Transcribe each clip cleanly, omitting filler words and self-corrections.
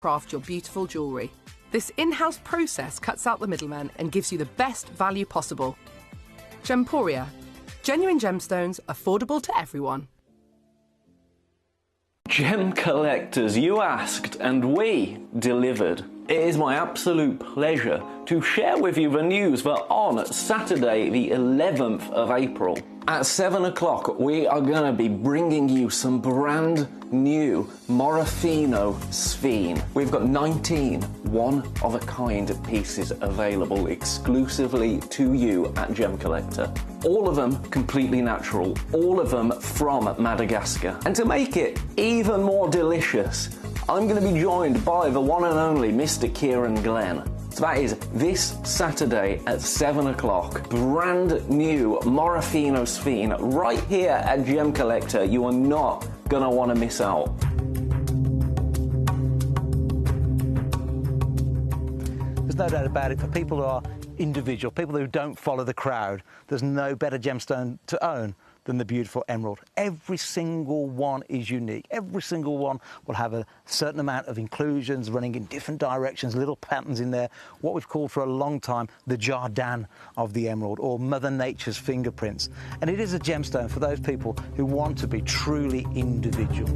craft your beautiful jewellery. This in-house process cuts out the middleman and gives you the best value possible. Gemporia. Genuine gemstones, affordable to everyone. Gem collectors, you asked and we delivered. It is my absolute pleasure to share with you the news that on Saturday the 11th of April at 7 o'clock we are going to be bringing you some brand new Morofino sphene. We've got 19 one-of-a-kind pieces available exclusively to you at Gemcollector. All of them completely natural, all of them from Madagascar. And to make it even more delicious, I'm going to be joined by the one and only Mr. Kieran Glenn. So that is this Saturday at 7 o'clock. Brand new Morofino sphene right here at Gemcollector. You are not going to want to miss out. There's no doubt about it. For people who are individual, people who don't follow the crowd, there's no better gemstone to own than the beautiful emerald. Every single one is unique. Every single one will have a certain amount of inclusions running in different directions, little patterns in there, what we've called for a long time the Jardin of the emerald, or Mother Nature's fingerprints. And it is a gemstone for those people who want to be truly individual.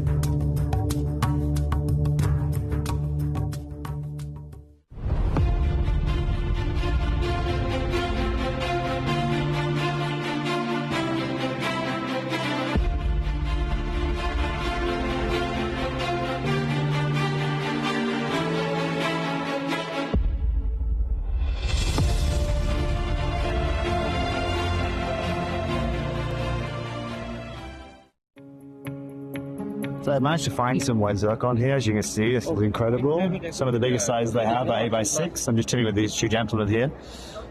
So I managed to find some white zircon here. As you can see, this is incredible. Some of the biggest sizes they have are 8x6. I'm just chilling with these two gentlemen here.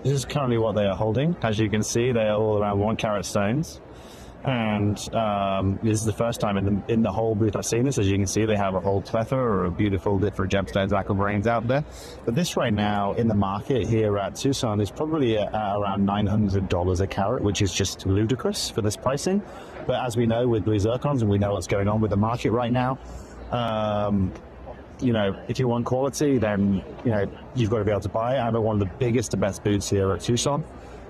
This is currently what they are holding. As you can see, they are all around 1 carat stones. And this is the first time in the whole booth I've seen this. As you can see, they have a whole plethora of beautiful different gemstones, aquamarines out there. But this right now in the market here at Tucson is probably around $900 a carat, which is just ludicrous for this pricing. But as we know with blue zircons, and we know what's going on with the market right now, you know, if you want quality, then, you know, you've got to be able to buy it. I'm at one of the biggest and best booths here at Tucson.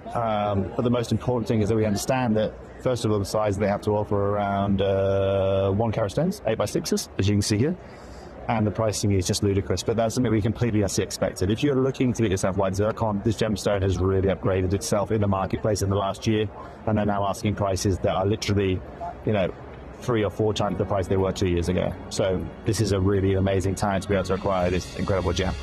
But the most important thing is that we understand that, first of all, the size they have to offer around 1 carat stones, 8x6s, as you can see here. And the pricing is just ludicrous, but that's something we completely as expected. If you're looking to get yourself white zircon, this gemstone has really upgraded itself in the marketplace in the last year, and they're now asking prices that are literally, you know, 3 or 4 times the price they were 2 years ago. So this is a really amazing time to be able to acquire this incredible gem.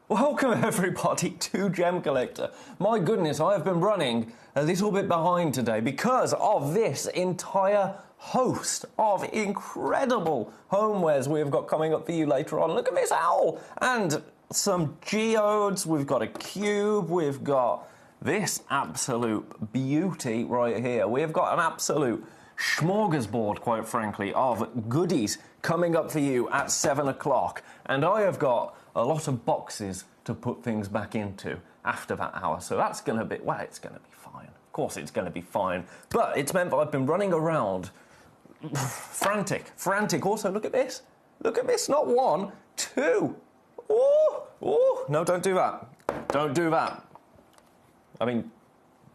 Welcome everybody to Gemcollector. My goodness, I have been running a little bit behind today because of this entire host of incredible homewares we've got coming up for you later on. Look at this owl and some geodes. We've got a cube. We've got this absolute beauty right here. We've got an absolute smorgasbord, quite frankly, of goodies coming up for you at 7 o'clock. And I have got a lot of boxes to put things back into after that hour. So that's going to be, well, it's going to be fine. Of course it's going to be fine. But it's meant that I've been running around frantic. Also, look at this. Look at this. Not 1, 2. Oh, no, don't do that. Don't do that. I mean,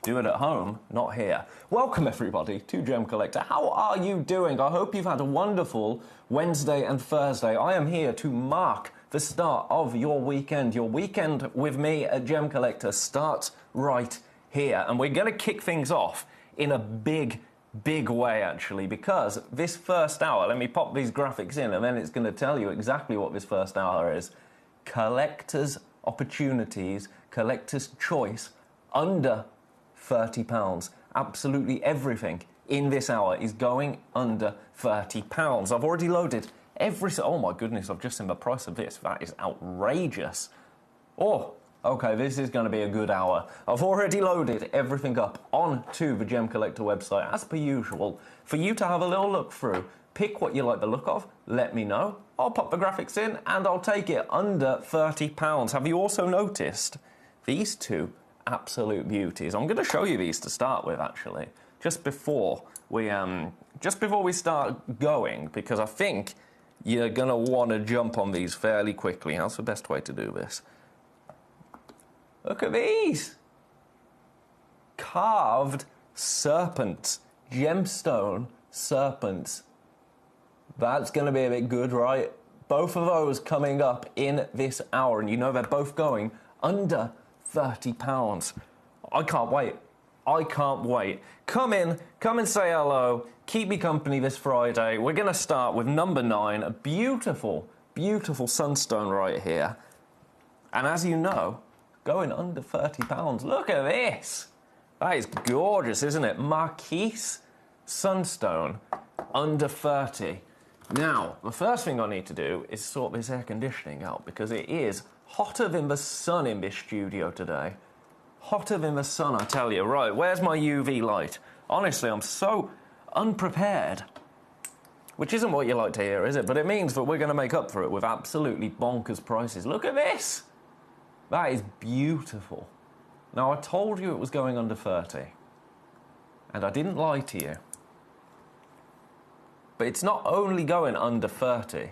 do it at home, not here. Welcome everybody to Gemcollector. How are you doing? I hope you've had a wonderful Wednesday and Thursday. I am here to mark the start of your weekend. Your weekend with me at Gemcollector starts right here. And we're going to kick things off in a big way, actually, because this first hour, let me pop these graphics in and then it's going to tell you exactly what this first hour is. Collector's opportunities, collector's choice, under £30. Absolutely everything in this hour is going under £30. I've already loaded oh my goodness, I've just seen the price of this. That is outrageous. Oh, okay, this is going to be a good hour. I've already loaded everything up onto the Gemcollector website, as per usual, for you to have a little look through. Pick what you like the look of, let me know. I'll pop the graphics in and I'll take it under £30. Have you also noticed these two absolute beauties. I'm going to show you these to start with, actually, just before we start going, because I think you're going to want to jump on these fairly quickly. How's the best way to do this? Look at these! Carved serpents. Gemstone serpents. That's going to be a bit good, right? Both of those coming up in this hour, and you know they're both going under £30. I can't wait. I can't wait. Come in, come and say hello. Keep me company this Friday. We're going to start with number 9, a beautiful, beautiful sunstone right here. And as you know, going under £30. Look at this. That is gorgeous, isn't it? Marquise sunstone, under 30. Now, the first thing I need to do is sort this air conditioning out, because it is hotter than the sun in this studio today. Hotter than the sun, I tell you. Right, where's my UV light? Honestly, I'm so unprepared. Which isn't what you like to hear, is it? But it means that we're going to make up for it with absolutely bonkers prices. Look at this! That is beautiful. Now, I told you it was going under 30. And I didn't lie to you. But it's not only going under 30.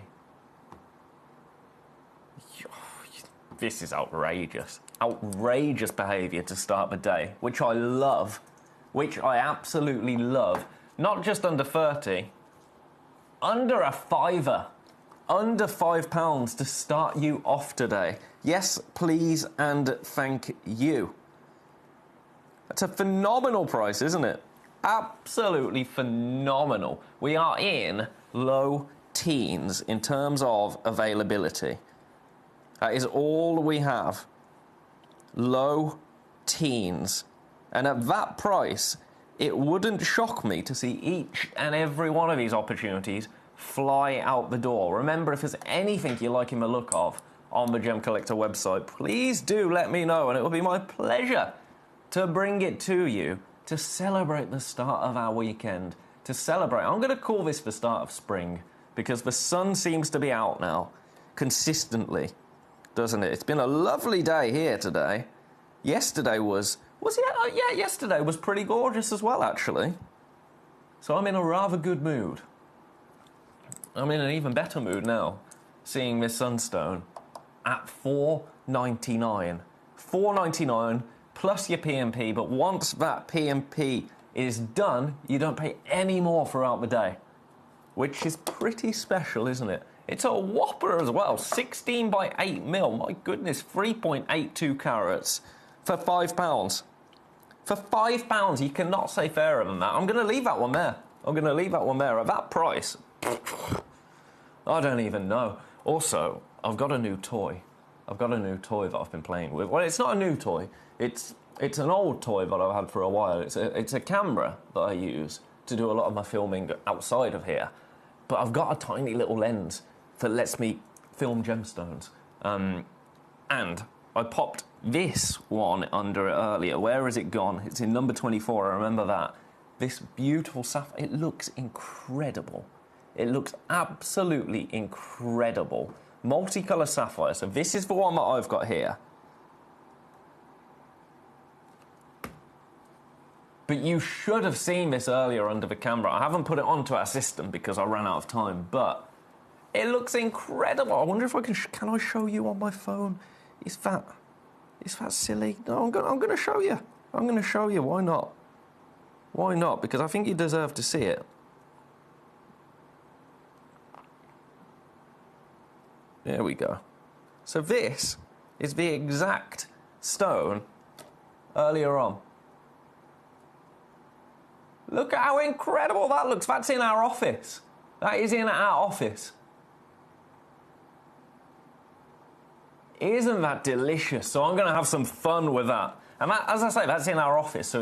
This is outrageous. Outrageous behaviour to start the day, which I love. Which I absolutely love. Not just under 30. Under a fiver. Under £5 to start you off today. Yes, please, and thank you. That's a phenomenal price, isn't it? Absolutely phenomenal. We are in low teens in terms of availability. That is all we have. Low teens. And at that price, it wouldn't shock me to see each and every one of these opportunities fly out the door. Remember, if there's anything you like in the look of on the Gemcollector website, please do let me know, and it will be my pleasure to bring it to you to celebrate the start of our weekend. To celebrate, I'm going to call this the start of spring, because the sun seems to be out now, consistently, doesn't it? It's been a lovely day here today. Yesterday was it? Oh, yeah, yesterday was pretty gorgeous as well, actually. So I'm in a rather good mood. I'm in an even better mood now, seeing this sunstone at $4.99. $4.99 plus your P&P, but once that P&P is done, you don't pay any more throughout the day, which is pretty special, isn't it? It's a whopper as well, 16 by 8 mil. My goodness, 3.82 carats for £5. For £5, you cannot say fairer than that. I'm going to leave that one there. I'm going to leave that one there. At that price, I don't even know. Also, I've got a new toy. I've got a new toy that I've been playing with. Well, it's not a new toy. It's an old toy that I've had for a while. It's a camera that I use to do a lot of my filming outside of here. But I've got a tiny little lens that lets me film gemstones. And I popped this one under it earlier. Where has it gone? It's in number 24, I remember that. This beautiful sapphire, it looks incredible. It looks absolutely incredible. Multicolour sapphire, so this is the one that I've got here. But you should have seen this earlier under the camera. I haven't put it onto our system because I ran out of time, but it looks incredible. I wonder if I can I show you on my phone? Is that silly? No, I'm going to show you. I'm going to show you. Why not? Why not? Because I think you deserve to see it. There we go. So this is the exact stone earlier on. Look at how incredible that looks. That's in our office. That is in our office. Isn't that delicious? So I'm going to have some fun with that. And that, as I say, that's in our office, so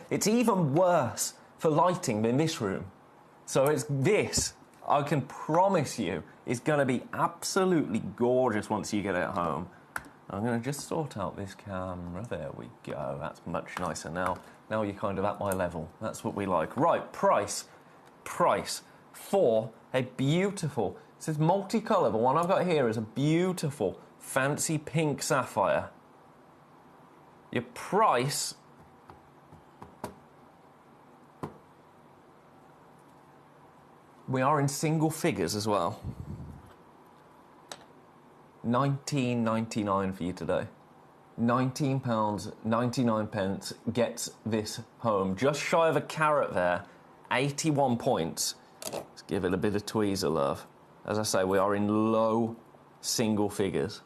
it's even worse for lighting than this room. So it's this, I can promise you, is going to be absolutely gorgeous once you get it home. I'm going to just sort out this camera. There we go. That's much nicer now. Now you're kind of at my level. That's what we like. Right, price for a beautiful, it says multicolour. The one I've got here is a beautiful, fancy pink sapphire. Your price... We are in single figures as well. £19.99 for you today. £19.99 gets this home. Just shy of a carat there. 81 points. Let's give it a bit of tweezer love. As I say, we are in low single figures.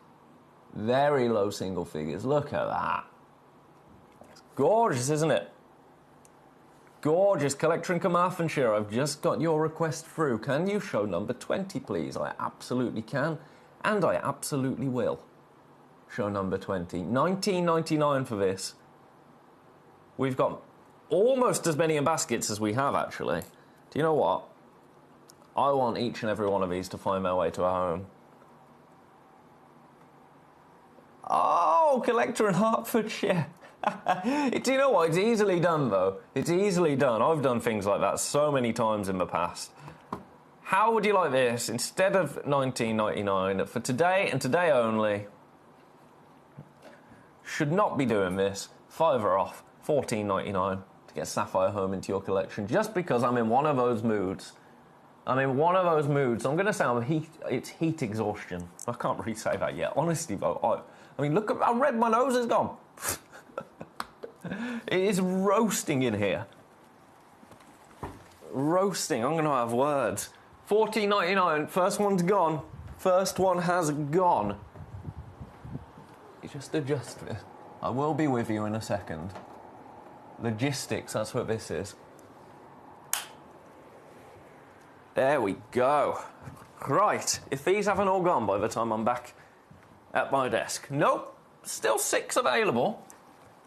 Very low single figures. Look at that. It's gorgeous, isn't it? Gorgeous. Collector in Carmarthenshire, I've just got your request through. Can you show number 20, please? I absolutely can, and I absolutely will. Show number 20. £19.99 for this. We've got almost as many in baskets as we have, actually. Do you know what? I want each and every one of these to find their way to a home. Oh, Collector in Hertfordshire. Do you know what? It's easily done, though. It's easily done. I've done things like that so many times in the past. How would you like this? Instead of £19.99, for today and today only, should not be doing this. $5 off, £14.99 to get Sapphire home into your collection, just because I'm in one of those moods. I'm in one of those moods. I'm going to say it's heat exhaustion. I can't really say that yet. Honestly, though, I mean, look at how red my nose has gone. It is roasting in here. Roasting. I'm going to have words. $14.99. First one's gone. First one has gone. You just adjust this. I will be with you in a second. Logistics, that's what this is. There we go. Right. If these haven't all gone by the time I'm back at my desk. Nope. Still 6 available.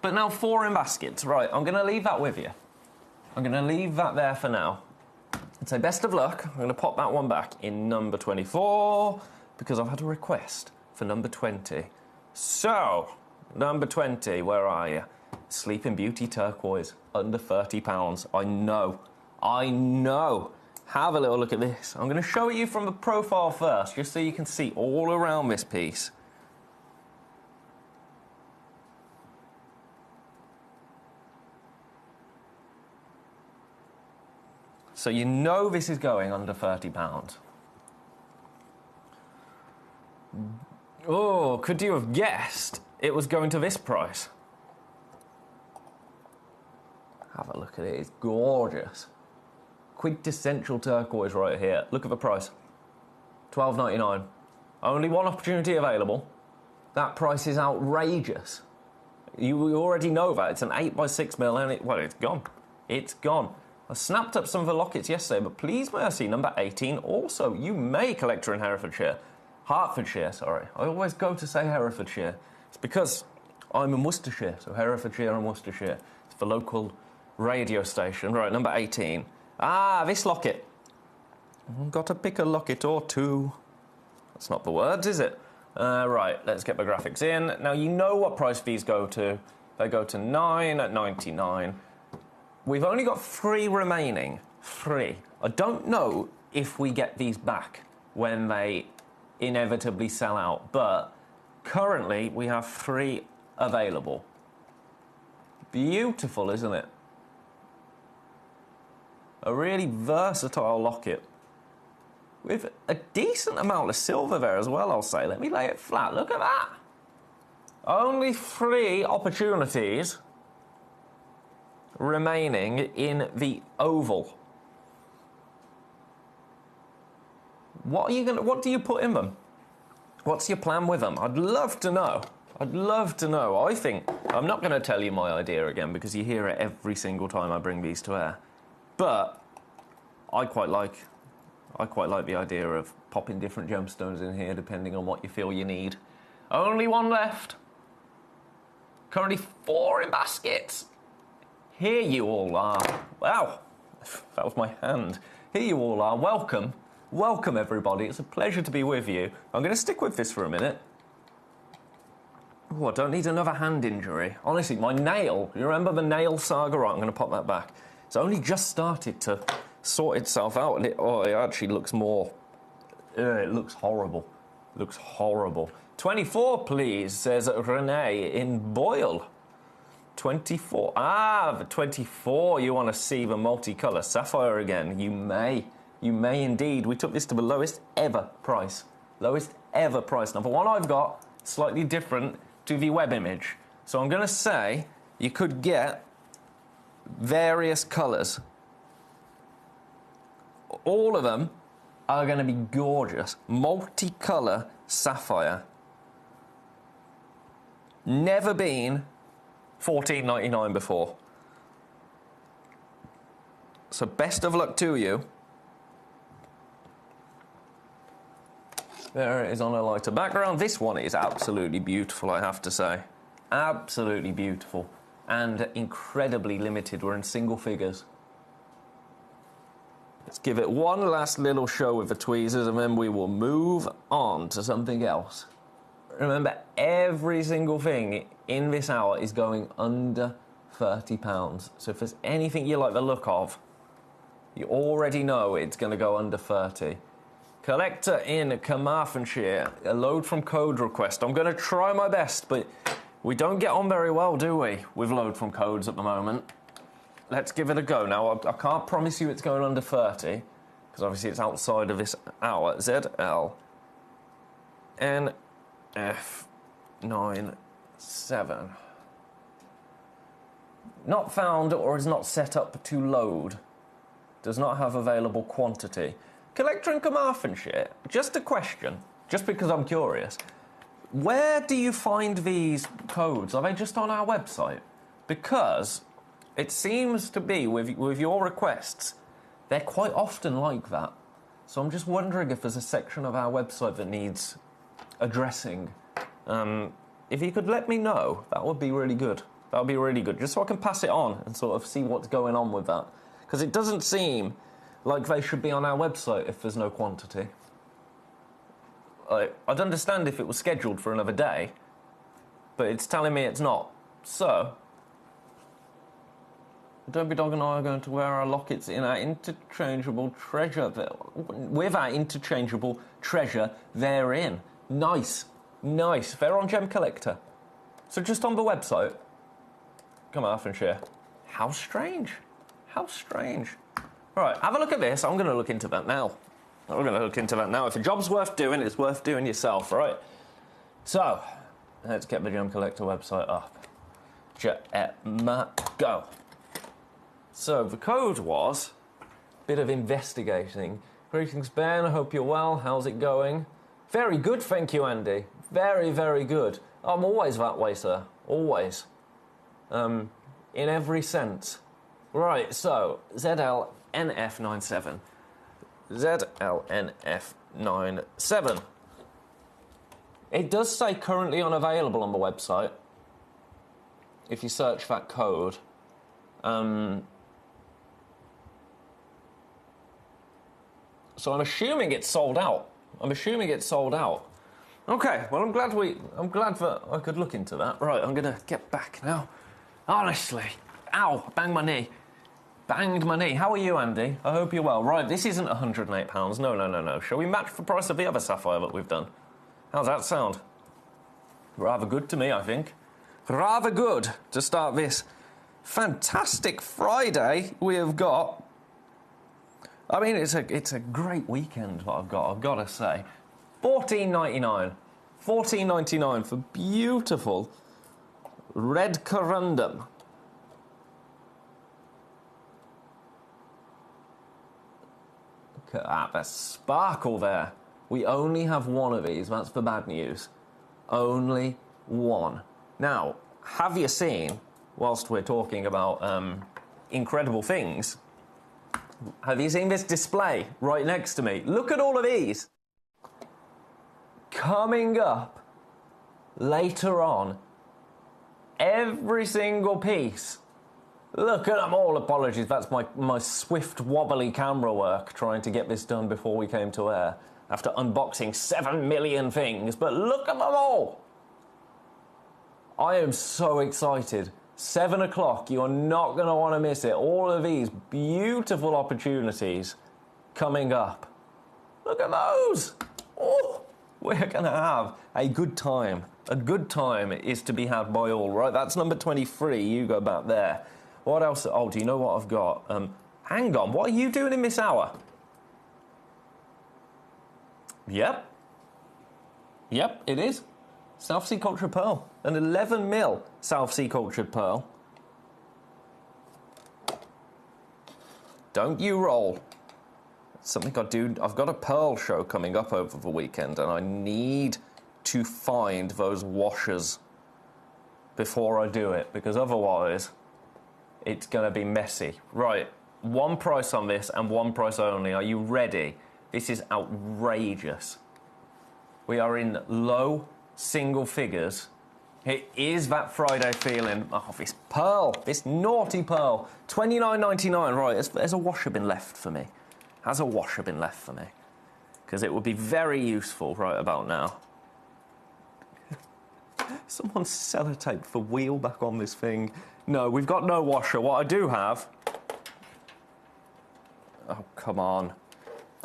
But now 4 in baskets. Right, I'm going to leave that with you. I'm going to leave that there for now. I'd say best of luck. I'm going to pop that one back in number 24 because I've had a request for number 20. So, number 20, where are you? Sleeping Beauty Turquoise, under £30. I know. I know. Have a little look at this. I'm going to show you from the profile first, just so you can see all around this piece. So you know this is going under £30. Oh, could you have guessed it was going to this price? Have a look at it, it's gorgeous. Quintessential turquoise right here. Look at the price. £12.99. Only one opportunity available. That price is outrageous. You already know that. It's an 8x6mm and it's gone. It's gone. I snapped up some of the lockets yesterday, but please mercy, number 18 also. You may Collector in Hertfordshire, sorry. I always go to say Herefordshire. It's because I'm in Worcestershire, so Herefordshire and Worcestershire. It's the local radio station. Right, number 18. Ah, this locket. Got to pick a locket or two. That's not the words, is it? Right, let's get the graphics in. Now, you know what price these go to. They go to £9.99. We've only got 3 remaining. 3. I don't know if we get these back when they inevitably sell out, but currently we have 3 available. Beautiful, isn't it? A really versatile locket with a decent amount of silver there as well, I'll say. Let me lay it flat. Look at that. Only 3 opportunities remaining in the oval. What do you put in them? What's your plan with them? I'd love to know. I'd love to know. I think I'm not going to tell you my idea again because you hear it every single time I bring these to air. But I quite like the idea of popping different gemstones in here depending on what you feel you need. Only 1 left. Currently 4 in baskets. Here you all are. Wow, that was my hand. Here you all are. Welcome. Welcome, everybody. It's a pleasure to be with you. I'm going to stick with this for a minute. Oh, I don't need another hand injury. Honestly, my nail, you remember the nail saga? Right, I'm going to pop that back. It's only just started to sort itself out, and it actually looks more... it looks horrible. It looks horrible. 24, please, says Renee in Boyle. 24. Ah, the 24. You want to see the multicolour sapphire again? You may. You may indeed. We took this to the lowest ever price. Lowest ever price. Now, the one I've got, slightly different to the web image. So I'm going to say you could get various colours. All of them are going to be gorgeous. Multicolour sapphire. Never been $14.99 before. So best of luck to you. There it is on a lighter background. This one is absolutely beautiful, I have to say. Absolutely beautiful. And incredibly limited. We're in single figures. Let's give it one last little show with the tweezers and then we will move on to something else. Remember, every single thing in this hour is going under £30. So if there's anything you like the look of, you already know it's going to go under 30. Collector in Carmarthenshire, a load from code request. I'm going to try my best, but we don't get on very well, do we, with load from codes at the moment. Let's give it a go. Now, I can't promise you it's going under 30, because obviously it's outside of this hour. ZLNF97. Not found or is not set up to load. Does not have available quantity. Collector in Carmarthenshire, just a question, just because I'm curious. Where do you find these codes? Are they just on our website? Because it seems to be, with your requests, they're quite often like that. So I'm just wondering if there's a section of our website that needs addressing. If you could let me know, that would be really good. That would be really good, just so I can pass it on and sort of see what's going on with that. Because it doesn't seem like they should be on our website if there's no quantity. I'd understand if it was scheduled for another day, but it's telling me it's not. So, Derby Dog and I are going to wear our lockets in our interchangeable treasure. With our interchangeable treasure therein. Nice. Nice. They're on Gemcollector. So just on the website. Carmarthenshire. How strange. How strange. All right, have a look at this. I'm going to look into that now. We're going to look into that now. If a job's worth doing, it's worth doing yourself, right? So, let's get the Gemcollector website up. Go. So, the code was a bit of investigating. Greetings, Ben. I hope you're well. How's it going? Very good, thank you, Andy. Very, very good. I'm always that way, sir. Always. In every sense. Right, so, ZLNF97. ZLNF97. It does say currently unavailable on the website. If you search that code. So I'm assuming it's sold out. Okay, well I'm glad that I could look into that. Right, I'm gonna get back now. Honestly. Ow, banged my knee. Banged my knee. How are you, Andy? I hope you're well. Right, this isn't £108. No. Shall we match the price of the other sapphire that we've done? How's that sound? Rather good to me, I think. Rather good to start this fantastic Friday we have got. I mean, it's a great weekend what I've got to say. $14.99. $14.99 for beautiful red corundum. Look at that, there's sparkle there. We only have one of these, that's the bad news. Only one. Now, have you seen, whilst we're talking about incredible things, have you seen this display right next to me? Look at all of these. Coming up later on, every single piece. Look at them all. Apologies, that's my swift, wobbly camera work trying to get this done before we came to air after unboxing 7 million things. But look at them all. I am so excited. 7 o'clock, you're not going to want to miss it. All of these beautiful opportunities coming up. Look at those. Oh, we're going to have a good time. A good time is to be had by all, right? That's number 23. You go back there. What else? Oh, do you know what I've got? Hang on. What are you doing in this hour? Yep. Yep, it is. South Sea Cultured Pearl. An 11 mil South Sea Cultured Pearl. Don't you roll. Something I do. I've got a pearl show coming up over the weekend, and I need to find those washers before I do it, because otherwise it's going to be messy. Right, one price on this and one price only. Are you ready? This is outrageous. We are in low single figures. It is that Friday feeling. Oh, this pearl, this naughty pearl. $29.99. Right, there's a washer bin left for me. Has a washer bin left for me? Because it would be very useful right about now. Someone sellotaped the wheel back on this thing. No, we've got no washer. What I do have... Oh, come on.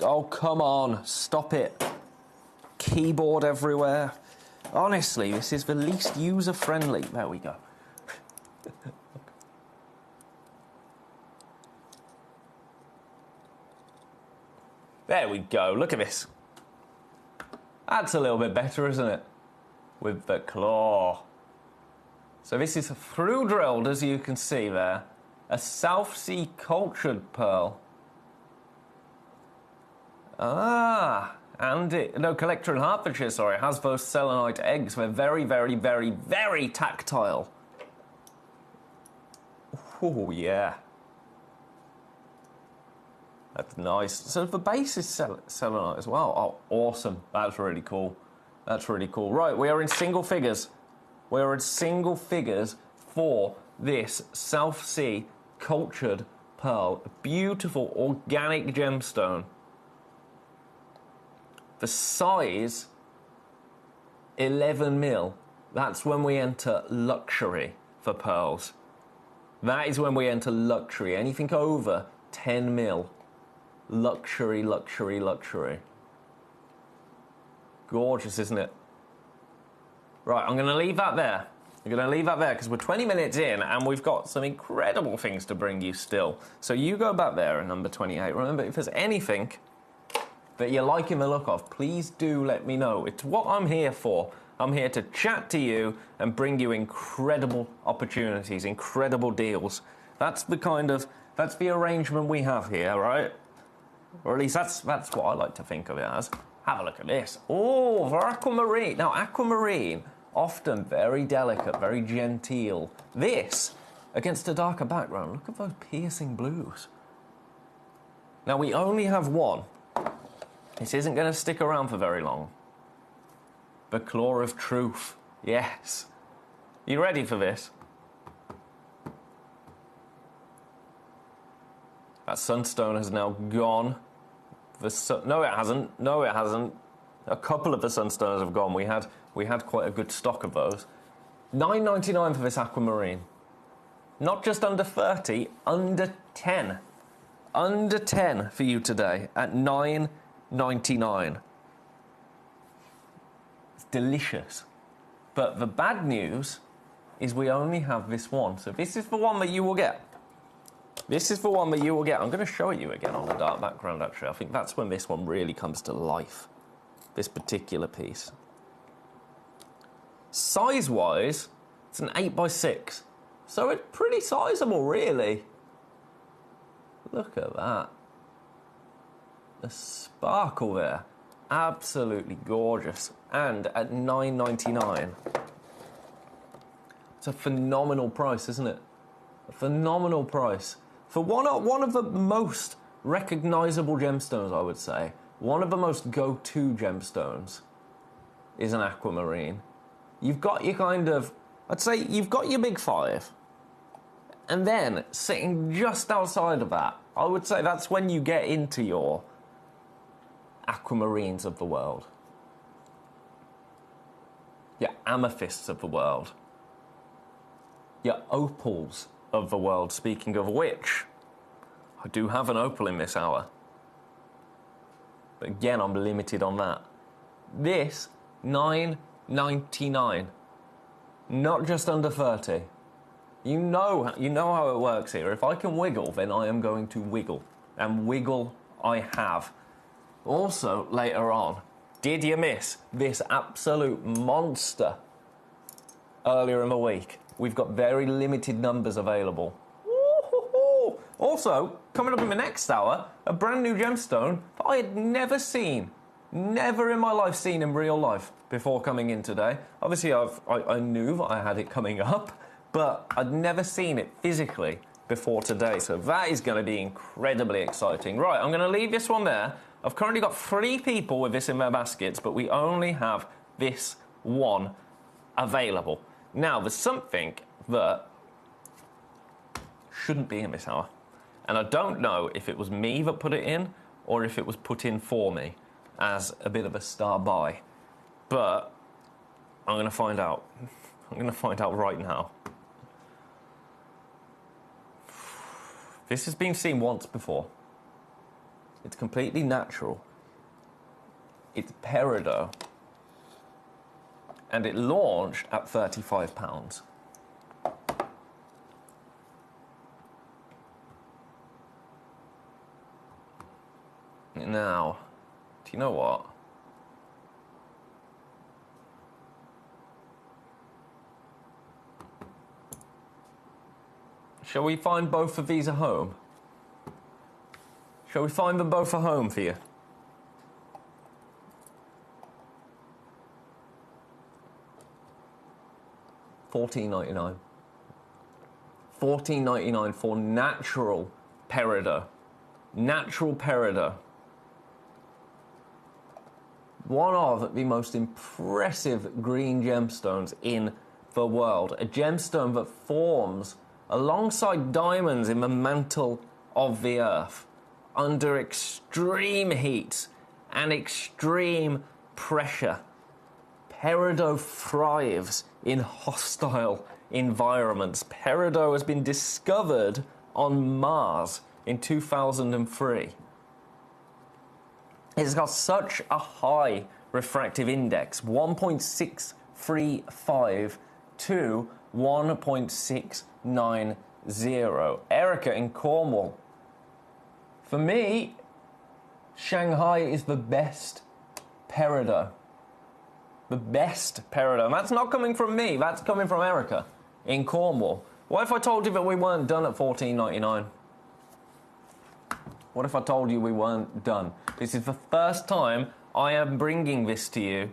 Oh, come on. Stop it. Keyboard everywhere. Honestly, this is the least user-friendly. There we go. There we go. Look at this. That's a little bit better, isn't it? With the claw. So this is through drilled, as you can see there. A South Sea Cultured Pearl. Ah, and no, Collector in Hertfordshire, sorry, has those selenite eggs. They're very, very, very, very tactile. Oh, yeah. That's nice. So the base is selenite as well. Oh, awesome. That's really cool. That's really cool. Right, we are in single figures. We are in single figures for this South Sea Cultured Pearl. A beautiful organic gemstone. The size, 11 mil. That's when we enter luxury for pearls. That is when we enter luxury. Anything over 10 mil. Luxury, luxury, luxury. Gorgeous, isn't it? Right, I'm going to leave that there. I'm going to leave that there because we're 20 minutes in and we've got some incredible things to bring you still. So you go back there at number 28. Remember, if there's anything that you're liking the look of, please do let me know. It's what I'm here for. I'm here to chat to you and bring you incredible opportunities, incredible deals. That's the arrangement we have here, right? Or at least that's what I like to think of it as. Have a look at this. Oh, for aquamarine. Now, aquamarine, often very delicate, very genteel. This, against a darker background, look at those piercing blues. Now, we only have one. This isn't going to stick around for very long. The Claw of Truth. Yes. You ready for this? That sunstone has now gone. No, it hasn't. No, it hasn't. A couple of the sunstones have gone. We had quite a good stock of those. $9.99 for this aquamarine. Not just under 30, under 10. Under 10 for you today at $9.99. It's delicious. But the bad news is we only have this one. So this is the one that you will get. This is the one that you will get. I'm going to show it you again on the dark background, actually. I think that's when this one really comes to life. This particular piece. Size-wise, it's an 8x6. So it's pretty sizable, really. Look at that. The sparkle there. Absolutely gorgeous. And at $9.99. It's a phenomenal price, isn't it? A phenomenal price. For one of the most recognisable gemstones, I would say. One of the most go-to gemstones is an aquamarine. You've got your kind of... I'd say you've got your big five. And then, sitting just outside of that, I would say that's when you get into your aquamarines of the world. Your amethysts of the world. Your opals of the world, speaking of which, I do have an opal in this hour. But again, I'm limited on that. This, $9.99. $14.99. Not just under 30. You know how it works here. If I can wiggle, then I am going to wiggle. And wiggle I have. Also, later on, did you miss this absolute monster earlier in the week? We've got very limited numbers available. Woo-hoo-hoo. Also, coming up in the next hour, a brand new gemstone that I had never seen. Never in my life seen in real life before coming in today. Obviously, I knew that I had it coming up, but I'd never seen it physically before today. So that is going to be incredibly exciting. Right, I'm going to leave this one there. I've currently got 3 people with this in their baskets, but we only have this one available. Now, there's something that shouldn't be in this hour. And I don't know if it was me that put it in or if it was put in for me as a bit of a star buy. But I'm going to find out. I'm going to find out right now. This has been seen once before. It's completely natural. It's peridot. And it launched at £35. Now, do you know what? Shall we find both of these a home? Shall we find them both a home for you? $14.99. $14.99 for natural peridot. Natural peridot. One of the most impressive green gemstones in the world. A gemstone that forms alongside diamonds in the mantle of the earth under extreme heat and extreme pressure. Peridot thrives in hostile environments. Peridot has been discovered on Mars in 2003. It's got such a high refractive index, 1.635 to 1.690. Erica in Cornwall. For me, Shanghai is the best peridot. The best peridot. And that's not coming from me, that's coming from Erica in Cornwall. What if I told you that we weren't done at $14.99? What if I told you we weren't done? This is the first time I am bringing this to you,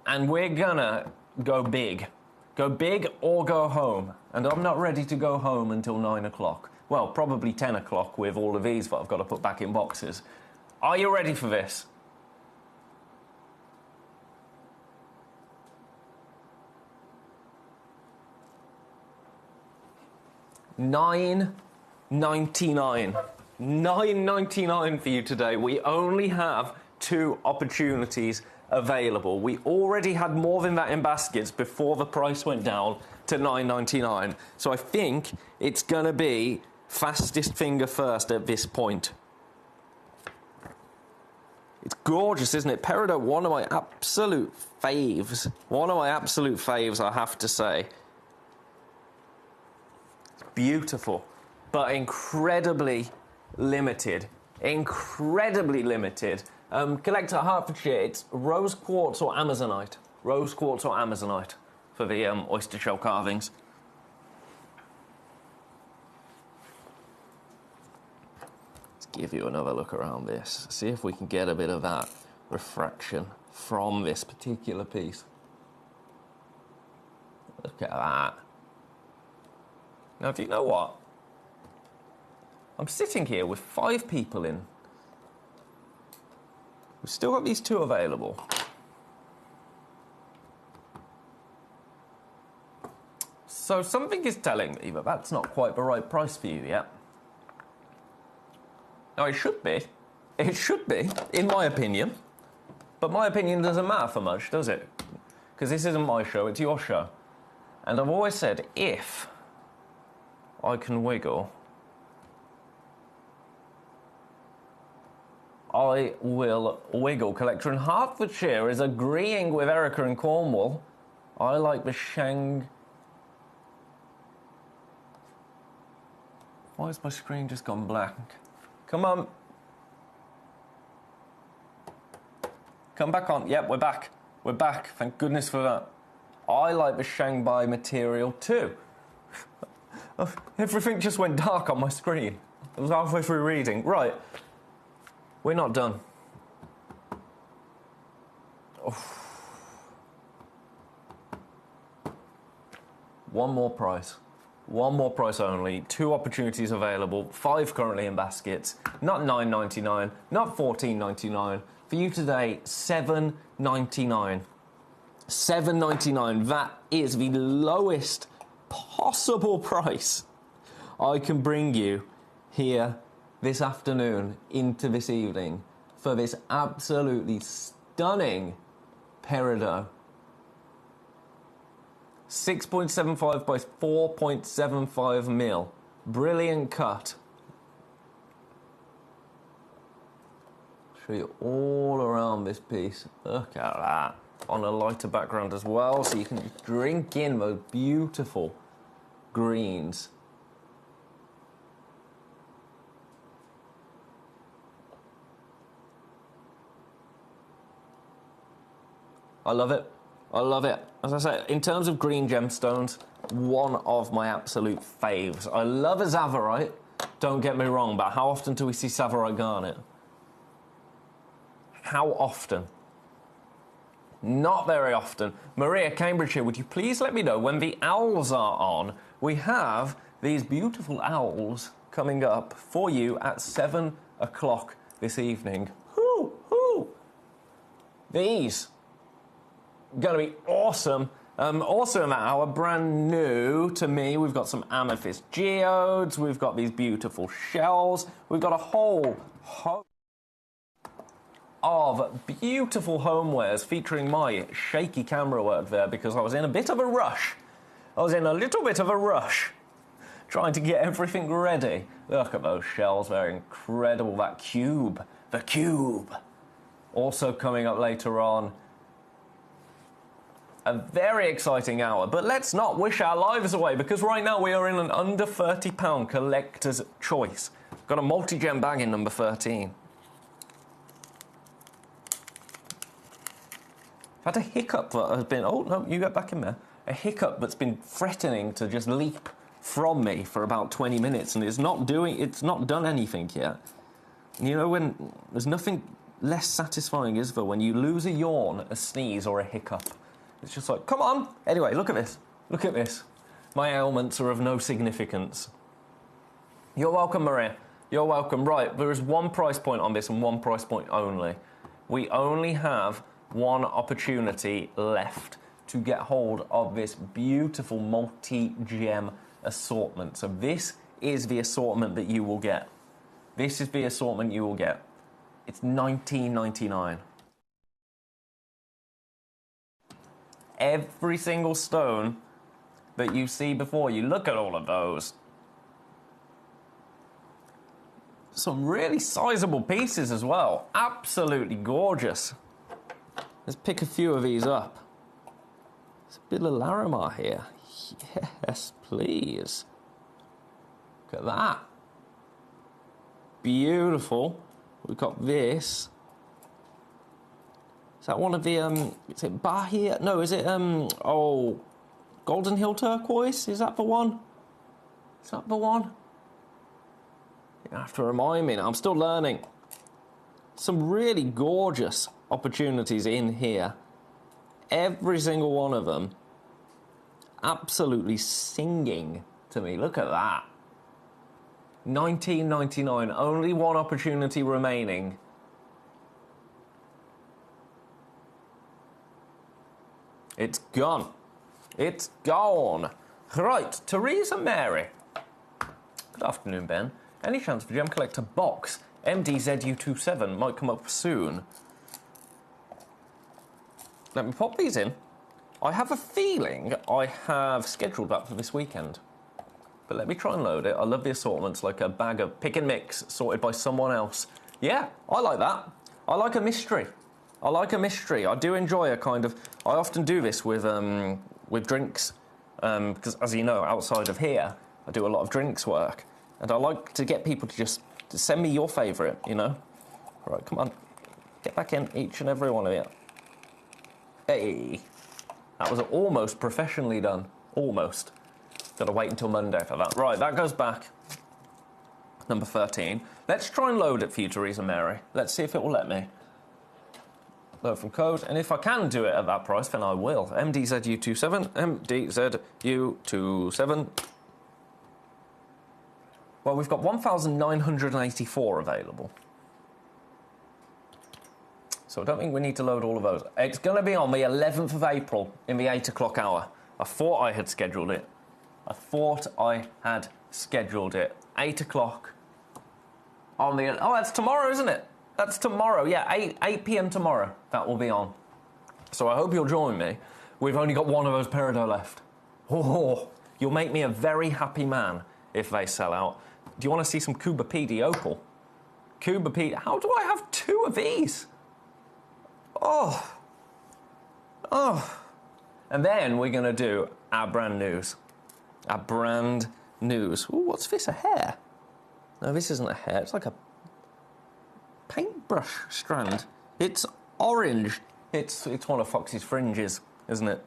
and we're gonna go big. Go big or go home. And I'm not ready to go home until 9 o'clock. Well, probably 10 o'clock with all of these that I've got to put back in boxes. Are you ready for this? $9.99. $9.99 for you today. We only have 2 opportunities available. We already had more than that in baskets before the price went down to $9.99. So I think it's going to be fastest finger first at this point. It's gorgeous, isn't it? Peridot, one of my absolute faves. One of my absolute faves, I have to say. It's beautiful, but incredibly limited. Incredibly limited. Collector Hertfordshire, it's rose quartz or amazonite. Rose quartz or amazonite for the oyster shell carvings. Let's give you another look around this. See if we can get a bit of that refraction from this particular piece. Look at that. Now, do you know what? I'm sitting here with 5 people in. We've still got these 2 available. So something is telling me that that's not quite the right price for you yet. Now, it should be. It should be, in my opinion. But my opinion doesn't matter for much, does it? Because this isn't my show, it's your show. And I've always said, if I can wiggle, I will wiggle. Collector in Hertfordshire is agreeing with Erica in Cornwall. I like the Shang... Why has my screen just gone blank? Come on. Come back on. Yep, we're back. We're back. Thank goodness for that. I like the Shanghai material too. Everything just went dark on my screen. I was halfway through reading. Right. We're not done. One more price. One more price only. 2 opportunities available. 5 currently in baskets. Not $9.99. Not $14.99. For you today, $7.99. $7.99. That is the lowest possible price I can bring you here this afternoon into this evening for this absolutely stunning peridot. 6.75 by 4.75 mil. Brilliant cut. Show you all around this piece. Look at that. On a lighter background as well, so you can drink in those beautiful greens. I love it. I love it. As I say, in terms of green gemstones, one of my absolute faves. I love a Tsavorite, don't get me wrong, but how often do we see Tsavorite garnet? How often? Not very often. Maria, Cambridgeshire, would you please let me know when the owls are on? We have these beautiful owls coming up for you at 7 o'clock this evening. Hoo, hoo. These going to be awesome. Also in that hour, brand new to me, we've got some amethyst geodes, we've got these beautiful shells, we've got a whole host of beautiful homewares featuring my shaky camera work there because I was in a bit of a rush. I was in a little bit of a rush trying to get everything ready. Look at those shells, they're incredible. That cube, the cube. Also coming up later on, a very exciting hour, but let's not wish our lives away because right now we are in an under £30 collector's choice. Got a multi-gem bag in number 13. I've had a hiccup that has been, oh no, you get back in there. A hiccup that's been threatening to just leap from me for about 20 minutes and it's not done anything yet. You know, when there's nothing less satisfying, is there, when you lose a yawn, a sneeze or a hiccup. It's just like, come on. Anyway, look at this. Look at this. My ailments are of no significance. You're welcome, Maria. You're welcome. Right, there is one price point on this and one price point only. We only have one opportunity left to get hold of this beautiful multi-gem assortment. So this is the assortment that you will get. This is the assortment you will get. It's $19.99. Every single stone that you see before you, look at all of those. Some really sizable pieces as well. Absolutely gorgeous. Let's pick a few of these up. There's a bit of Larimar here. Yes, please. Look at that. Beautiful. We've got this. Is that one of the, is it Bahia? No, is it, oh, Golden Hill Turquoise? Is that the one? Is that the one? You have to remind me now. I'm still learning. Some really gorgeous opportunities in here. Every single one of them absolutely singing to me. Look at that. $19.99. Only one opportunity remaining. It's gone. It's gone. Right, Teresa Mary. Good afternoon, Ben. Any chance for Gemcollector box MDZU27 might come up soon? Let me pop these in. I have a feeling I have scheduled that for this weekend. But let me try and load it. I love the assortments, like a bag of pick and mix sorted by someone else. Yeah, I like that. I like a mystery. I like a mystery. I do enjoy a kind of... I often do this with drinks, because, as you know, outside of here, I do a lot of drinks work, and I like to get people to just send me your favourite, you know? All right, come on. Get back in, each and every one of you. Hey. That was almost professionally done. Almost. Got to wait until Monday for that. Right, that goes back. Number 13. Let's try and load it for you, Teresa Mary. Let's see if it will let me. Load from code. And if I can do it at that price, then I will. MDZU27. MDZU27. Well, we've got 1,984 available. So I don't think we need to load all of those. It's going to be on the 11th of April in the 8 o'clock hour. I thought I had scheduled it. 8 o'clock on the... Oh, that's tomorrow, isn't it? That's tomorrow. Yeah, 8 p.m. tomorrow. That will be on. So I hope you'll join me. We've only got one of those Peridot left. Oh, you'll make me a very happy man if they sell out. Do you want to see some Cuba PD Opal? Cuba PD... How do I have two of these? Oh. And then we're going to do our brand news. Our brand news. Ooh, what's this, a hair? No, this isn't a hair. It's like a paintbrush strand. It's orange. It's one of Foxy's fringes, isn't it?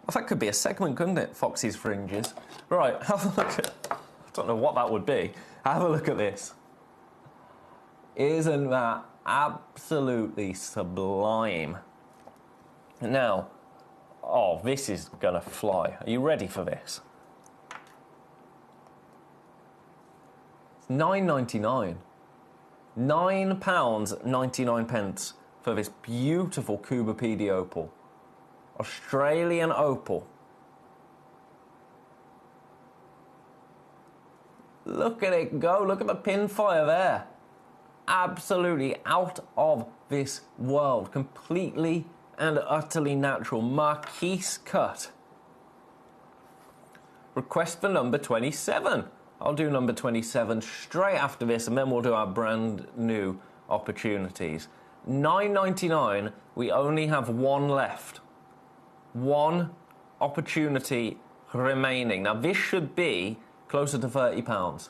Well, that could be a segment, couldn't it? Foxy's fringes. Right, have a look at... I don't know what that would be. Have a look at this. Isn't that absolutely sublime? Now, oh, this is gonna fly. Are you ready for this? It's £9.99. £9.99 for this beautiful Cuba PD Opal. Australian Opal. Look at it go. Look at the pinfire there. Absolutely out of this world. Completely and utterly natural. Marquise cut. Request for number 27. I'll do number 27 straight after this, and then we'll do our brand new opportunities. £9.99. We only have one left. One opportunity remaining. Now, this should be closer to £30.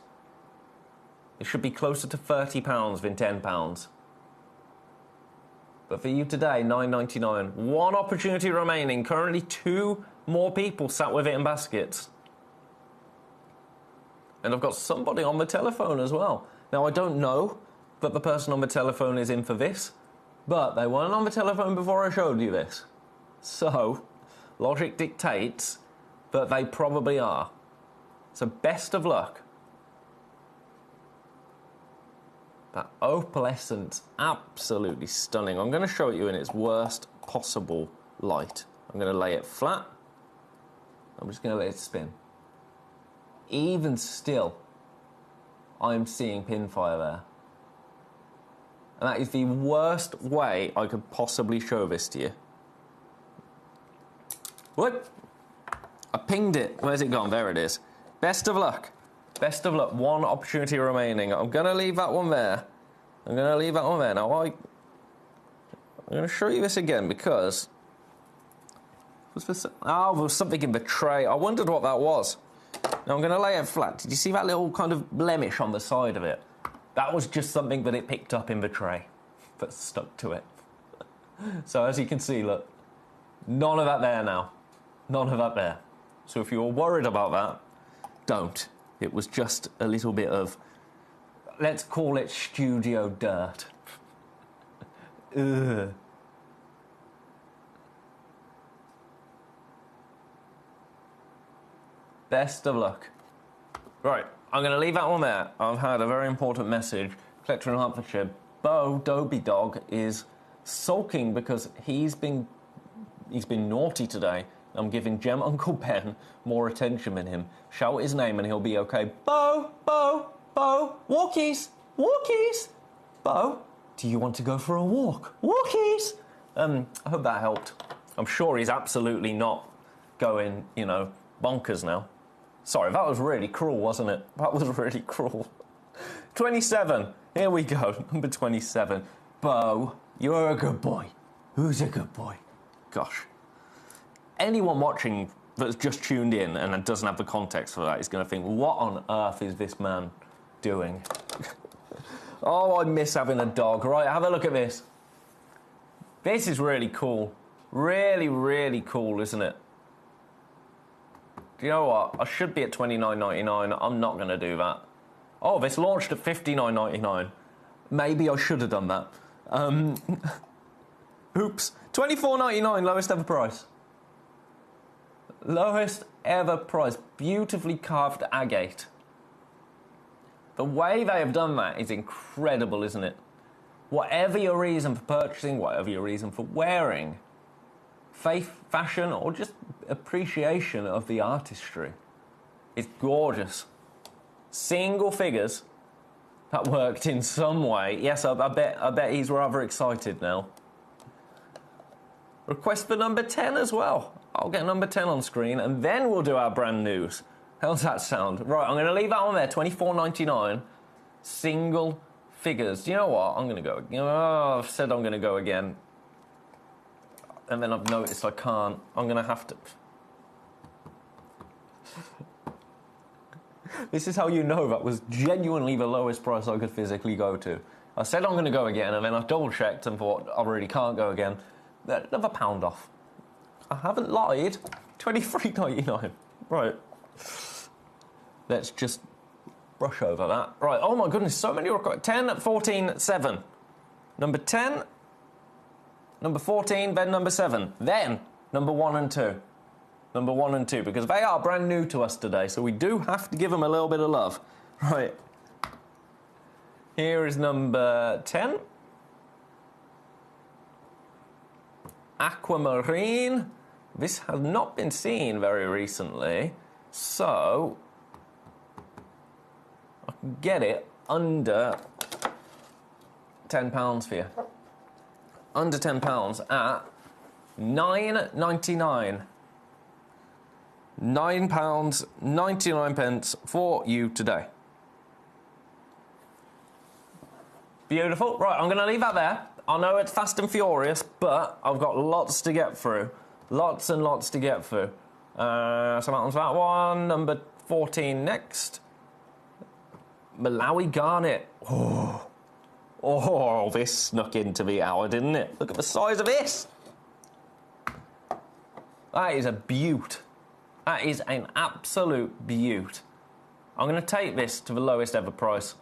It should be closer to £30 than £10. But for you today, £9.99. One opportunity remaining. Currently 2 more people sat with it in baskets. And I've got somebody on the telephone as well. Now, I don't know that the person on the telephone is in for this, but they weren't on the telephone before I showed you this. So, logic dictates that they probably are. So, best of luck. That opalescent, absolutely stunning. I'm going to show it you in its worst possible light. I'm going to lay it flat. I'm just going to let it spin. Even still, I'm seeing pinfire there. And that is the worst way I could possibly show this to you. What? I pinged it. Where's it gone? There it is. Best of luck. Best of luck. One opportunity remaining. I'm going to leave that one there. I'm going to leave that one there. Now, I'm going to show you this again because... What's this? Oh, there was something in the tray. I wondered what that was. Now, I'm going to lay it flat. Did you see that little kind of blemish on the side of it? That was just something that it picked up in the tray that stuck to it. So, as you can see, look, none of that there now. None of that there. So, if you were worried about that, don't. It was just a little bit of, let's call it studio dirt. Ugh. Best of luck. Right, I'm going to leave that one there. I've had a very important message. Collector in Hertfordshire, Bo Dobie Dog, is sulking because he's been naughty today. I'm giving Gem Uncle Ben more attention than him. Shout his name and he'll be okay. Bo, Bo, Bo, walkies, walkies. Bo, do you want to go for a walk? Walkies. I hope that helped. I'm sure he's absolutely not going, you know, bonkers now. Sorry, that was really cruel, wasn't it? That was really cruel. 27. Here we go. Number 27. Bo, you're a good boy. Who's a good boy? Gosh. Anyone watching that's just tuned in and doesn't have the context for that is going to think, what on earth is this man doing? Oh, I miss having a dog. Right, have a look at this. This is really cool. Really, really cool, isn't it? Do you know what? I should be at $29.99. I'm not going to do that. Oh, this launched at $59.99. Maybe I should have done that. Oops. $24.99, lowest ever price. Lowest ever price. Beautifully carved agate. The way they have done that is incredible, isn't it? Whatever your reason for purchasing, whatever your reason for wearing, faith, fashion, or just appreciation of the artistry, it's gorgeous. Single figures that worked in some way. Yes, I bet he's rather excited now. Request for number 10 as well. I'll get number 10 on screen, and then we'll do our brand news. How's that sound? Right, I'm going to leave that on there, $24.99. Single figures. Do you know what? I'm going to go. I've said I'm going to go again. And then I've noticed I can't. I'm going to have to. This is how you know that was genuinely the lowest price I could physically go to. I said I'm going to go again, and then I double-checked and thought I really can't go again. Another £1 off. I haven't lied. $23.99. Right. Let's just brush over that. Right, oh my goodness, so many requests. 10, 14, 7. Number 10, number 14, then number 7. Then number 1 and 2. Number 1 and 2, because they are brand new to us today, so we do have to give them a little bit of love. Right. Here is number 10. Aquamarine. This has not been seen very recently, so I can get it under £10 for you. Under £10 at $9.99. £9.99 for you today. Beautiful. Right, I'm going to leave that there. I know it's fast and furious, but I've got lots to get through. Lots and lots to get through. So that was that one. Number 14 next. Malawi Garnet. Oh, this snuck into the hour, didn't it? Look at the size of this. That is a beaut. That is an absolute beaut. I'm going to take this to the lowest ever price.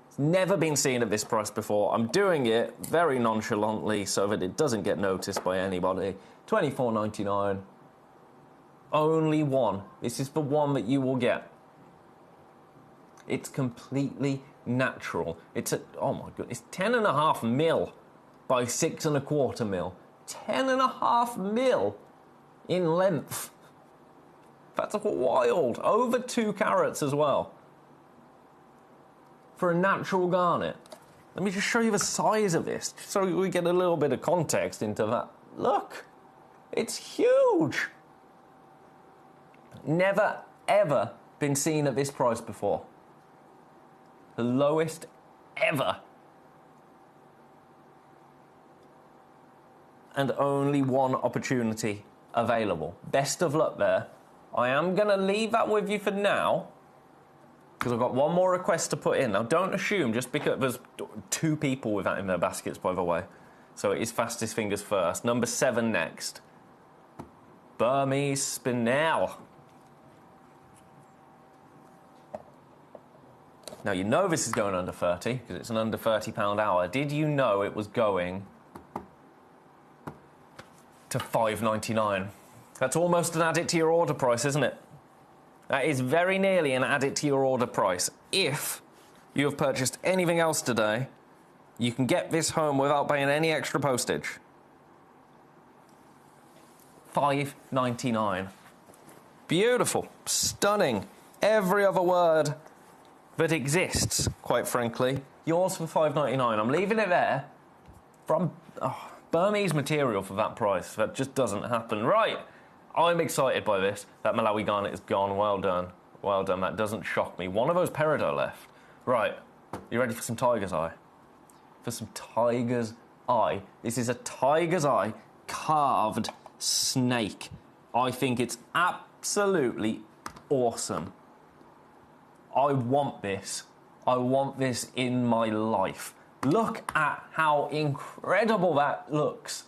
It's never been seen at this price before. I'm doing it very nonchalantly so that it doesn't get noticed by anybody. $24.99. Only one. This is the one that you will get. It's completely natural. It's oh my goodness, it's 10.5 mil by 6.25 mil. 10.5 mil in length. That's wild. Over 2 carats as well. For a natural garnet. Let me just show you the size of this, so we get a little bit of context into that. Look, it's huge. Never, ever been seen at this price before. The lowest ever. And only one opportunity available. Best of luck there. I am going to leave that with you for now, because I've got one more request to put in. Now, don't assume, just because there's 2 people with that in their baskets, by the way. So it is fastest fingers first. Number 7 next. Burmese Spinel. Now, you know this is going under 30, because it's an under £30 hour. Did you know it was going to $5.99? That's almost an add it to your order price, isn't it? That is very nearly an add it to your order price. If you have purchased anything else today, you can get this home without paying any extra postage. $5.99. Beautiful. Stunning. Every other word that exists, quite frankly. Yours for $5.99. I'm leaving it there. From Burmese material for that price. That just doesn't happen. Right. I'm excited by this. That Malawi Garnet is gone. Well done. Well done. That doesn't shock me. One of those peridot left. Right. You ready for some tiger's eye? for some tiger's eye. This is a tiger's eye carved snake. I think it's absolutely awesome. I want this. I want this in my life. Look at how incredible that looks.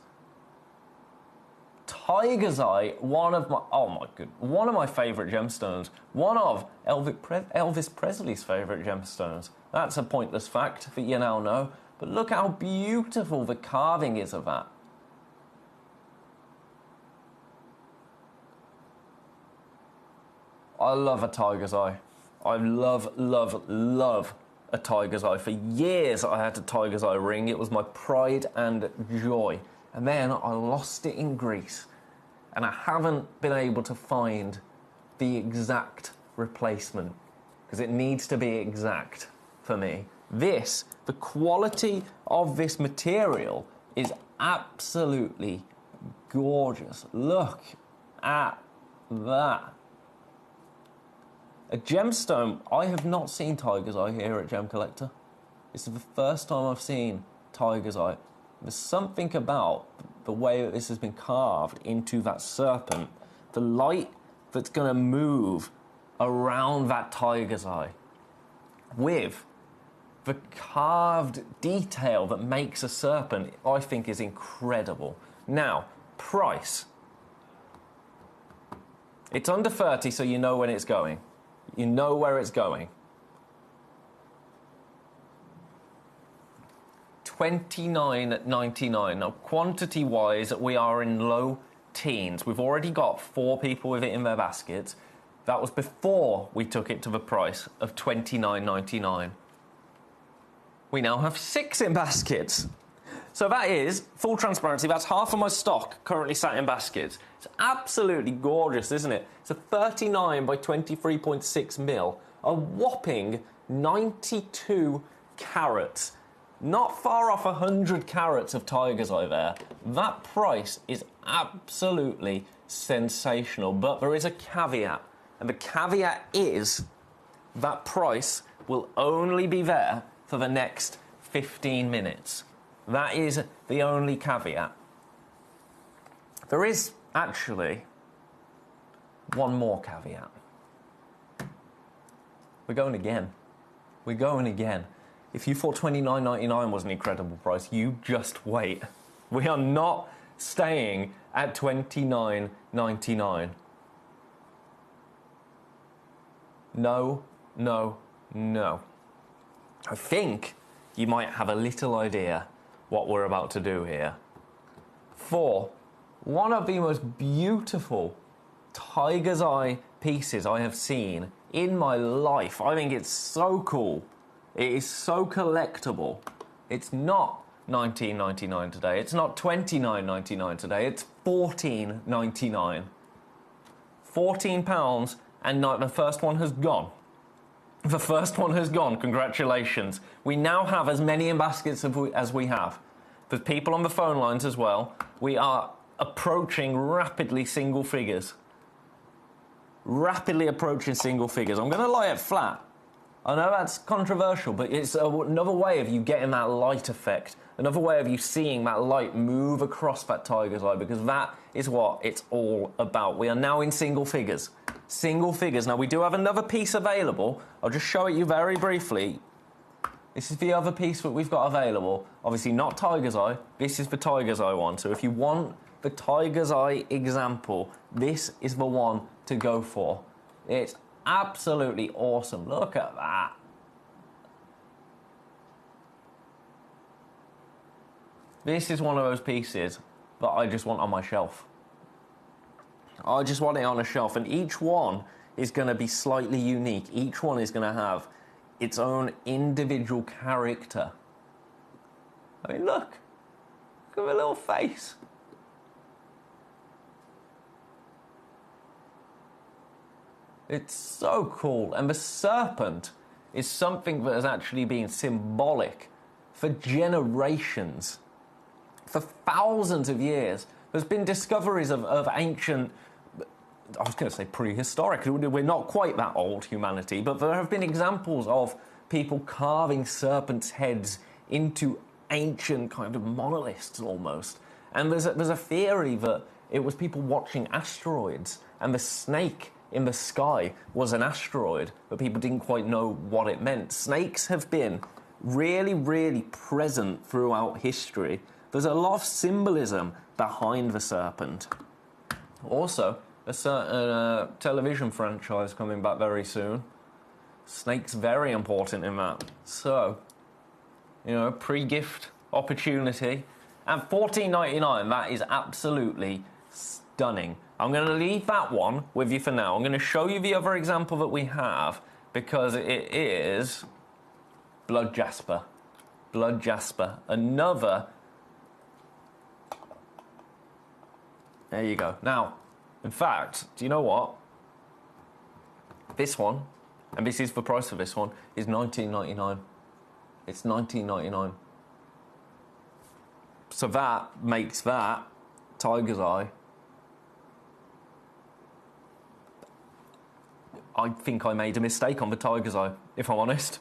Tiger's eye, one of my favourite gemstones. One of Elvis Presley's favourite gemstones. That's a pointless fact that you now know. But look how beautiful the carving is of that. I love a tiger's eye. I love, love, love a tiger's eye. For years I had a tiger's eye ring. It was my pride and joy. And then I lost it in Greece. And I haven't been able to find the exact replacement. Because it needs to be exact for me. The quality of this material is absolutely gorgeous. Look at that. A gemstone. I have not seen tiger's eye here at Gemcollector. This is the first time I've seen tiger's eye. There's something about the way that this has been carved into that serpent. The light that's going to move around that tiger's eye with the carved detail that makes a serpent, I think is incredible. Now, price. It's under 30, so you know when it's going. You know where it's going. $29.99. Now, quantity-wise, we are in low teens. We've already got 4 people with it in their baskets. That was before we took it to the price of $29.99. We now have 6 in baskets. So that is, full transparency, that's half of my stock currently sat in baskets. It's absolutely gorgeous, isn't it? It's a 39 by 23.6 mil, a whopping 92 carats. Not far off 100 carats of tiger's eye there. That price is absolutely sensational, but there is a caveat. And the caveat is that price will only be there for the next 15 minutes. That is the only caveat. There is actually one more caveat. We're going again. We're going again. If you thought $29.99 was an incredible price, you just wait. We are not staying at $29.99. No, no, no. I think you might have a little idea what we're about to do here. For one of the most beautiful tiger's eye pieces I have seen in my life. I think it's so cool. It is so collectible. It's not $19.99 today. It's not $29.99 today. It's $14.99. £14, and the first one has gone. The first one has gone. Congratulations. We now have as many in baskets as we have. For people on the phone lines as well, we are approaching rapidly single figures. Rapidly approaching single figures. I'm going to lie it flat. I know that's controversial, but it's another way of you getting that light effect. Another way of you seeing that light move across that tiger's eye, because that is what it's all about. We are now in single figures. Single figures. Now, we do have another piece available. I'll just show it you very briefly. This is the other piece that we've got available. Obviously, not tiger's eye. This is the tiger's eye one. So if you want the tiger's eye example, this is the one to go for. It's absolutely awesome. Look at that. This is one of those pieces that I just want on my shelf. I just want it on a shelf, and each one is going to be slightly unique. Each one is going to have its own individual character. I mean, look at the little face. It's so cool. And the serpent is something that has actually been symbolic for generations, for thousands of years. There's been discoveries of ancient, I was going to say prehistoric, we're not quite that old, humanity, but there have been examples of people carving serpents' heads into ancient kind of monoliths almost. And there's a theory that it was people watching asteroids, and the snake in the sky was an asteroid, but people didn't quite know what it meant. Snakes have been really, really present throughout history. There's a lot of symbolism behind the serpent. Also, a certain television franchise coming back very soon. Snake's very important in that. So, you know, pre-gift opportunity. At $14.99, that is absolutely stunning. I'm going to leave that one with you for now. I'm going to show you the other example that we have, because it is blood jasper. Blood jasper. Another. There you go. Now, in fact, do you know what? This one, and this is the price of this one, is $19.99. It's $19.99. So that makes that tiger's eye. I think I made a mistake on the tiger's eye, if I'm honest.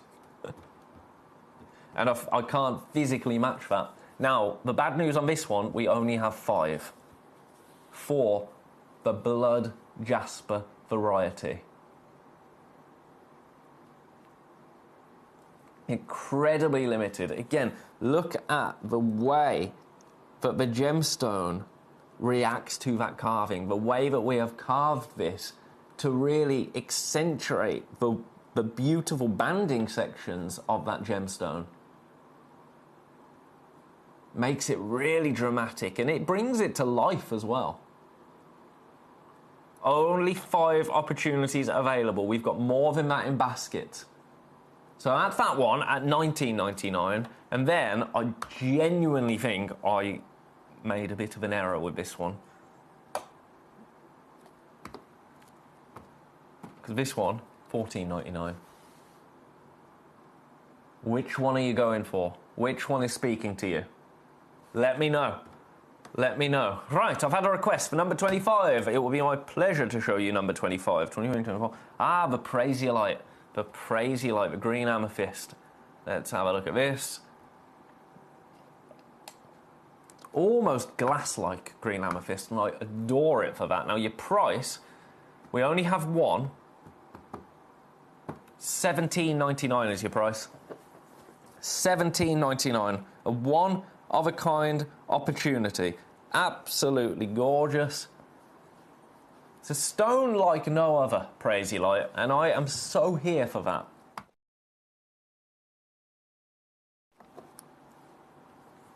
And I can't physically match that. Now, the bad news on this one, we only have 5 for the blood jasper variety. Incredibly limited. Again, look at the way that the gemstone reacts to that carving, the way that we have carved this to really accentuate the beautiful banding sections of that gemstone. Makes it really dramatic, and it brings it to life as well. Only 5 opportunities available. We've got more than that in baskets. So that's that one at $19.99, and then I genuinely think I made a bit of an error with this one. Because this one, $14.99. Which one are you going for? Which one is speaking to you? Let me know. Let me know. Right, I've had a request for number 25. It will be my pleasure to show you number 25. 24. Ah, the Prasiolite. The Prasiolite, the green amethyst. Let's have a look at this. Almost glass-like green amethyst, and I adore it for that. Now, your price, we only have one. $17.99 is your price. $17.99. A one-of-a-kind opportunity. Absolutely gorgeous. It's a stone like no other, Prasiolite, and I am so here for that.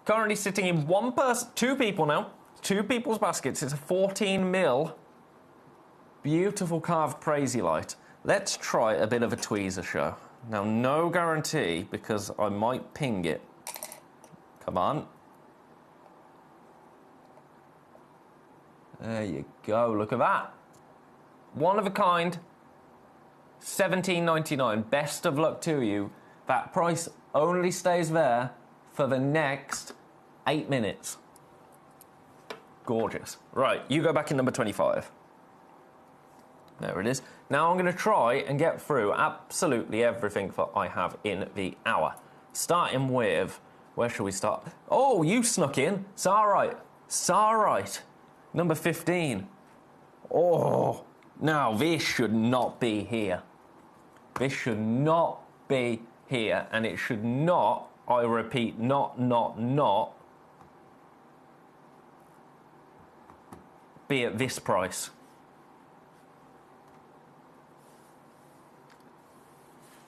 Currently sitting in two people now, 2 people's baskets. It's a 14mm beautiful carved Prasiolite. Let's try a bit of a tweezer show. Now, no guarantee, because I might ping it. Come on. There you go, look at that. One of a kind, $17.99. Best of luck to you. That price only stays there for the next 8 minutes. Gorgeous. Right, you go back in number 25. There it is. Now I'm going to try and get through absolutely everything that I have in the hour. Starting with, where shall we start? Oh, you snuck in. Sarite. Sarite. Number 15. Oh, now this should not be here. This should not be here, and it should not, I repeat, not be at this price.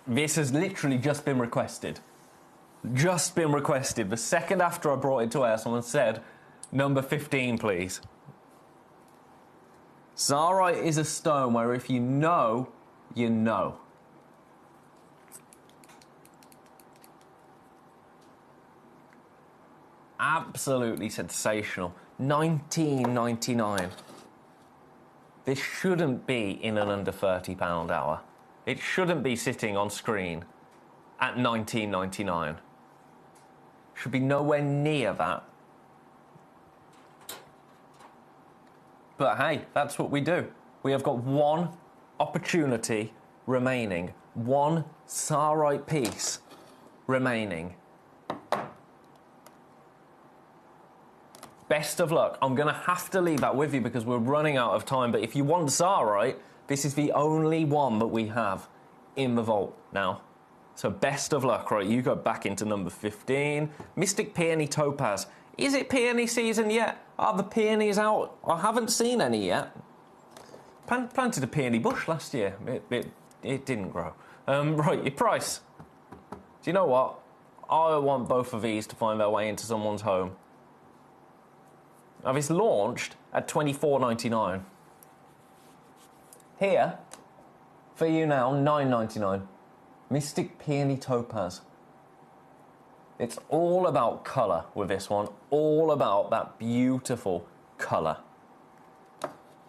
This has literally just been requested. Just been requested. The second after I brought it to air, someone said, number 15, please. Sarite is a stone where if you know, you know. Absolutely sensational. $19.99. This shouldn't be in an under £30 hour. It shouldn't be sitting on screen at $19.99. Should be nowhere near that. But hey, that's what we do. We have got one opportunity remaining. One Sarite piece remaining. best of luck. I'm going to have to leave that with you because we're running out of time. But if you want Tsar right, this is the only one that we have in the vault now. So best of luck, right? You go back into number 15. Mystic Peony Topaz. Is it peony season yet? Are the peonies out? I haven't seen any yet. Planted a peony bush last year. It didn't grow. Right, your price. Do you know what? I want both of these to find their way into someone's home. Now, it's launched at $24.99. Here, for you now, $9.99. Mystic Peony Topaz. It's all about colour with this one. All about that beautiful colour.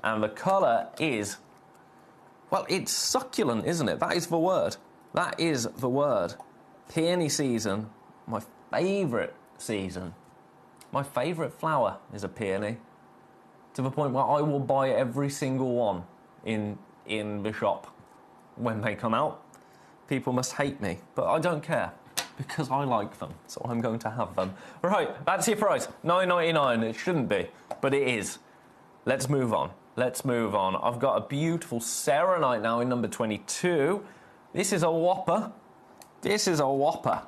And the colour is, well, it's succulent, isn't it? That is the word. That is the word. Peony season, my favourite season. My favourite flower is a peony, to the point where I will buy every single one in the shop when they come out. People must hate me, but I don't care, because I like them, so I'm going to have them. Right, that's your price, $9.99. It shouldn't be, but it is. Let's move on. Let's move on. I've got a beautiful Serenite now in number 22. This is a whopper. This is a whopper.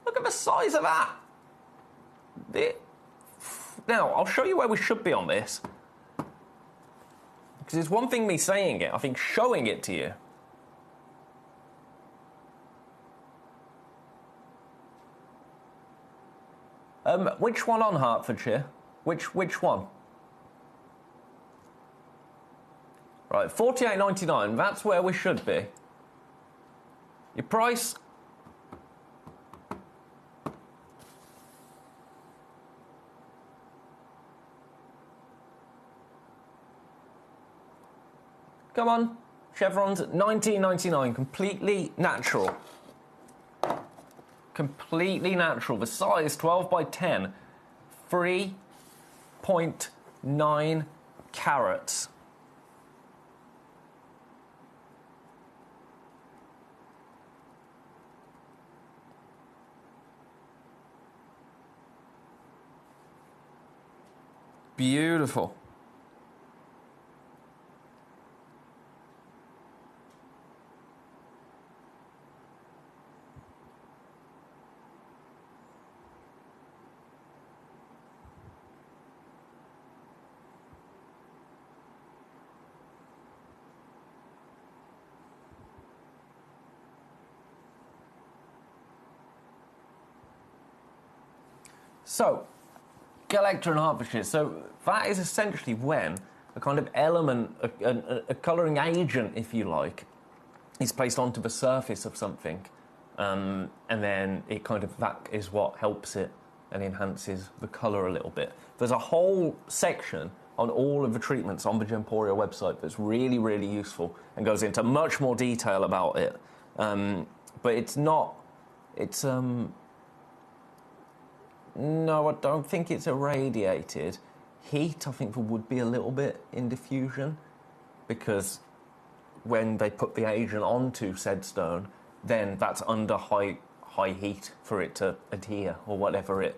Look at the size of that. Now, I'll show you where we should be on this. Because it's one thing me saying it, I think showing it to you. Which one on Hertfordshire? Which one? Right, $48.99, that's where we should be. Your price? Come on, chevrons, $19.99, completely natural. Completely natural. The size, 12 by 10, 3.9 carats. Beautiful. So, Collector in Hertfordshire. So that is essentially when a kind of element, a colouring agent, if you like, is placed onto the surface of something, and then it kind of, that is what helps it and enhances the colour a little bit. There's a whole section on all of the treatments on the Gemporia website that's really, really useful and goes into much more detail about it. But it's not, it's no, I don't think it's irradiated. Heat, I think, would be a little bit in diffusion, because when they put the agent onto said stone, then that's under high heat for it to adhere, or whatever it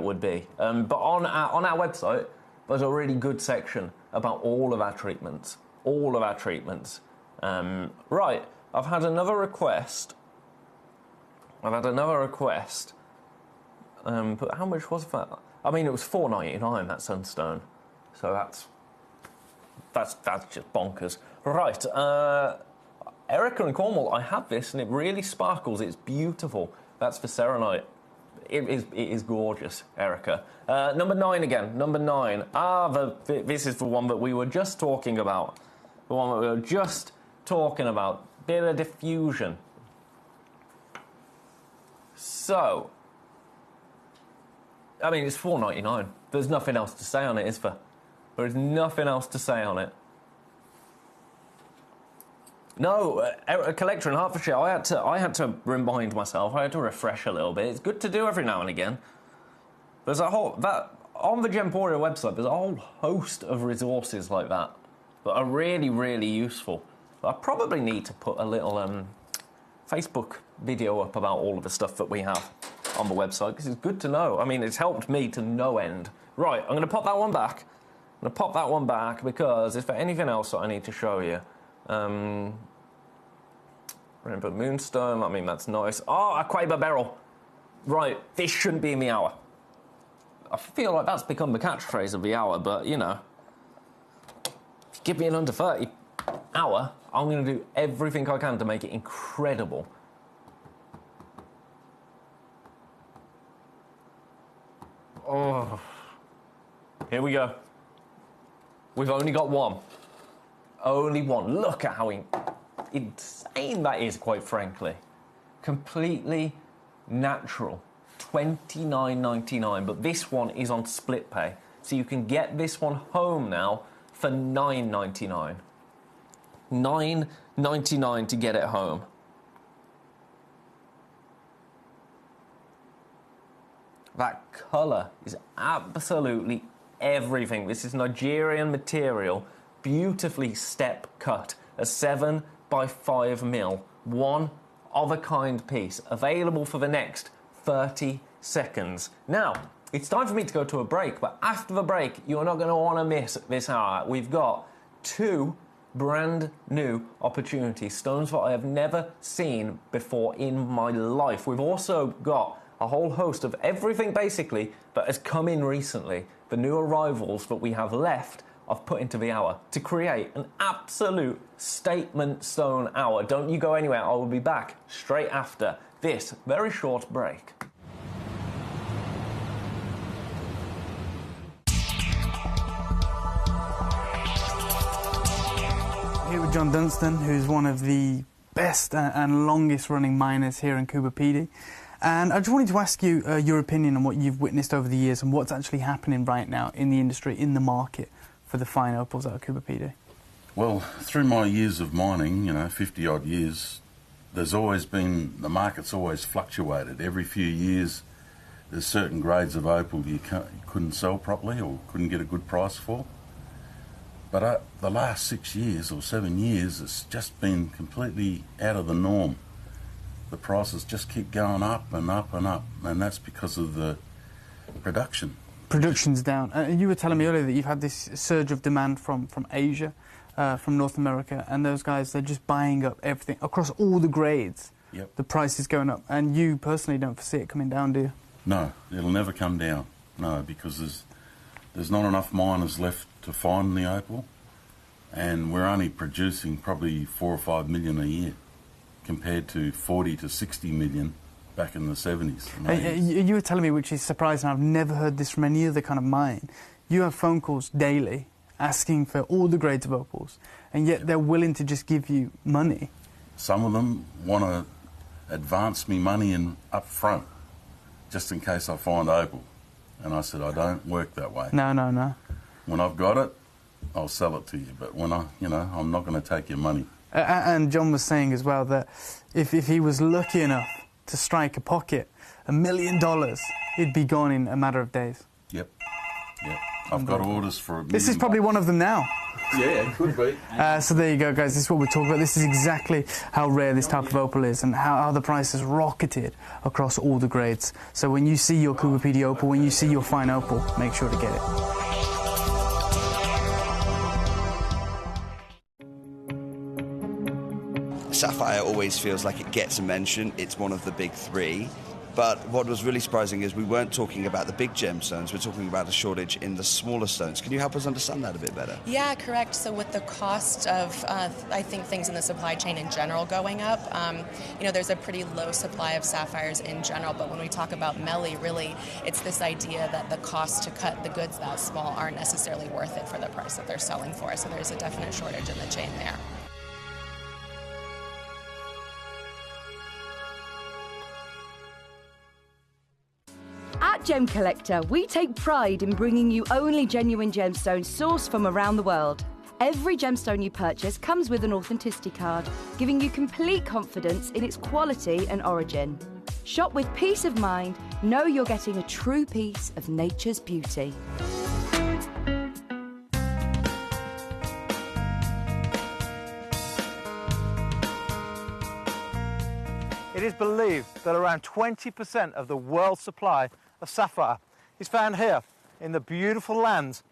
would be. But on our website, there's a really good section about all of our treatments. All of our treatments. Right, I've had another request. But how much was that? I mean, it was $4.99, that sunstone. So that's just bonkers. Right, Erica in Cornwall, I have this and it really sparkles. It's beautiful. That's for Serenite. It is gorgeous, Erica. Number 9 again. Number 9. This is the one that we were just talking about. The one that we were just talking about. Bit of diffusion. So, I mean, it's $4.99. There's nothing else to say on it, is there? There is nothing else to say on it. No, a Collector in Hertfordshire, I had to remind myself, I had to refresh a little bit. It's good to do every now and again. There's a whole, on the Gemporia website, there's a whole host of resources like that are really, really useful. I probably need to put a little Facebook video up about all of the stuff that we have on the website, because it's good to know. I mean, it's helped me to no end Right, I'm going to pop that one back. I'm going to pop that one back because if there's anything else that I need to show you. Rainbow Moonstone, I mean, that's nice. Oh, a Quaver Beryl. Right, this shouldn't be in the hour. I feel like that's become the catchphrase of the hour, but, you know, if you give me an under 30 hour, I'm going to do everything I can to make it incredible. Oh, here we go. We've only got one. Only one. Look at how insane that is, quite frankly. Completely natural. $29.99, but this one is on split pay. So you can get this one home now for $9.99. $9.99 to get it home. That colour is absolutely everything. This is Nigerian material, beautifully step cut, a 7 by 5 mil, one of a kind piece, available for the next 30 seconds. Now, it's time for me to go to a break, but after the break, you're not going to want to miss this hour. We've got 2 brand new opportunities, stones that I have never seen before in my life. We've also got a whole host of everything, basically, that has come in recently. The new arrivals that we have left, I've put into the hour to create an absolute statement stone hour. Don't you go anywhere. I will be back straight after this very short break. Here with John Dunstan, who's one of the best and longest running miners here in Coober Pedy. And I just wanted to ask you your opinion on what you've witnessed over the years and what's actually happening right now in the industry, in the market for the fine opals out of Coober Pedy. Well, through my years of mining, you know, 50-odd years, there's always been, the market's always fluctuated. Every few years, there's certain grades of opal you couldn't sell properly or couldn't get a good price for. But the last 6 years or 7 years, it's just been completely out of the norm. The prices just keep going up and up and up, and that's because of the production. Production's down. You were telling me earlier that you've had this surge of demand from Asia, from North America, and those guys, they're just buying up everything across all the grades. Yep. The price is going up, and you personally don't foresee it coming down, do you? No, it'll never come down. No, because there's not enough miners left to find the opal, and we're only producing probably 4 or 5 million a year, compared to 40 to 60 million back in the 70s. You were telling me, which is surprising, I've never heard this from any other kind of mine. You have phone calls daily asking for all the grades of opals, and yet they're willing to just give you money. Some of them want to advance me money up front, just in case I find opal. And I said, I don't work that way. No. When I've got it, I'll sell it to you. But when I'm not going to take your money. And John was saying as well that if he was lucky enough to strike a pocket, $1 million, it'd be gone in a matter of days. Yep. I've got orders for $1 million. This is probably one of them now. Yeah, it could be. So there you go, guys. This is what we're talking about. This is exactly how rare this type of opal is and how the price has rocketed across all the grades. So when you see your Coober Pedy opal, when you see your fine opal, make sure to get it. Sapphire always feels like it gets a mention. It's one of the big 3. But what was really surprising is we weren't talking about the big gemstones. We're talking about a shortage in the smaller stones. Can you help us understand that a bit better? Yeah, correct. So with the cost of, I think, things in the supply chain in general going up, there's a pretty low supply of sapphires in general. But when we talk about Melly, really, it's this idea that the cost to cut the goods that small aren't necessarily worth it for the price that they're selling for. So there's a definite shortage in the chain there. At Gemcollector, we take pride in bringing you only genuine gemstones sourced from around the world. Every gemstone you purchase comes with an authenticity card, giving you complete confidence in its quality and origin. Shop with peace of mind, know you're getting a true piece of nature's beauty. It is believed that around 20% of the world's supply of sapphire is found here in the beautiful land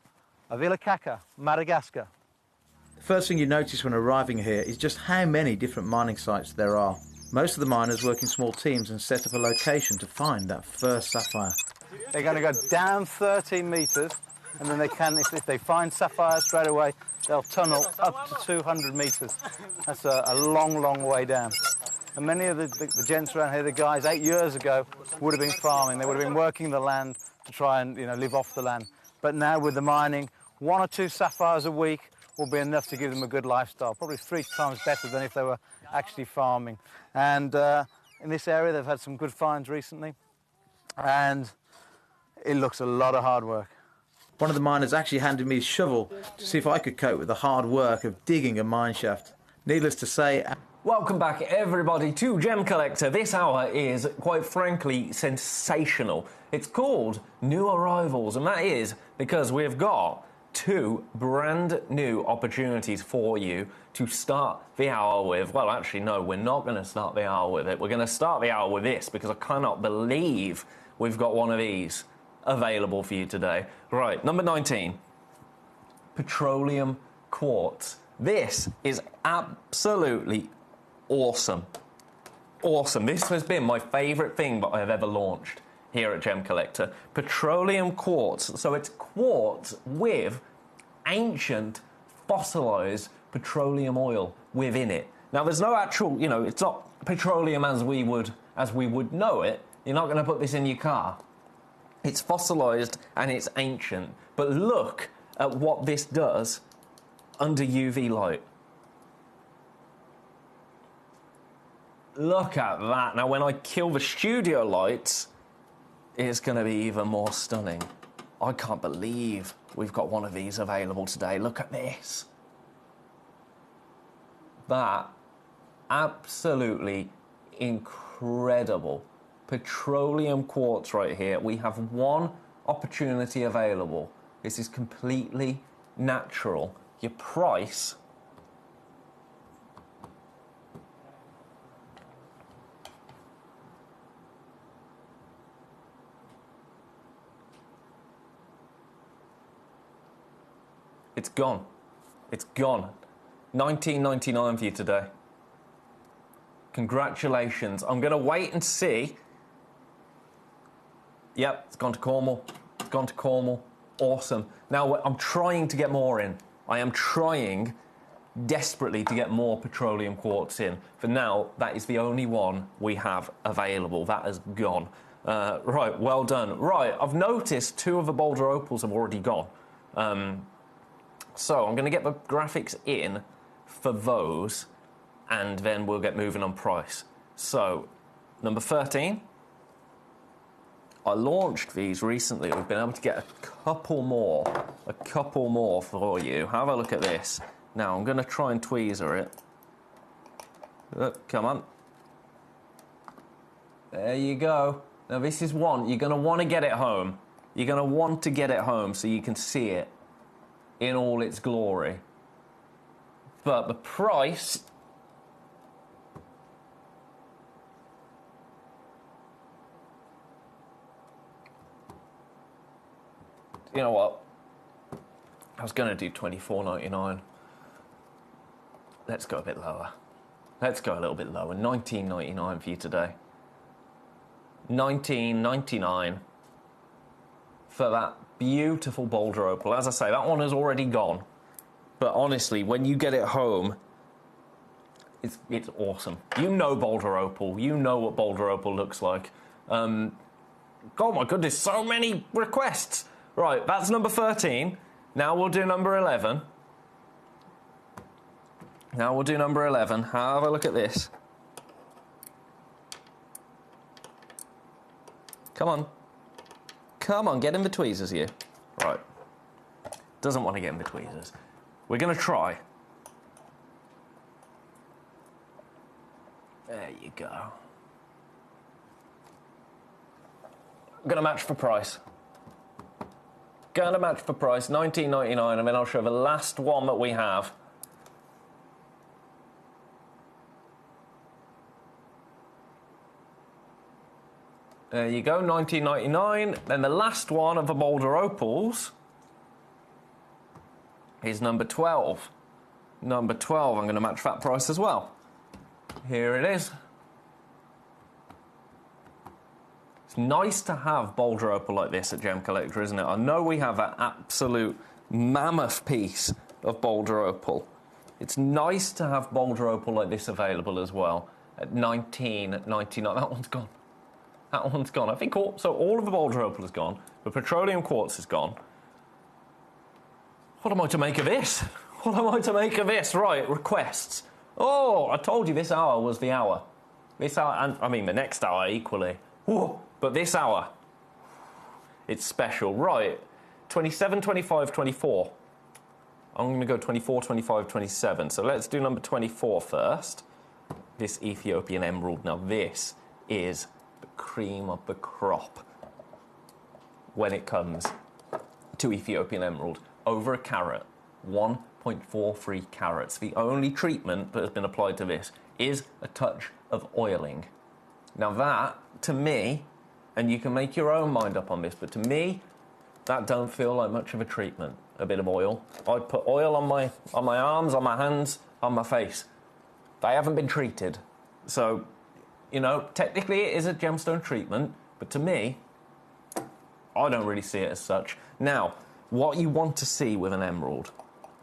of Ilakaka, Madagascar. The first thing you notice when arriving here is just how many different mining sites there are. Most of the miners work in small teams and set up a location to find that first sapphire. They're going to go down 13 metres, and then they can, if they find sapphire straight away, they'll tunnel up to 200 metres. That's a long, long way down. And many of the gents around here, the guys 8 years ago, would have been farming. They would have been working the land to try and live off the land. But now with the mining, 1 or 2 sapphires a week will be enough to give them a good lifestyle, probably 3 times better than if they were actually farming. And in this area, they've had some good finds recently, and it looks a lot of hard work. One of the miners actually handed me a shovel to see if I could cope with the hard work of digging a mine shaft. Needless to say... Welcome back, everybody, to Gemcollector. This hour is, quite frankly, sensational. It's called New Arrivals, and that is because we've got 2 brand new opportunities for you to start the hour with. Well, actually, no, we're not going to start the hour with it. We're going to start the hour with this because I cannot believe we've got one of these available for you today. Right, number 19, petroleum quartz. This is absolutely awesome. Awesome. This has been my favourite thing that I have ever launched here at Gemcollector. Petroleum quartz. So it's quartz with ancient fossilised petroleum oil within it. Now there's no actual, it's not petroleum as we would know it. You're not going to put this in your car. It's fossilised and it's ancient. But look at what this does under UV light. Look at that. Now, when I kill the studio lights, it's going to be even more stunning. I can't believe we've got one of these available today. Look at this. That, absolutely incredible. Petroleum quartz right here. We have one opportunity available. This is completely natural. Your price... It's gone. It's gone. $19.99 for you today. Congratulations. I'm going to wait and see. Yep, it's gone to Cornwall. It's gone to Cornwall. Awesome. Now, I'm trying to get more in. I am trying desperately to get more petroleum quartz in. For now, that is the only one we have available. That has gone. Right, well done. Right, I've noticed 2 of the Boulder Opals have already gone. So I'm going to get the graphics in for those, and then we'll get moving on price. So, number 13. I launched these recently. We've been able to get a couple more for you. Have a look at this. Now, I'm going to try and tweezer it. Look, come on. There you go. Now, this is one. You're going to want to get it home. You're going to want to get it home so you can see it in all its glory. But the price... You know what? I was going to do $24.99. Let's go a bit lower. Let's go a little bit lower. $19.99 for you today. $19.99 for that beautiful Boulder Opal. As I say, that one has already gone. But honestly, when you get it home, it's awesome. You know Boulder Opal. You know what Boulder Opal looks like. Oh my goodness, so many requests. Right, that's number 13. Now we'll do number 11. Now we'll do number 11. Have a look at this. Come on. Come on, get in the tweezers, you. Right. Doesn't want to get in the tweezers. We're going to try. There you go. I'm going to match for price. Going to match for price, $19.99, and then I'll show the last one that we have. There you go, 1999. Then the last one of the Boulder Opals is number 12. Number 12, I'm going to match that price as well. Here it is. It's nice to have Boulder Opal like this at Gemcollector, isn't it? I know we have an absolute mammoth piece of Boulder Opal. It's nice to have Boulder Opal like this available as well at 19.99. That one's gone. That one's gone. I think all of the Boulder Opal is gone. The petroleum quartz is gone. What am I to make of this? What am I to make of this? Right, requests. Oh, I told you this hour was the hour. This hour, and I mean the next hour equally. Whoa, but this hour, it's special. Right, 27, 25, 24. I'm going to go 24, 25, 27. So let's do number 24 first. This Ethiopian emerald. Now this is the cream of the crop when it comes to Ethiopian emerald. Over a carat, 1.43 carats. The only treatment that has been applied to this is a touch of oiling. Now that, to me, and you can make your own mind up on this, but to me, that don't feel like much of a treatment. A bit of oil. I'd put oil on my arms, on my hands, on my face. They haven't been treated. So, you know, technically it is a gemstone treatment, but to me, I don't really see it as such. Now, what you want to see with an emerald,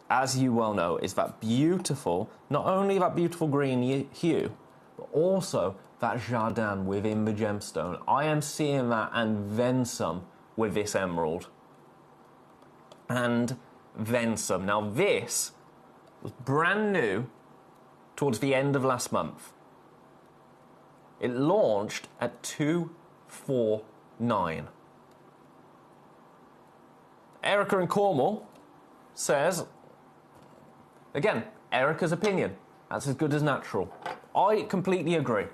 as you well know, is that beautiful, not only that beautiful green hue, but also that jardin within the gemstone. I am seeing that and then some with this emerald. And then some. Now this was brand new towards the end of last month. It launched at 249. Erica in Cornwall says, again, Erica's opinion, that's as good as natural. I completely agree.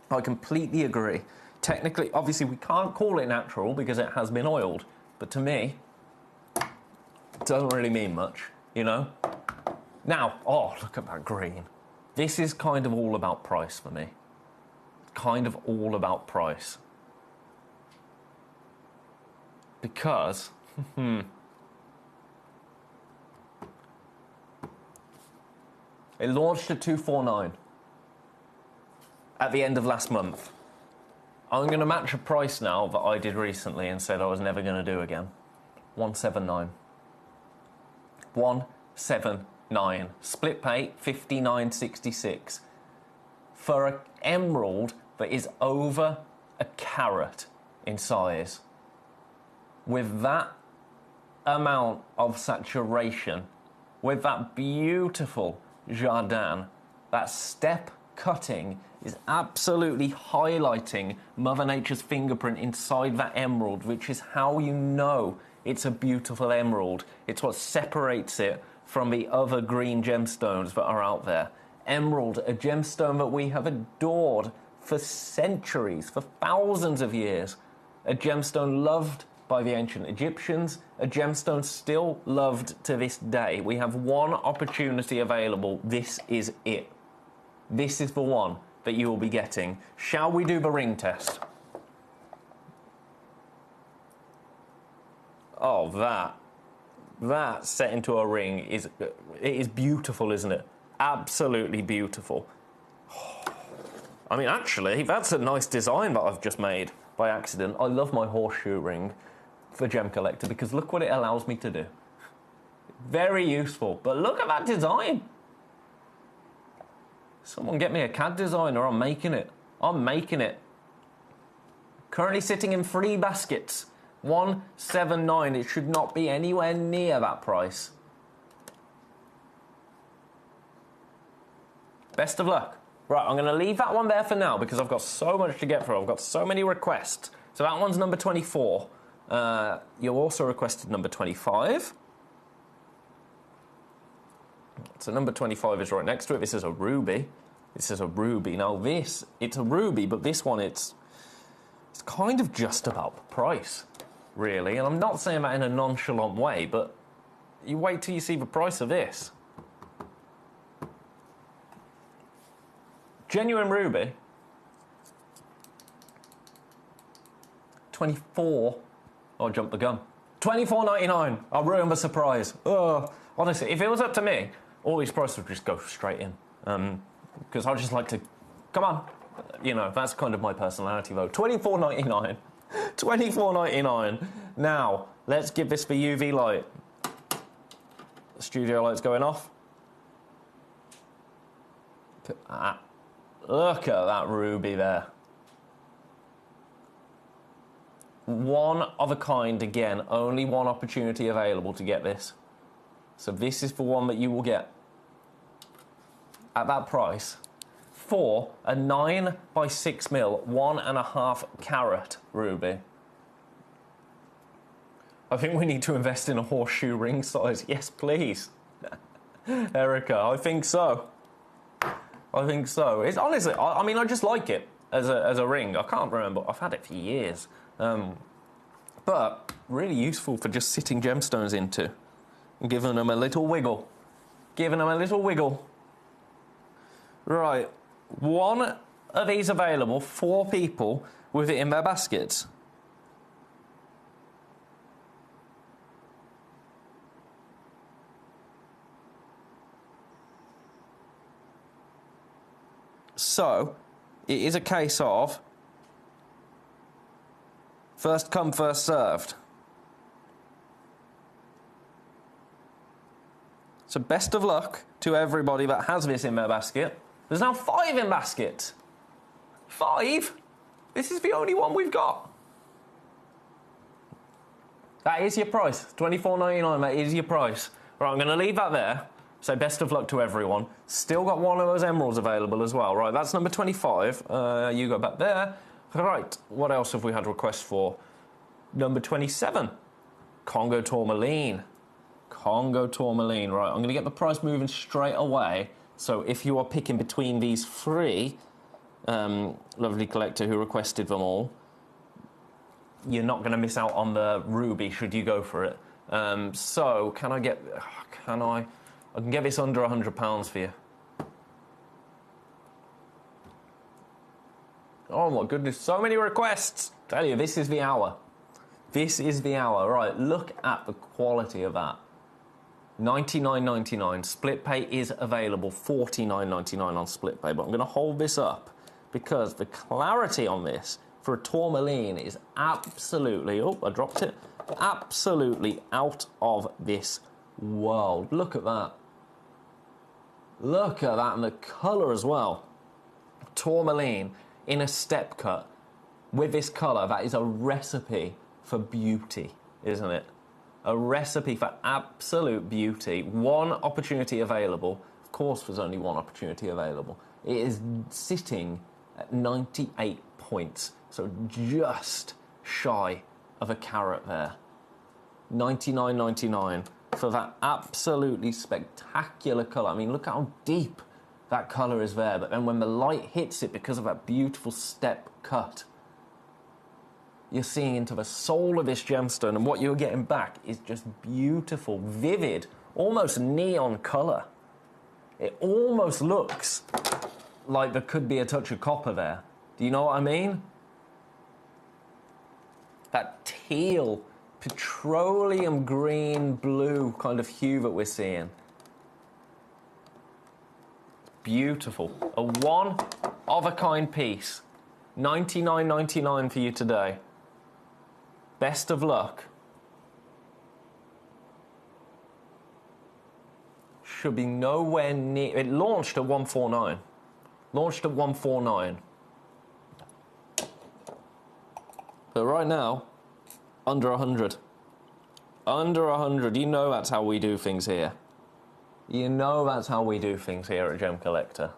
I completely agree. Technically, obviously, we can't call it natural because it has been oiled, but to me, it doesn't really mean much, you know? Now, oh, look at that green. This is kind of all about price for me. Kind of all about price. Because, it launched at 249 at the end of last month. I'm going to match a price now that I did recently and said I was never going to do again. 179. 179. Split pay, 59.66. For an emerald that is over a carat in size. With that amount of saturation, with that beautiful jardin, that step cutting is absolutely highlighting Mother Nature's fingerprint inside that emerald, which is how you know it's a beautiful emerald. It's what separates it from the other green gemstones that are out there. Emerald, a gemstone that we have adored for centuries, for thousands of years. A gemstone loved by the ancient Egyptians, a gemstone still loved to this day. We have one opportunity available. This is it. This is the one that you will be getting. Shall we do the ring test? Oh, that set into a ring it is beautiful, isn't it? Absolutely beautiful. I mean, actually, that's a nice design that I've just made by accident. I love my horseshoe ring for Gemcollector because look what it allows me to do. Very useful, but look at that design. Someone get me a CAD designer, I'm making it. I'm making it. Currently sitting in 3 baskets. 179. It should not be anywhere near that price. Best of luck. Right, I'm going to leave that one there for now because I've got so much to get through. I've got so many requests. So that one's number 24. You also requested number 25. So number 25 is right next to it. This is a ruby. This is a ruby. Now it's a ruby, but this one, it's kind of just about the price, really. And I'm not saying that in a nonchalant way, but you wait till you see the price of this. Genuine ruby. 24. Oh, jump the gun. $24.99. I'll ruin the surprise. Honestly, if it was up to me, all these prices would just go straight in. Because I just like to, come on. You know, that's kind of my personality, though. $24.99. $24.99. Now, let's give this the UV light. The studio light's going off. Look at that ruby there. One of a kind again. Only one opportunity available to get this. So this is the one that you will get at that price for a 9 by 6 mil, 1.5 carat ruby. I think we need to invest in a horseshoe ring size. Yes, please. Erica, I think so. I think so. It's honestly, I mean, I just like it as a ring. I can't remember. I've had it for years. But really useful for just sitting gemstones into and giving them a little wiggle. Giving them a little wiggle. Right. One of these available, 4 people with it in their baskets. So, it is a case of first come, first served. So best of luck to everybody that has this in their basket. There's now 5 in basket. 5? This is the only one we've got. That is your price. $24.99, that is your price. Right, I'm going to leave that there. So best of luck to everyone. Still got one of those emeralds available as well. Right, that's number 25. You go back there. Right, what else have we had requests for? Number 27. Congo tourmaline. Congo tourmaline. Right, I'm going to get the price moving straight away. So if you are picking between these 3, lovely collector who requested them all, you're not going to miss out on the ruby should you go for it. So can I get... I can get this under £100 for you. Oh my goodness, so many requests. Tell you, this is the hour. This is the hour. Right, look at the quality of that. $99.99. Split pay is available. $49.99 on split pay. But I'm going to hold this up because the clarity on this for a tourmaline is absolutely... Oh, I dropped it. Absolutely out of this world. Look at that. Look at that, and the colour as well. Tourmaline in a step cut with this colour, that is a recipe for beauty, isn't it? A recipe for absolute beauty. One opportunity available. Of course, there's only one opportunity available. It is sitting at 98 points, so just shy of a carat there. $99.99 for that absolutely spectacular colour. I mean, look how deep that colour is there, but then when the light hits it because of that beautiful step cut, you're seeing into the soul of this gemstone, and what you're getting back is just beautiful, vivid, almost neon colour. It almost looks like there could be a touch of copper there. Do you know what I mean? That teal, petroleum green blue kind of hue that we're seeing. Beautiful. A one-of-a-kind piece. $99.99 for you today. Best of luck. Should be nowhere near... It launched at 149. Launched at 149. But right now, under 100. Under 100. You know that's how we do things here. You know that's how we do things here at Gemcollector.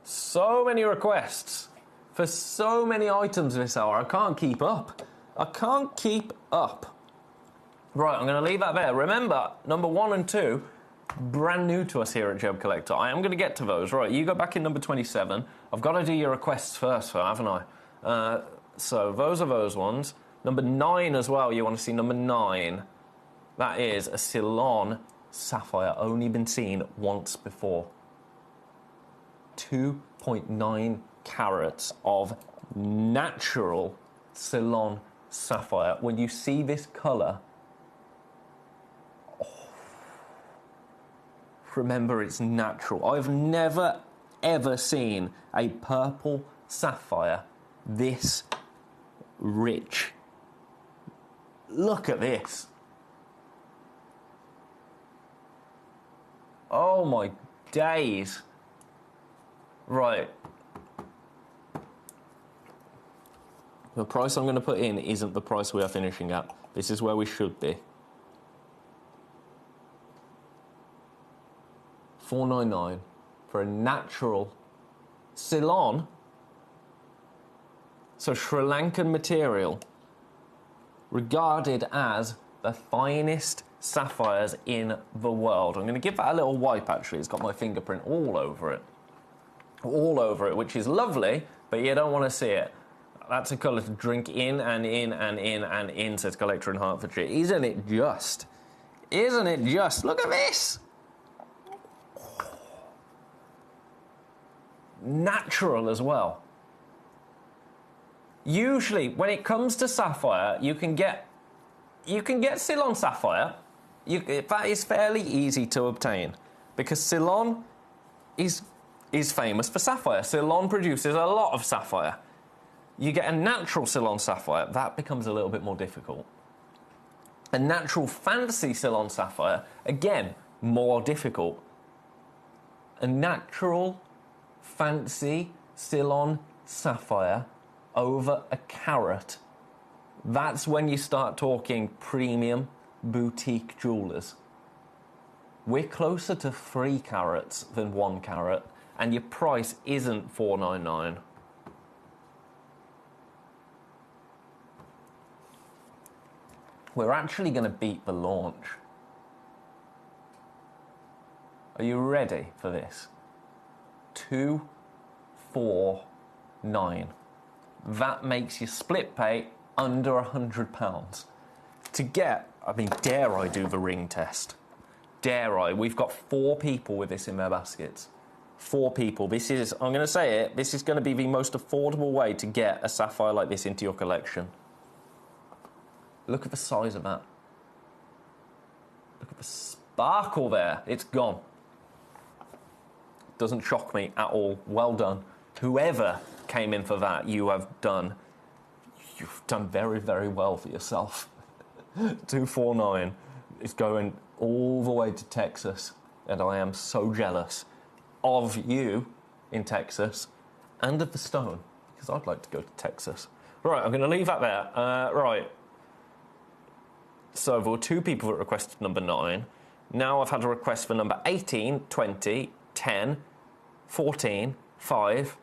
So many requests for so many items this hour. I can't keep up. I can't keep up. Right, I'm going to leave that there. Remember, number 1 and 2, brand new to us here at Gemcollector. I am going to get to those. Right, you go back in number 27. I've got to do your requests first, though, haven't I? So those are those ones. Number 9 as well. You want to see number 9. That is a Ceylon sapphire, only been seen once before. 2.9 carats of natural Ceylon sapphire. When you see this colour, remember it's natural. I've never ever seen a purple sapphire this rich. Look at this. Oh my days. Right. The price I'm going to put in isn't the price we are finishing at. This is where we should be. $4.99 for a natural Ceylon, so Sri Lankan material, regarded as the finest sapphires in the world. I'm going to give that a little wipe, actually. It's got my fingerprint all over it. All over it, which is lovely, but you don't want to see it. That's a colour to drink in and in and in and in, says Collector in Hertfordshire. Isn't it just? Isn't it just? Look at this! Natural as well. Usually, when it comes to sapphire, you can get Ceylon sapphire. That is fairly easy to obtain because Ceylon is famous for sapphire. Ceylon produces a lot of sapphire. You get a natural Ceylon sapphire, that becomes a little bit more difficult. A natural fancy Ceylon sapphire, again, more difficult. A natural fancy Ceylon sapphire over a carat, that's when you start talking premium boutique jewellers. We're closer to 3 carats than 1 carat, and your price isn't $4.99. We're actually going to beat the launch. Are you ready for this? $249. That makes your split pay under £100. To get, I mean, dare I do the ring test? Dare I? We've got 4 people with this in their baskets. 4 people. This is, I'm going to say it, this is going to be the most affordable way to get a sapphire like this into your collection. Look at the size of that. Look at the sparkle there. It's gone. Doesn't shock me at all. Well done. Whoever came in for that, you've done very, very well for yourself. 249 is going all the way to Texas, and I am so jealous of you in Texas and of the stone, because I'd like to go to Texas. Right, I'm going to leave that there. Right. So there were 2 people that requested number 9. Now I've had a request for number 18, 20, 10, 14, 5.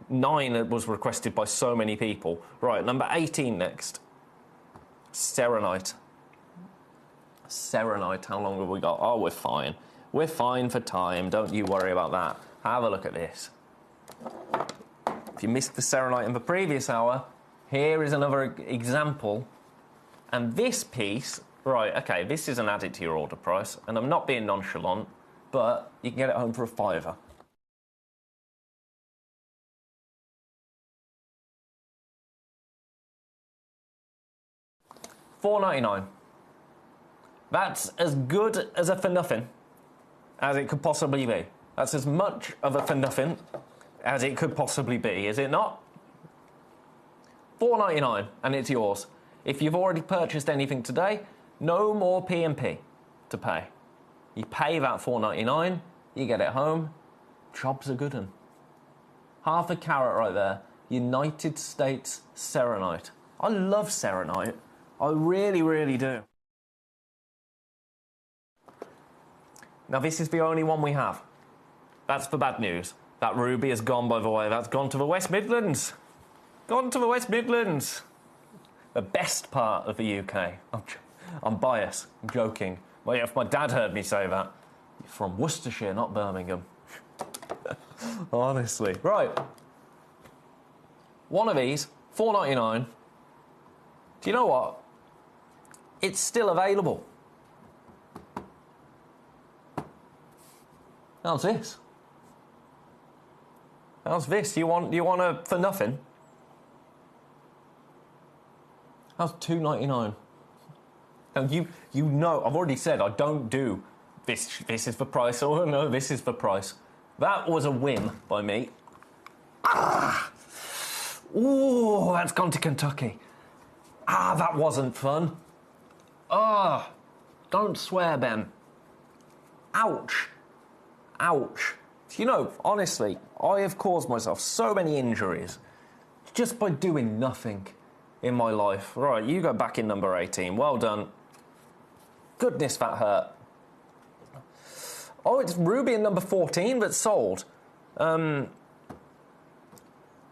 9 was requested by so many people. Right, number 18 next. Serenite. Serenite, how long have we got? Oh, we're fine. We're fine for time. Don't you worry about that. Have a look at this. If you missed the Serenite in the previous hour, here is another example. And this piece, right, okay, this isn't added to your order price, and I'm not being nonchalant, but you can get it home for a £5. $4.99. That's as good as a for nothing as it could possibly be. That's as much of a for nothing as it could possibly be, is it not? $4.99, and it's yours. If you've already purchased anything today, no more P&P to pay. You pay that $4.99, you get it home, job's a good one. Half a carat right there, United States Serenite. I love Serenite. I really, really do. Now, this is the only one we have. That's the bad news. That ruby has gone, by the way. That's gone to the West Midlands. Gone to the West Midlands. The best part of the UK. I'm biased. I'm joking. Well, if my dad heard me say that. You're from Worcestershire, not Birmingham. Honestly. Right. One of these, $4.99. Do you know what? It's still available. How's this? How's this? You want a for nothing? That was $2.99. Now, you know, I've already said I don't do this is the price, or no, this is the price. That was a win by me. Ah! Ooh, that's gone to Kentucky. Ah, that wasn't fun. Ah, don't swear, Ben. Ouch. Ouch. You know, honestly, I have caused myself so many injuries just by doing nothing in my life. Right, you go back in number 18. Well done. Goodness, that hurt. Oh, it's Ruby in number 14 that's sold. I'm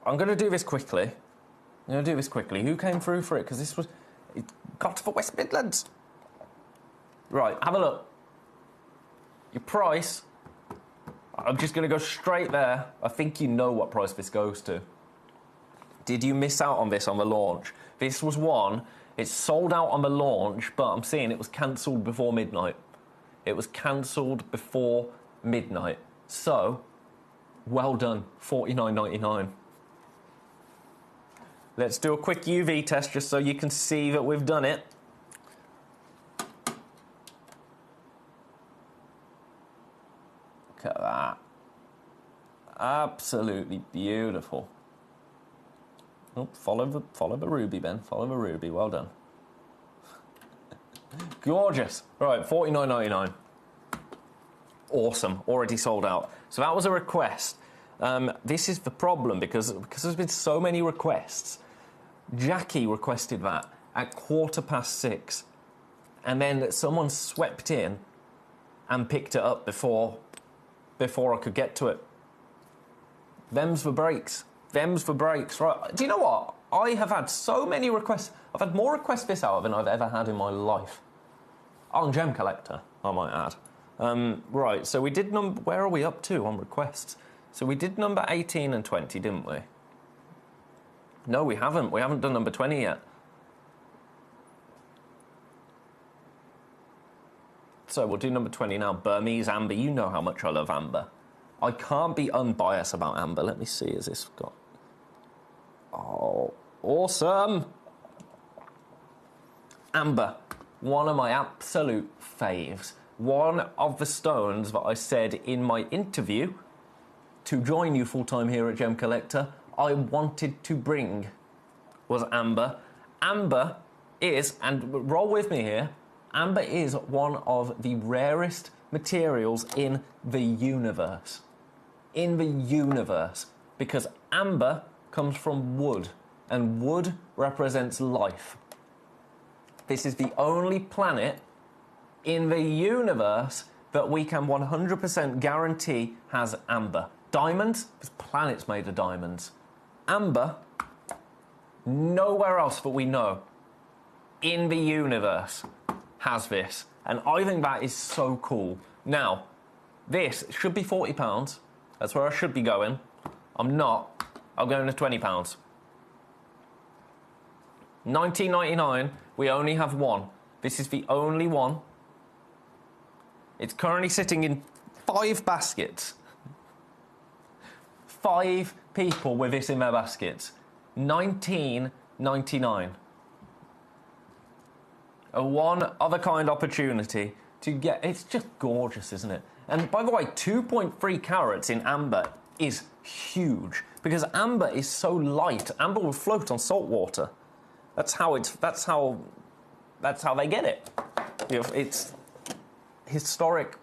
going to do this quickly. Who came through for it? Because it got to the West Midlands. Right, have a look. Your price, I'm just going to go straight there. I think you know what price this goes to. Did you miss out on this on the launch? This was one. It's sold out on the launch, but I'm seeing it was cancelled before midnight. It was cancelled before midnight. So, well done, $49.99. Let's do a quick UV test just so you can see that we've done it. Look at that. Absolutely beautiful. Oh, follow the ruby, Ben. Follow the ruby. Well done. Gorgeous. Right, $49.99. Awesome. Already sold out. So that was a request. This is the problem because there's been so many requests. Jackie requested that at 6:15, and then someone swept in and picked it up before I could get to it. Them's the breaks. Right. Do you know what? I have had so many requests. I've had more requests this hour than I've ever had in my life. On Gemcollector, I might add. Right, so we did where are we up to on requests? So we did number 18 and 20, didn't we? No, we haven't. We haven't done number 20 yet. So we'll do number 20 now. Burmese Amber. You know how much I love Amber. I can't be unbiased about Amber. Let me see, has this got... Oh, awesome! Amber. One of my absolute faves. One of the stones that I said in my interview to join you full-time here at Gemcollector, I wanted to bring was Amber. Amber is, and roll with me here, Amber is one of the rarest materials in the universe. In the universe. Because amber comes from wood, and wood represents life. This is the only planet in the universe that we can 100% guarantee has amber. Diamonds, this planet's made of diamonds. Amber, nowhere else that we know in the universe has this. And I think that is so cool. Now, this should be £40. That's where I should be going. I'm not. I'm going to £20. $19.99. We only have one. This is the only one. It's currently sitting in 5 baskets. 5 people with this in their baskets. $19.99. A one-of-a-kind opportunity to get... It's just gorgeous, isn't it? And by the way, 2.3 carats in amber is huge because amber is so light. Amber will float on salt water. That's how they get it. You know, it's historic,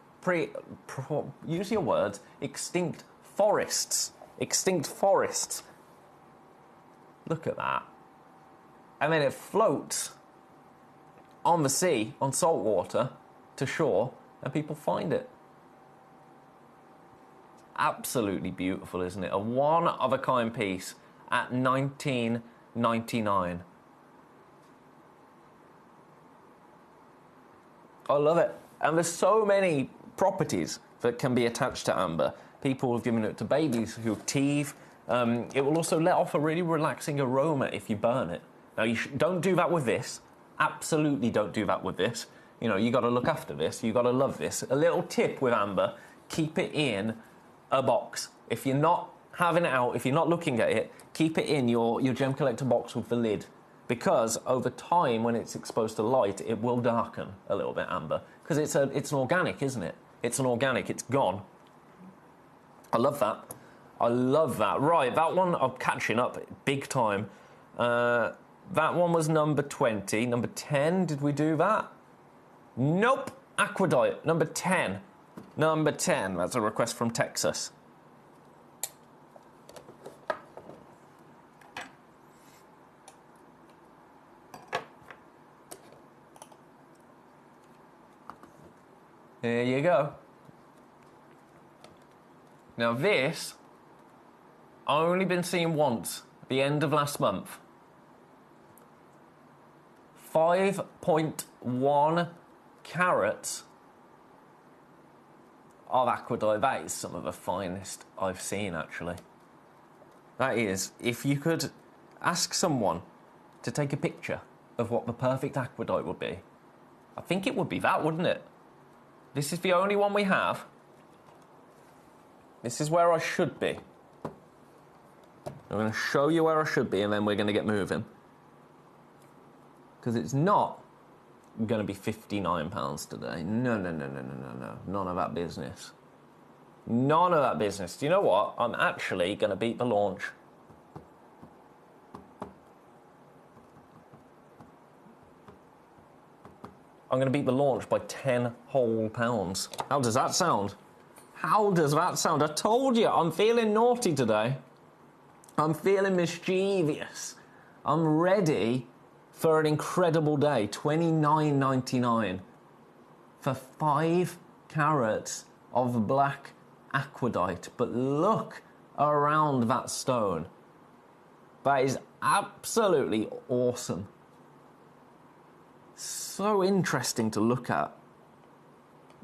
use your words, extinct forests. Extinct forests. Look at that. And then it floats on the sea, on salt water, to shore, and people find it. Absolutely beautiful, isn't it? A one-of-a-kind piece at $19.99. I love it. And there's so many properties that can be attached to amber. People have given it to babies who have teeth. It will also let off a really relaxing aroma if you burn it. Now, you don't do that with this. Absolutely don't do that with this. You know, you got to look after this. You got to love this. A little tip with amber, keep it in a box. If you're not having it out, if you're not looking at it, keep it in your Gemcollector box with the lid. because over time, when it's exposed to light, it will darken a little bit amber, because it's an organic, isn't it? It's an organic, it's gone. I love that. I love that. Right, that one, I'm catching up big time. That one was number 20. Number 10, did we do that? Nope. Aquadite, number 10. Number 10, that's a request from Texas. There you go. Now this, I've only been seen once, at the end of last month. 5.1 carats of aquadite. That is some of the finest I've seen, actually. That is, if you could ask someone to take a picture of what the perfect aquadite would be, I think it would be that, wouldn't it? This is the only one we have. This is where I should be. I'm going to show you where I should be, and then we're going to get moving. Because it's not going to be £59 today. No. None of that business. None of that business. Do you know what? I'm actually going to beat the launch. I'm going to beat the launch by 10 whole pounds. How does that sound? How does that sound? I told you, I'm feeling naughty today. I'm feeling mischievous. I'm ready for an incredible day. $29.99 for 5 carats of black aquadite. But look around that stone. That is absolutely awesome. So interesting to look at.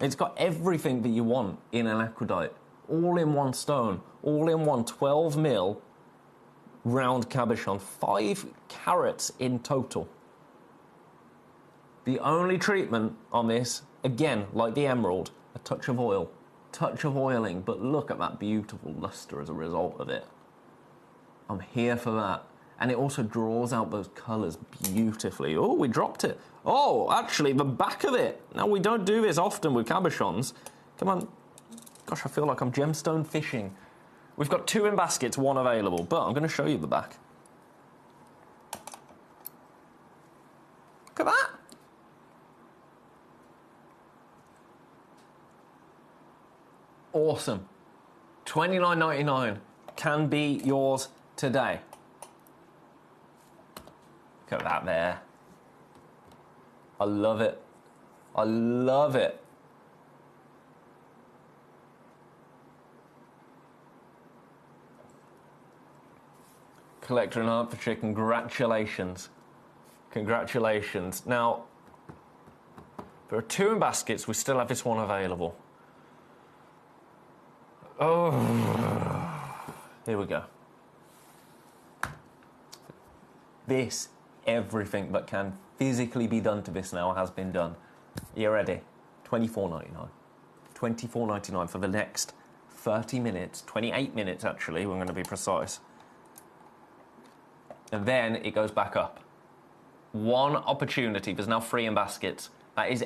It's got everything that you want in an aquadite. All in one stone. All in one 12mm round cabochon. 5 carats in total. The only treatment on this, again, like the emerald, a touch of oil. Touch of oiling, but look at that beautiful luster as a result of it. I'm here for that. And it also draws out those colours beautifully. Oh, we dropped it. Oh, actually, the back of it. Now, we don't do this often with cabochons. Come on. Gosh, I feel like I'm gemstone fishing. We've got 2 in baskets, 1 available, but I'm going to show you the back. Look at that. Awesome. $29.99 can be yours today. Look at that there. I love it. I love it. Collector in Hertfordshire, congratulations. Congratulations. Now, there are 2 in baskets. We still have this one available. Oh, here we go. This, everything that can physically be done to this now has been done. Are you ready? $24.99. $24.99 for the next 30 minutes. 28 minutes, actually, we're going to be precise. And then it goes back up. One opportunity. There's now 3 in baskets. That is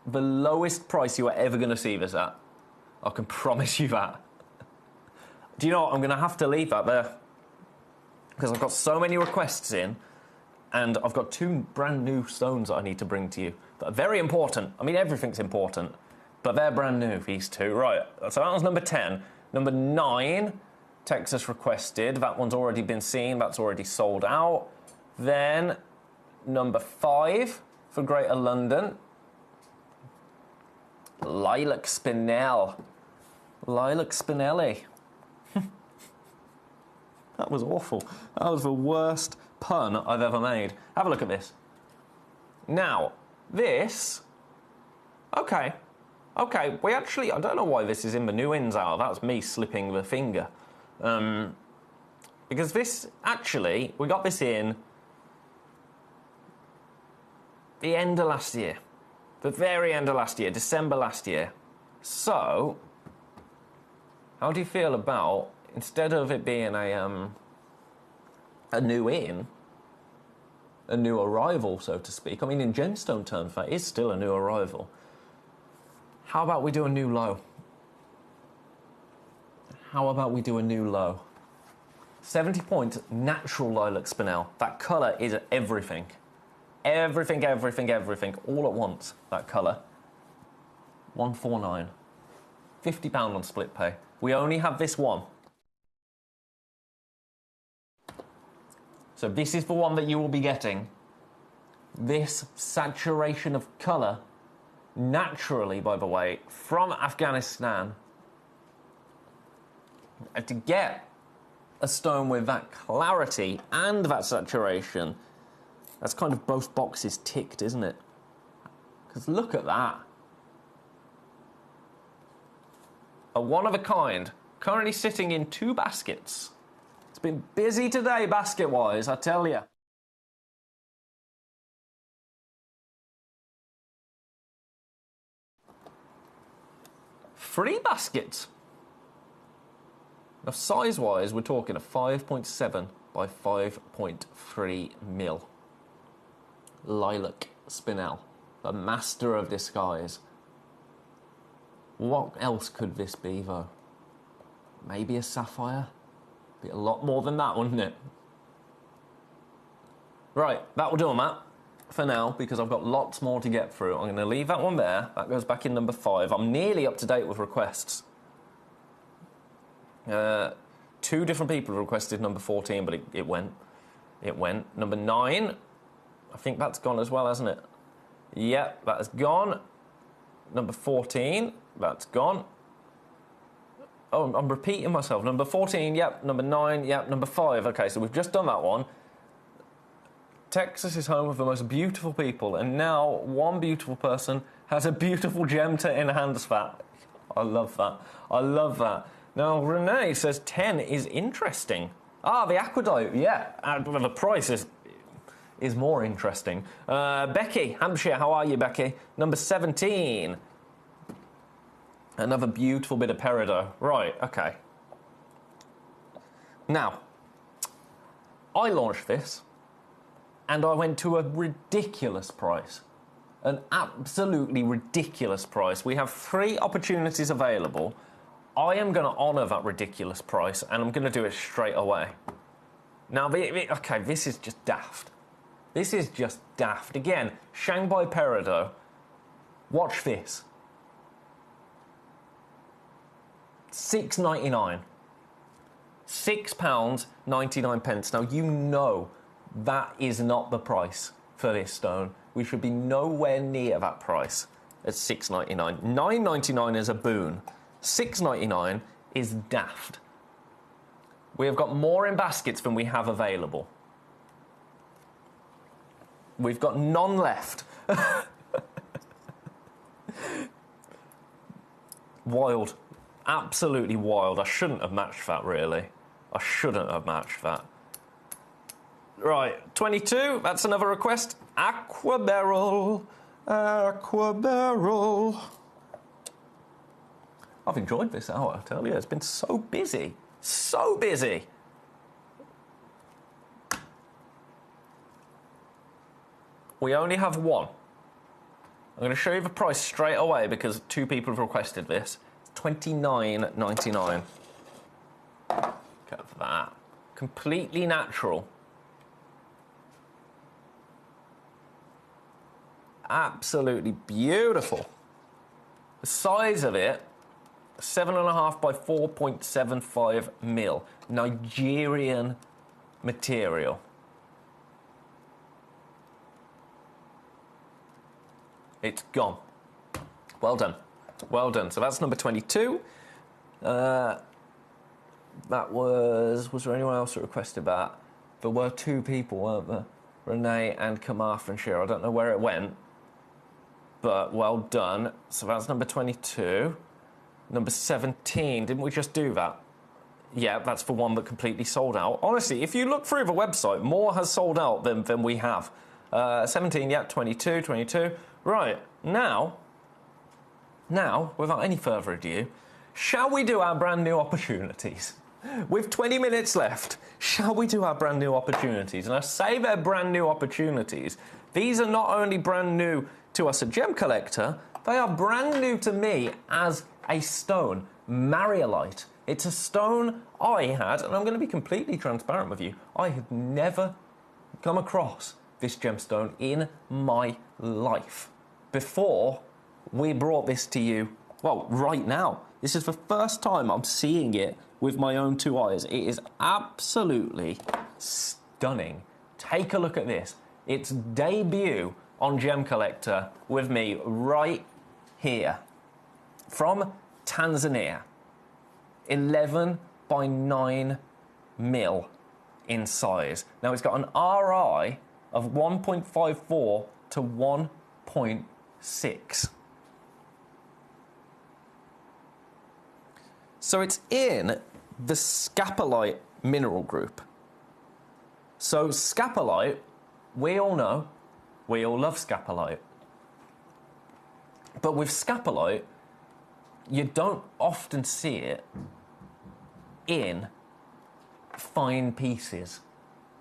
the lowest price you are ever going to see this at. I can promise you that. Do you know what? I'm going to have to leave that there. Because I've got so many requests in, and I've got 2 brand new stones that I need to bring to you that are very important. I mean, everything's important, but they're brand new, these 2. Right, so that was number 10. Number 9, Texas requested. That one's already been seen. That's already sold out. Then number 5 for Greater London. Lilac Spinel. Lilac Spinelli. That was awful. That was the worst pun I've ever made. Have a look at this. Now, this... Okay, we actually... I don't know why this is in the new ins out. That's me slipping the finger. Because this, actually, we got this in the end of last year. The very end of last year, December last year. So, how do you feel about... Instead of it being a new in, a new arrival, so to speak. I mean, in gemstone terms, that is still a new arrival. How about we do a new low? How about we do a new low? 70 points, natural lilac spinel. That colour is everything. Everything, everything, everything, all at once, that colour. 149. £50 on split pay. We only have this one. So this is the one that you will be getting. This saturation of colour, naturally, by the way, from Afghanistan. And to get a stone with that clarity and that saturation, that's kind of both boxes ticked, isn't it? Because look at that. A one of a kind, currently sitting in 2 baskets. It's been busy today, basket-wise, I tell you. Three baskets. Now, size-wise, we're talking a 5.7 by 5.3 mil. Lilac spinel, the master of disguise. What else could this be, though? Maybe a sapphire? Be a lot more than that, wouldn't it? Right, that will do on that for now, because I've got lots more to get through. I'm going to leave that one there. That goes back in number 5. I'm nearly up to date with requests. 2 different people requested number 14, but it went. It went. Number 9, I think that's gone as well, hasn't it? Yep, that has gone. Number 14, that's gone. Oh, I'm repeating myself. Number 14, yep. Number 9, yep. Number 5. Okay, so we've just done that one. Texas is home of the most beautiful people, and now one beautiful person has a beautiful gem to enhance that. I love that. I love that. Now, Renee says 10 is interesting. Ah, the aqueduct, yeah. The price is more interesting. Becky, Hampshire, how are you, Becky? Number 17. Another beautiful bit of peridot. Right, okay. Now, I launched this, and I went to a ridiculous price. An absolutely ridiculous price. We have 3 opportunities available. I am going to honour that ridiculous price, and I'm going to do it straight away. Now, okay, this is just daft. This is just daft. Again, Shanghai peridot. Watch this. £6.99. £6.99. Now, you know that is not the price for this stone. We should be nowhere near that price at £6.99. £9.99 is a boon. £6.99 is daft. We have got more in baskets than we have available. We've got none left. Wild. Absolutely wild. I shouldn't have matched that, really. I shouldn't have matched that. Right, 22. That's another request. Aqua Barrel. Aqua Barrel. I've enjoyed this hour, I tell you. It's been so busy. So busy. We only have one. I'm going to show you the price straight away because 2 people have requested this. It's $29.99. Go for that. Completely natural. Absolutely beautiful. The size of it, 7.5 by 4.75 mil. Nigerian material. It's gone. Well done. Well done. So that's number 22. That was there anyone else that requested that? There were 2 people, weren't there? Renee and Carmarthenshire. I don't know where it went, but well done. So that's number 22. Number 17. Didn't we just do that? Yeah, that's the one that completely sold out. Honestly, if you look through the website, more has sold out than we have. 17, yeah, 22, 22. Right, now, without any further ado, shall we do our brand new opportunities? With 20 minutes left, shall we do our brand new opportunities? And I say they're brand new opportunities. These are not only brand new to us at Gemcollector, they are brand new to me as a stone, Mariolite. It's a stone I had, and I'm going to be completely transparent with you, I had never come across this gemstone in my life before we brought this to you, well, right now. This is the first time I'm seeing it with my own two eyes. It is absolutely stunning. Take a look at this. Its debut on Gemcollector with me right here. From Tanzania. 11 by 9 mil in size. Now it's got an RI of 1.54 to 1.6. So it's in the scapolite mineral group. So scapolite, we all know, we all love scapolite. But with scapolite, you don't often see it in fine pieces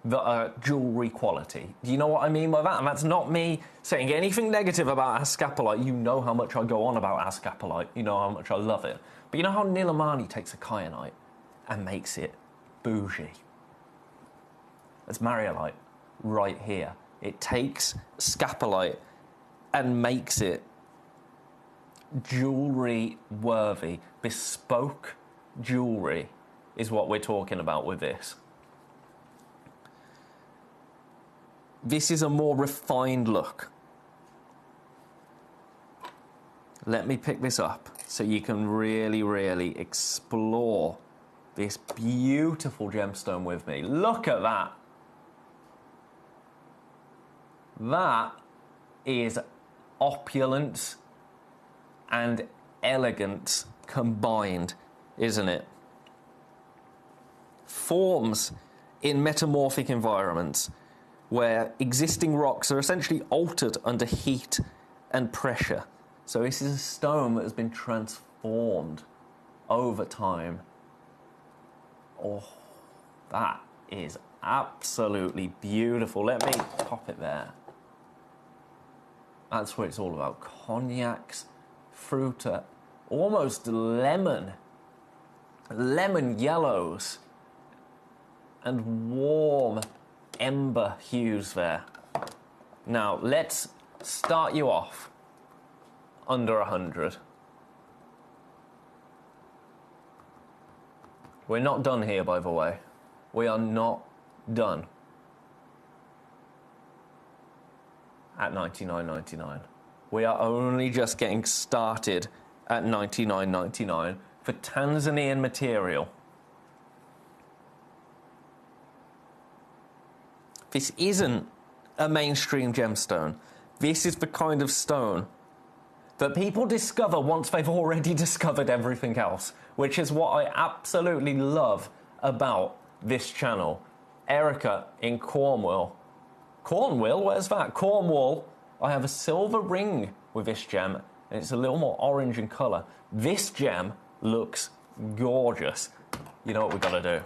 that are jewellery quality. Do you know what I mean by that? And that's not me saying anything negative about scapolite. You know how much I go on about scapolite. You know how much I love it. But you know how Nilamani takes a kyanite and makes it bougie? That's Mariolite right here. It takes scapolite and makes it jewellery worthy. Bespoke jewellery is what we're talking about with this. This is a more refined look. Let me pick this up so you can really, really explore this beautiful gemstone with me. Look at that. That is opulence and elegance combined, isn't it? Forms in metamorphic environments where existing rocks are essentially altered under heat and pressure. So this is a stone that has been transformed over time. Oh, that is absolutely beautiful. Let me pop it there. That's what it's all about. Cognacs, fruit, almost lemon yellows, and warm ember hues there. Now, let's start you off under 100. We're not done here, by the way. We are not done at $99.99. We are only just getting started at $99.99 for Tanzanian material. This isn't a mainstream gemstone. This is the kind of stone that people discover once they've already discovered everything else, which is what I absolutely love about this channel. Erica in Cornwall. Cornwall? Where's that? Cornwall. I have a silver ring with this gem, and it's a little more orange in colour. This gem looks gorgeous. You know what we've got to do?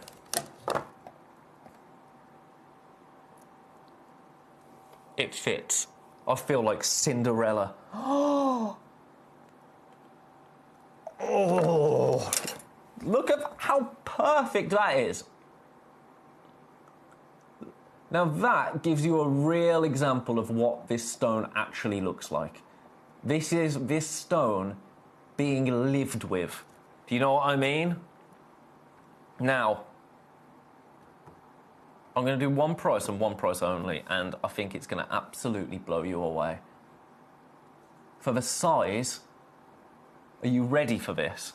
It fits. I feel like Cinderella. Oh! Look at how perfect that is. Now that gives you a real example of what this stone actually looks like. This is this stone being lived with. Do you know what I mean? Now, I'm going to do one price and one price only, and I think it's going to absolutely blow you away. For the size, are you ready for this?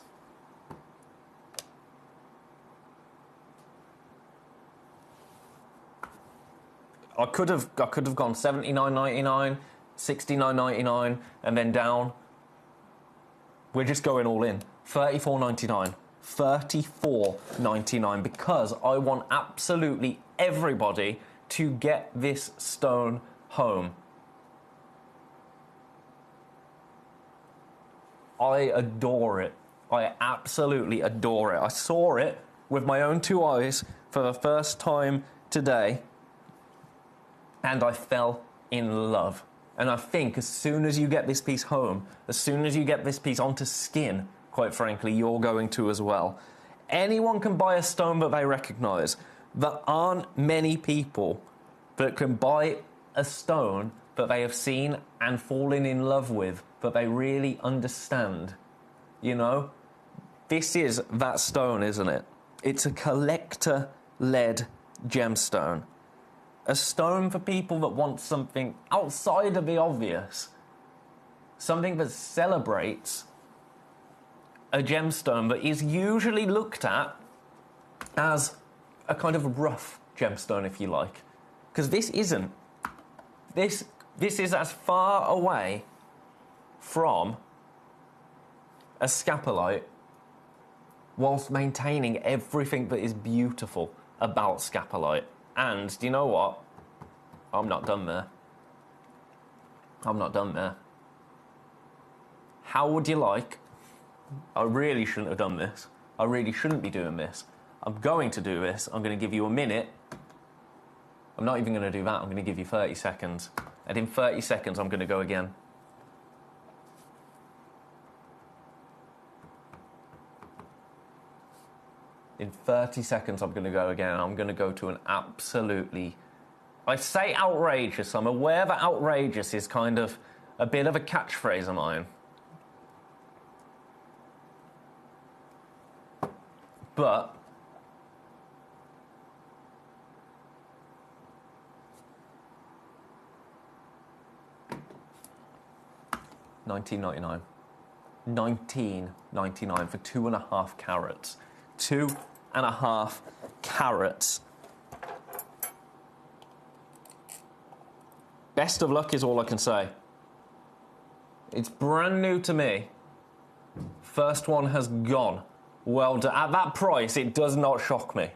I could have gone $79.99, $69.99, and then down. We're just going all in. $34.99. $34.99, because I want absolutely everybody to get this stone home. I adore it. I absolutely adore it. I saw it with my own 2 eyes for the first time today, and I fell in love. And I think as soon as you get this piece home, as soon as you get this piece onto skin, quite frankly, you're going to as well. Anyone can buy a stone that they recognise. There aren't many people that can buy a stone that they have seen and fallen in love with, that they really understand. You know? This is that stone, isn't it? It's a collector-led gemstone. A stone for people that want something outside of the obvious. Something that celebrates a gemstone that is usually looked at as a kind of rough gemstone, if you like. Because this isn't. This is as far away from a scapolite whilst maintaining everything that is beautiful about scapolite. And do you know what? I'm not done there. I'm not done there. How would you like... I really shouldn't have done this. I really shouldn't be doing this. I'm going to do this. I'm going to give you a minute. I'm not even going to do that. I'm going to give you 30 seconds. And in 30 seconds, I'm going to go again. In 30 seconds, I'm going to go again. I'm going to go to an absolutely... I say outrageous. I'm aware that outrageous is kind of a bit of a catchphrase of mine. But... $19.99. $19.99 for 2.5 carats. 2.5 carats. Best of luck is all I can say. It's brand new to me. First one has gone. Well done. At that price, it does not shock me.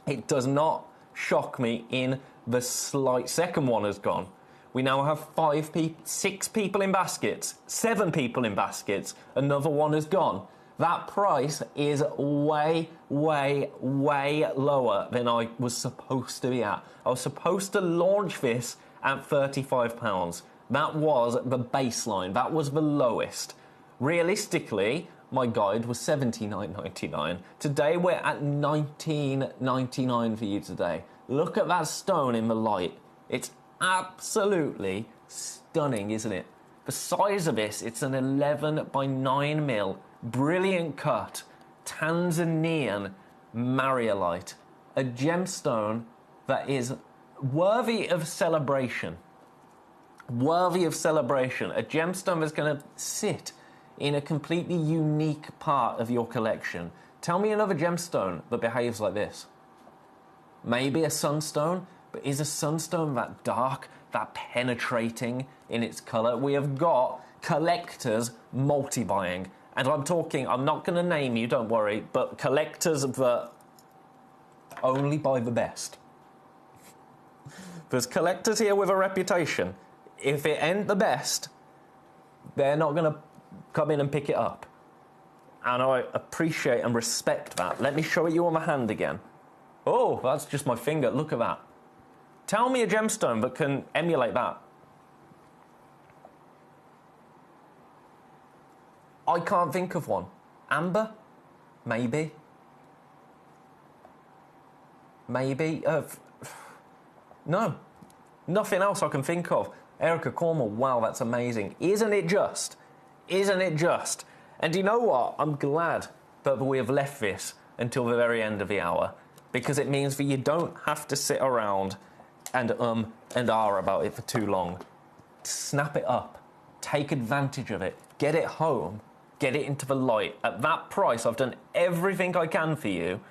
It does not shock me in the slight. Second one has gone. We now have 6 people in baskets, 7 people in baskets. Another one has gone. That price is way, way, way lower than I was supposed to be at. I was supposed to launch this at £35. That was the baseline. That was the lowest. Realistically, my guide was $79.99. Today, we're at $19.99 for you today. Look at that stone in the light. It's absolutely stunning, isn't it? The size of this, it's an 11 by 9 mil, brilliant cut, Tanzanian mariolite, a gemstone that is worthy of celebration. Worthy of celebration. A gemstone that's going to sit in a completely unique part of your collection. Tell me another gemstone that behaves like this. Maybe a sunstone, but is a sunstone that dark, that penetrating in its colour? We have got collectors multi-buying. And I'm not going to name you, don't worry, but collectors that only buy the best. There's collectors here with a reputation. If it ain't the best, they're not going to come in and pick it up. And I appreciate and respect that. Let me show it you on the hand again. Oh, that's just my finger. Look at that. Tell me a gemstone that can emulate that. I can't think of one. Amber? Maybe. Maybe. No. Nothing else I can think of. Erica Cornwall, wow, that's amazing. Isn't it just? Isn't it just? And do you know what? I'm glad that we have left this until the very end of the hour, because it means that you don't have to sit around and ah about it for too long. Snap it up. Take advantage of it. Get it home. Get it into the light. At that price, I've done everything I can for you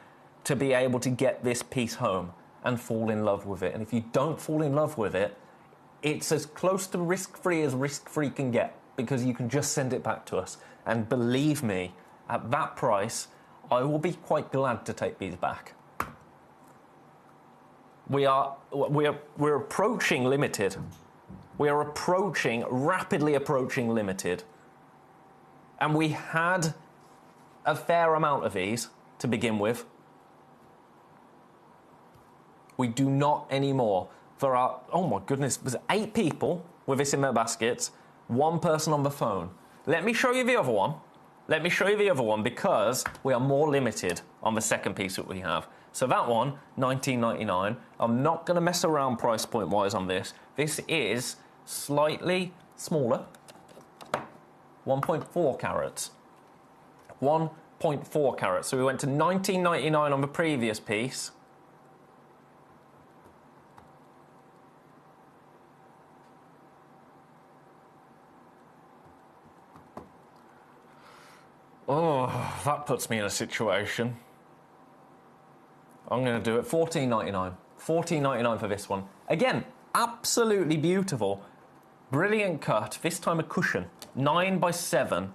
to be able to get this piece home and fall in love with it. And if you don't fall in love with it, it's as close to risk-free as risk-free can get, because you can just send it back to us. And believe me, at that price, I will be quite glad to take these back. We're approaching limited. We are rapidly approaching limited. And we had a fair amount of these to begin with. We do not anymore. For our, oh my goodness, there's 8 people with this in their baskets, 1 person on the phone. Let me show you the other one. Let me show you the other one because we are more limited on the second piece that we have. So that one, $19.99. I'm not going to mess around price point wise on this. This is slightly smaller, 1.4 carats. 1.4 carats. So we went to $19.99 on the previous piece. Oh, that puts me in a situation. I'm going to do it $14.99. $14.99 for this one. Again, absolutely beautiful. Brilliant cut. This time a cushion. 9x7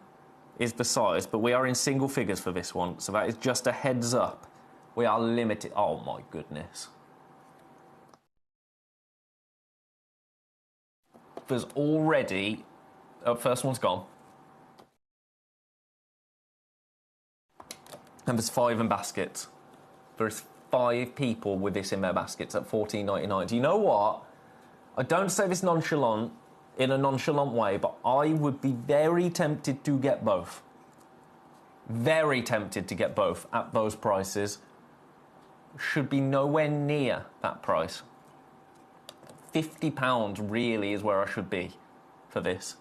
is the size, but we are in single figures for this one. So that is just a heads up. We are limited. Oh my goodness. There's already... first one's gone. And there's 5 in baskets. There's 5 people with this in their baskets at $14.99. Do you know what? I don't say this nonchalant, in a nonchalant way, but I would be very tempted to get both. Very tempted to get both at those prices. Should be nowhere near that price. £50 really is where I should be for this.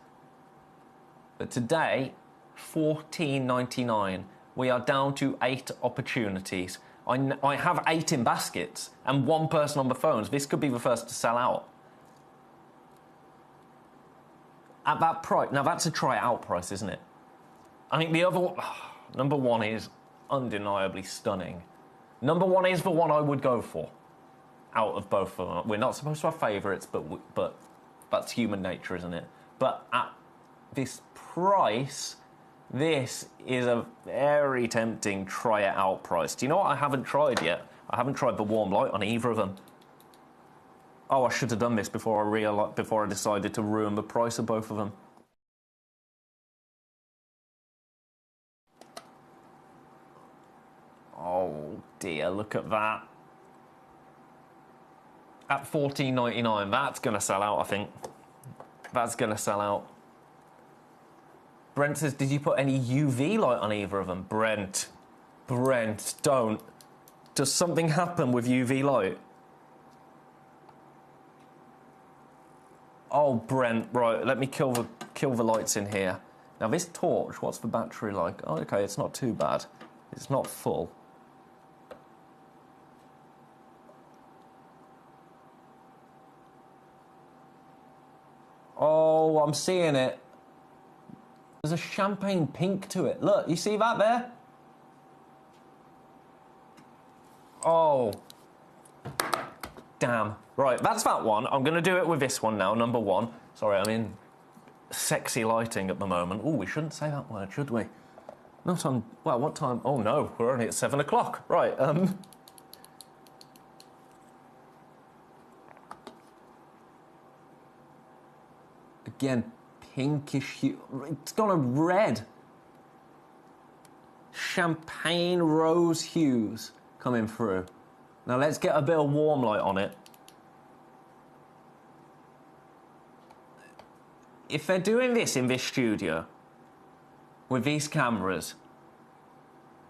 But today, $14.99. We are down to 8 opportunities. I have 8 in baskets and 1 person on the phones. This could be the first to sell out. At that price, now that's a try-out price, isn't it? I think the other one, number 1 is undeniably stunning. Number 1 is the one I would go for out of both of them. We're not supposed to have favourites, but that's human nature, isn't it? But at this price... This is a very tempting try-it-out price. Do you know what I haven't tried yet? I haven't tried the warm light on either of them. Oh, I should have done this before I decided to ruin the price of both of them. Oh dear, look at that. At $14.99, that's going to sell out, I think. That's going to sell out. Brent says, did you put any UV light on either of them? Brent, don't. Does something happen with UV light? Oh, Brent, right, let me kill the lights in here. Now, this torch, what's the battery like? Oh, okay, it's not too bad. It's not full. Oh, I'm seeing it. There's a champagne pink to it. Look, you see that there? Oh. Damn. Right, that's that one. I'm going to do it with this one now, number 1. Sorry, I'm in sexy lighting at the moment. Oh, we shouldn't say that word, should we? Not on... Well, what time? Oh, no, we're only at 7 o'clock. Right, Again... pinkish hue. It's got a red. Champagne rose hues coming through. Now let's get a bit of warm light on it. If they're doing this in this studio, with these cameras,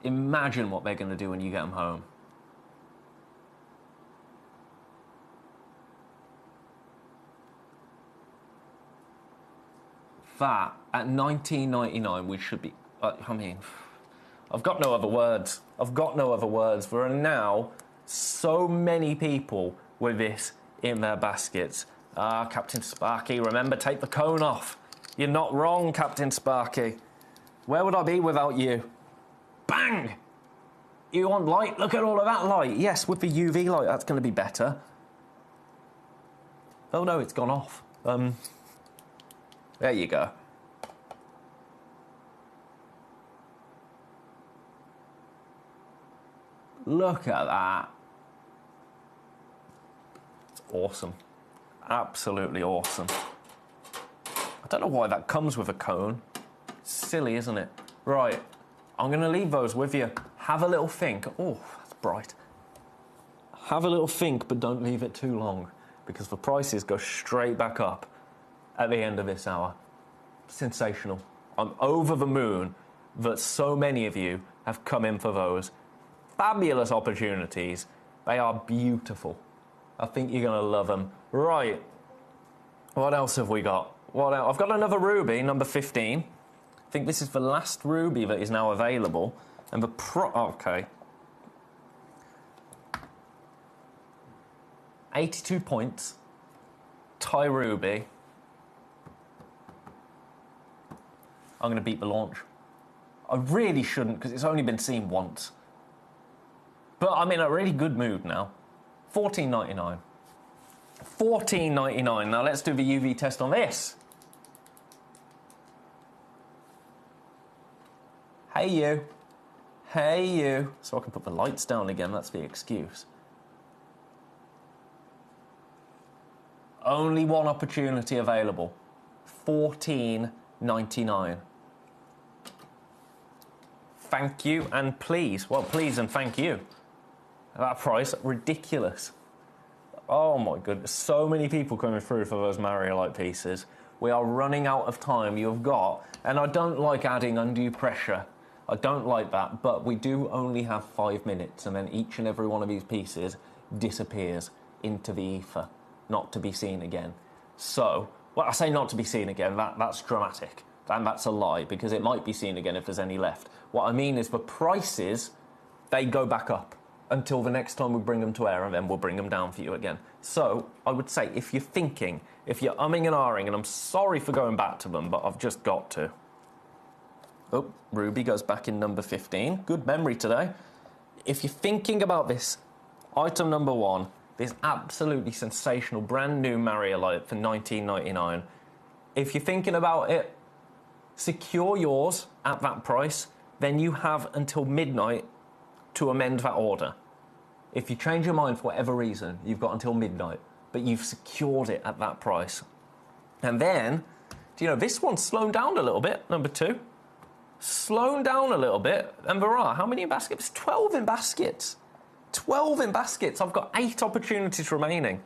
imagine what they're going to do when you get them home. That, at $19.99, we should be... I mean, I've got no other words. I've got no other words. There are now so many people with this in their baskets. Ah, Captain Sparky, remember, take the cone off. You're not wrong, Captain Sparky. Where would I be without you? Bang! You want light? Look at all of that light. Yes, with the UV light, that's going to be better. Oh, no, it's gone off. There you go. Look at that. It's awesome. Absolutely awesome. I don't know why that comes with a cone. It's silly, isn't it? Right. I'm going to leave those with you. Have a little think. Oh, that's bright. have a little think, but don't leave it too long, because the prices go straight back up at the end of this hour. Sensational. I'm over the moon that so many of you have come in for those. Fabulous opportunities. They are beautiful. I think you're going to love them. Right. What else have we got? What else? I've got another ruby, number 15. I think this is the last ruby that is now available. And the okay. 82 points. Thai ruby. I'm going to beat the launch. I really shouldn't, because it's only been seen once. But I'm in a really good mood now. $14.99. $14.99. Now let's do the UV test on this. Hey you. Hey you. So I can put the lights down again, that's the excuse. Only one opportunity available. $14.99. Thank you and please. Well, please and thank you. That price, ridiculous. Oh my goodness, so many people coming through for those Mario Light pieces. We are running out of time. You've got, and I don't like adding undue pressure. I don't like that, but we do only have 5 minutes, and then each and every one of these pieces disappears into the ether, not to be seen again. So, well, I say not to be seen again, that's dramatic. And that's a lie, because it might be seen again if there's any left. What I mean is the prices, they go back up until the next time we bring them to air, and then we'll bring them down for you again. So I would say, if you're thinking, if you're umming and ahhing, and I'm sorry for going back to them, but I've just got to. Oh, Ruby goes back in number 15. Good memory today. If you're thinking about this, item number 1, this absolutely sensational brand new Mario Light for $19.99. If you're thinking about it, secure yours at that price, then you have until midnight to amend that order. If you change your mind for whatever reason, you've got until midnight, but you've secured it at that price. And then, do you know, this one's slowed down a little bit, number 2. Slowed down a little bit, and there are, how many in baskets? 12 in baskets. 12 in baskets. I've got 8 opportunities remaining.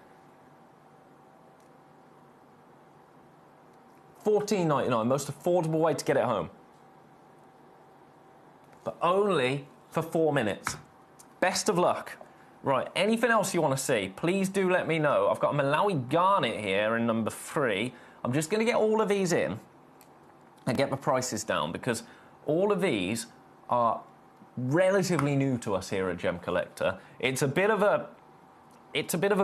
$14.99, most affordable way to get it home. But only for 4 minutes. Best of luck. Right, anything else you want to see, please do let me know. I've got a Malawi Garnet here in number 3. I'm just going to get all of these in and get the prices down, because all of these are relatively new to us here at Gemcollector. It's a bit of a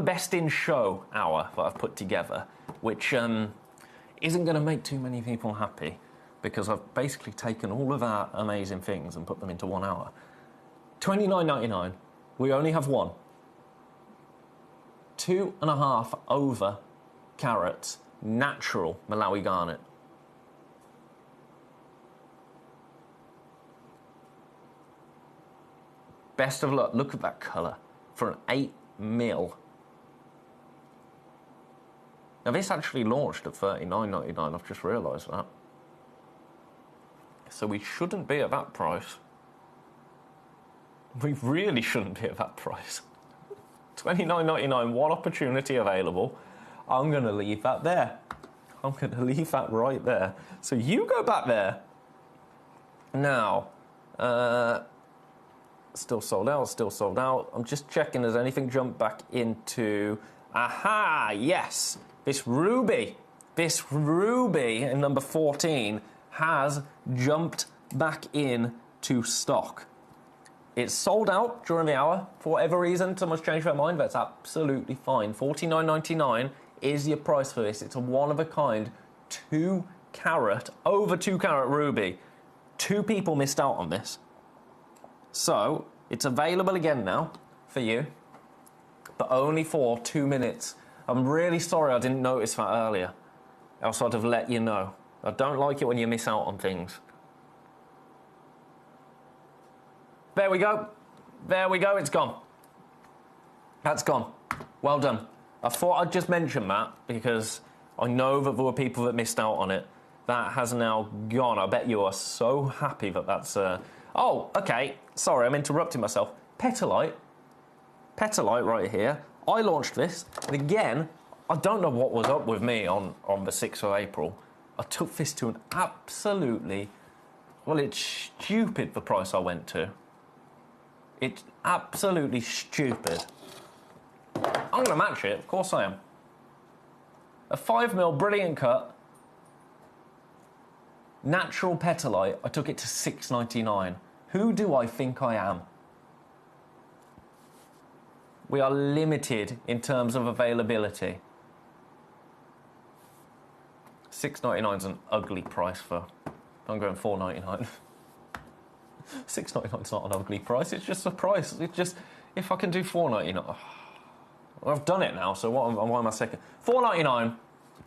best in show hour that I've put together, which isn't going to make too many people happy, because I've basically taken all of our amazing things and put them into 1 hour. $29.99. We only have one. 2.5 over carats, natural Malawi Garnet. Best of luck. Look at that colour for an 8mm. Now this actually launched at $39.99. I've just realised that. So we shouldn't be at that price. We really shouldn't be at that price. $29.99, one opportunity available. I'm going to leave that there. I'm going to leave that right there. So you go back there. Now, still sold out, still sold out. I'm just checking, has anything jumped back into... Aha, yes. This ruby in number 14 has jumped back in to stock. It's sold out during the hour. For whatever reason, someone's changed their mind. That's absolutely fine. $49.99 is your price for this. It's a one-of-a-kind 2 carat, over 2 carat ruby. 2 people missed out on this. So, it's available again now for you, but only for 2 minutes. I'm really sorry I didn't notice that earlier. Else I'd have let you know. I don't like it when you miss out on things. There we go. There we go. It's gone. That's gone. Well done. I thought I'd just mention that because I know that there were people that missed out on it. That has now gone. I bet you are so happy that that's... Oh, okay. Sorry, I'm interrupting myself. Petalite. petalite right here. I launched this, and again, I don't know what was up with me on the 6th of April. I took this to an absolutely, well, it's stupid the price I went to. It's absolutely stupid. I'm going to match it, of course I am. A 5mm brilliant cut, natural petalite, I took it to $6.99. Who do I think I am? We are limited in terms of availability. $6.99 is an ugly price for... I'm going $4.99. $6.99 is not an ugly price, it's just a price. It's just, if I can do $4.99... Well, I've done it now, so why am I second? $4.99.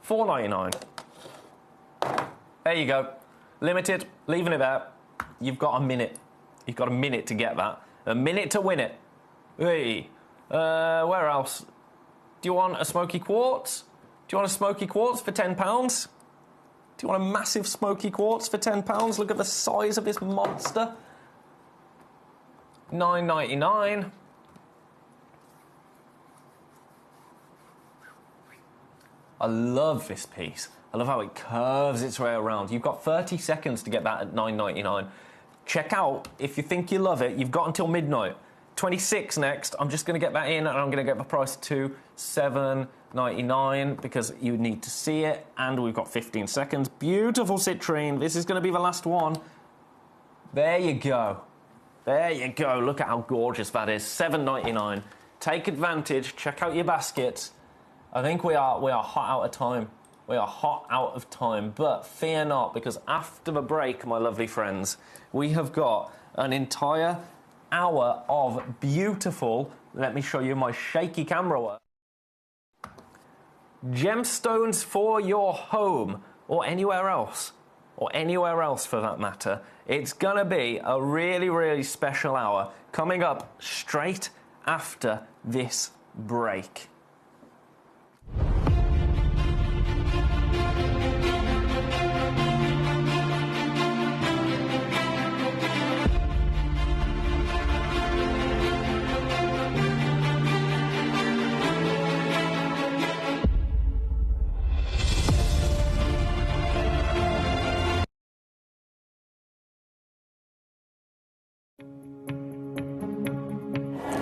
$4.99. There you go. Limited, leaving it there. You've got a minute. You've got a minute to get that. A minute to win it. Hey. Where else? Do you want a smoky quartz? Do you want a smoky quartz for £10? Do you want a massive smoky quartz for £10? Look at the size of this monster. $9.99. I love this piece. I love how it curves its way around. You've got 30 seconds to get that at $9.99. Check out, if you think you love it, you've got until midnight. 26 next. I'm just going to get that in, and I'm going to get the price to $7.99 because you need to see it, and we've got 15 seconds. Beautiful citrine. This is going to be the last one. There you go. There you go. Look at how gorgeous that is. $7.99. Take advantage. Check out your baskets. I think we are hot out of time. We are hot out of time, but fear not, because after the break, my lovely friends, we have got an entire hour of beautiful, let me show you my shaky camera work, gemstones for your home, or anywhere else for that matter. It's gonna be a really, really special hour coming up straight after this break.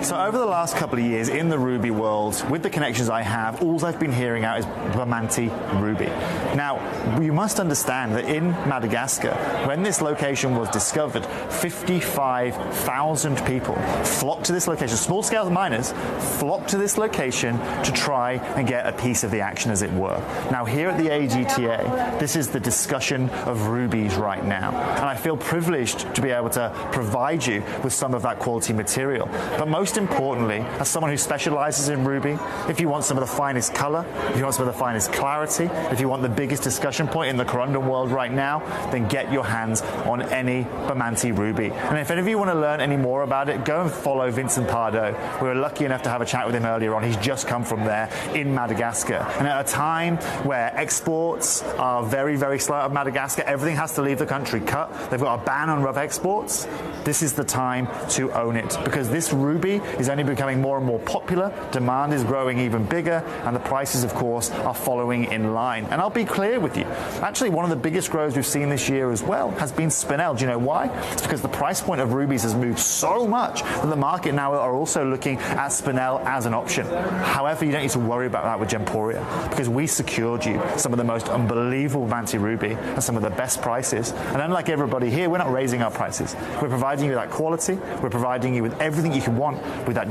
So over the last couple of years in the ruby world, with the connections I have, all I've been hearing out is Bamanti ruby. Now, you must understand that in Madagascar, when this location was discovered, 55,000 people flocked to this location. Small-scale miners flocked to this location to try and get a piece of the action, as it were. Now, here at the AGTA, this is the discussion of rubies right now. And I feel privileged to be able to provide you with some of that quality material. But most importantly, as someone who specializes in ruby, if you want some of the finest color, if you want some of the finest clarity, if you want the biggest discussion point in the corundum world right now, then get your hands on any Bamanti ruby. And if any of you want to learn any more about it, go and follow Vincent Pardo. We were lucky enough to have a chat with him earlier on. He's just come from there in Madagascar. And at a time where exports are very, very slow out of Madagascar, everything has to leave the country cut. They've got a ban on rough exports. This is the time to own it, because this ruby is only becoming more and more popular, demand is growing even bigger, and the prices, of course, are following in line. And I'll be clear with you, actually one of the biggest grows we've seen this year as well has been Spinel. Do you know why? It's because the price point of rubies has moved so much that the market now are also looking at Spinel as an option. However, you don't need to worry about that with Gemporia, because we secured you some of the most unbelievable Bamanti ruby and some of the best prices. And unlike everybody here, we're not raising our prices. We're providing you with that quality, we're providing you with everything you can want, with that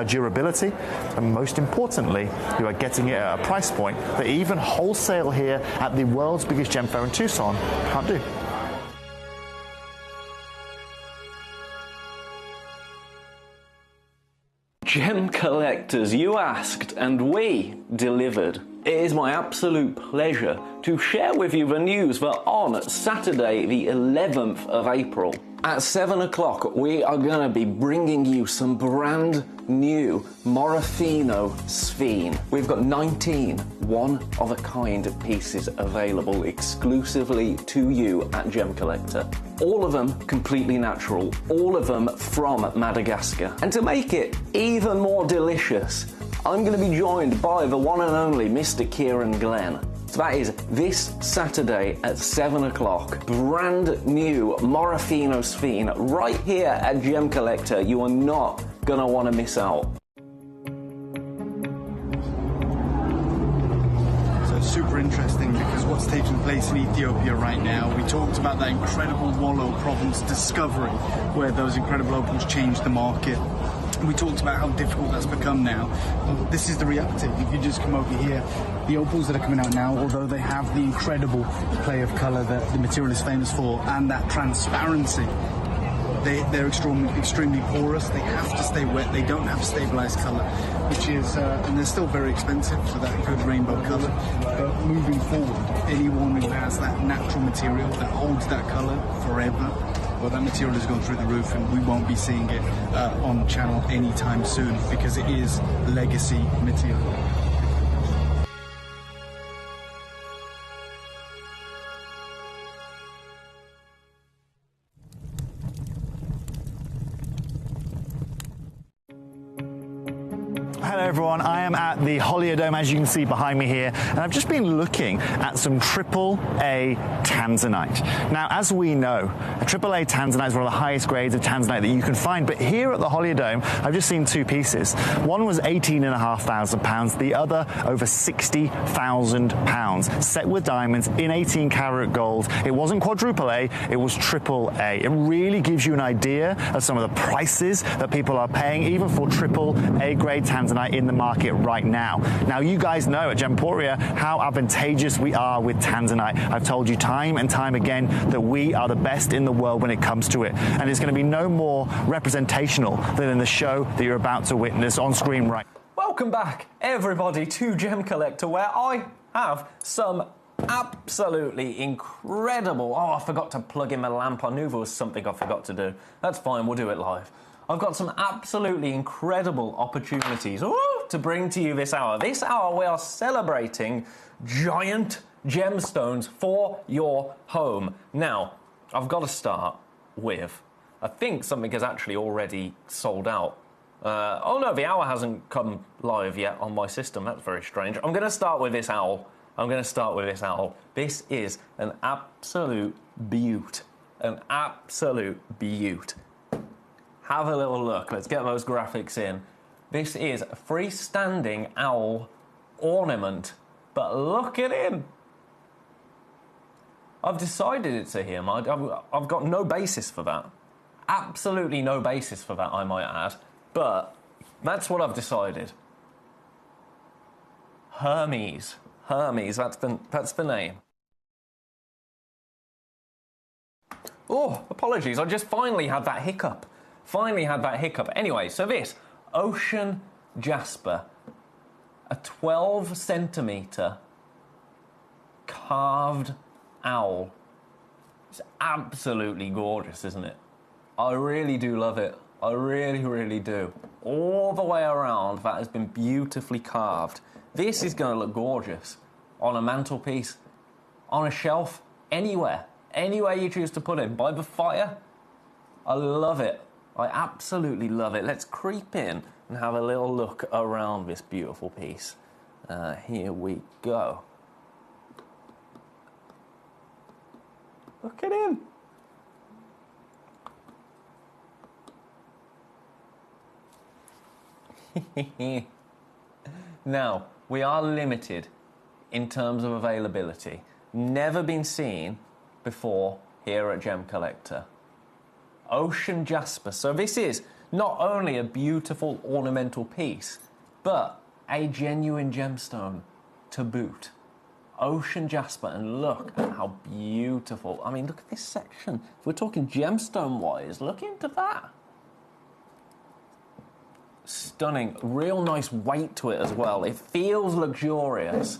durability, and most importantly, you are getting it at a price point that even wholesale here at the world's biggest gem fair in Tucson can't do. Gem collectors, you asked and we delivered. It is my absolute pleasure to share with you the news that on Saturday the 11th of April, At 7 o'clock, we are going to be bringing you some brand new Morofino sphene. We've got 19 one-of-a-kind pieces available exclusively to you at Gemcollector. All of them completely natural, all of them from Madagascar. And to make it even more delicious, I'm going to be joined by the one and only Mr. Kieran Glenn. So that is this Saturday at 7 o'clock. Brand new Morofino sphene right here at Gemcollector. You are not going to want to miss out. So it's super interesting because what's taking place in Ethiopia right now, we talked about that incredible Wollo province discovery where those incredible opals changed the market. We talked about how difficult that's become now. This is the reality. If you just come over here, the opals that are coming out now, although they have the incredible play of colour that the material is famous for and that transparency, they're extremely porous. They have to stay wet. They don't have stabilised colour, which is, and they're still very expensive for that good rainbow colour. But moving forward, anyone who has that natural material that holds that colour forever, well, that material is going through the roof, and we won't be seeing it on the channel anytime soon because it is legacy material. Hello everyone, I am at the Holiodome, as you can see behind me here, and I've just been looking at some AAA tanzanite. Now, as we know, a AAA tanzanite is one of the highest grades of tanzanite that you can find, but here at the Holiodome, I've just seen two pieces. One was £18,500, the other over £60,000, set with diamonds in 18 karat gold. It wasn't quadruple A, it was AAA. It really gives you an idea of some of the prices that people are paying, even for AAA grade tanzanite in the market right now. Now, you guys know at Gemporia how advantageous we are with tanzanite. I've told you time and time again that we are the best in the world when it comes to it, and it's going to be no more representational than in the show that you're about to witness on screen right now. Welcome back, everybody, to Gemcollector, where I have some absolutely incredible... Oh, I forgot to plug in my lamp. I knew there was something I forgot to do. That's fine, we'll do it live. I've got some absolutely incredible opportunities to bring to you this hour. This hour we are celebrating giant gemstones for your home. Now, I've got to start with, I think something has actually already sold out. Oh no, the hour hasn't come live yet on my system. That's very strange. I'm going to start with this owl. This is an absolute beaut. An absolute beaut. Have a little look. Let's get those graphics in. This is a freestanding owl ornament, but look at him. I've decided it's a him. I've got no basis for that. Absolutely no basis for that, I might add. But that's what I've decided. Hermes. Hermes, that's the name. Oh, apologies. I just finally had that hiccup. Anyway, so this ocean jasper, a 12 centimetre carved owl. It's absolutely gorgeous, isn't it? I really do love it. I really, really do. All the way around, that has been beautifully carved. This is going to look gorgeous on a mantelpiece, on a shelf, anywhere you choose to put it. By the fire, I love it. I absolutely love it. Let's creep in and have a little look around this beautiful piece. Here we go. Look at him. Now, we are limited in terms of availability. Never been seen before here at Gemcollector. Ocean jasper. So this is not only a beautiful ornamental piece, but a genuine gemstone to boot. Ocean jasper, and look at how beautiful. I mean, look at this section. If we're talking gemstone-wise, look into that. Stunning. Real nice weight to it as well. It feels luxurious.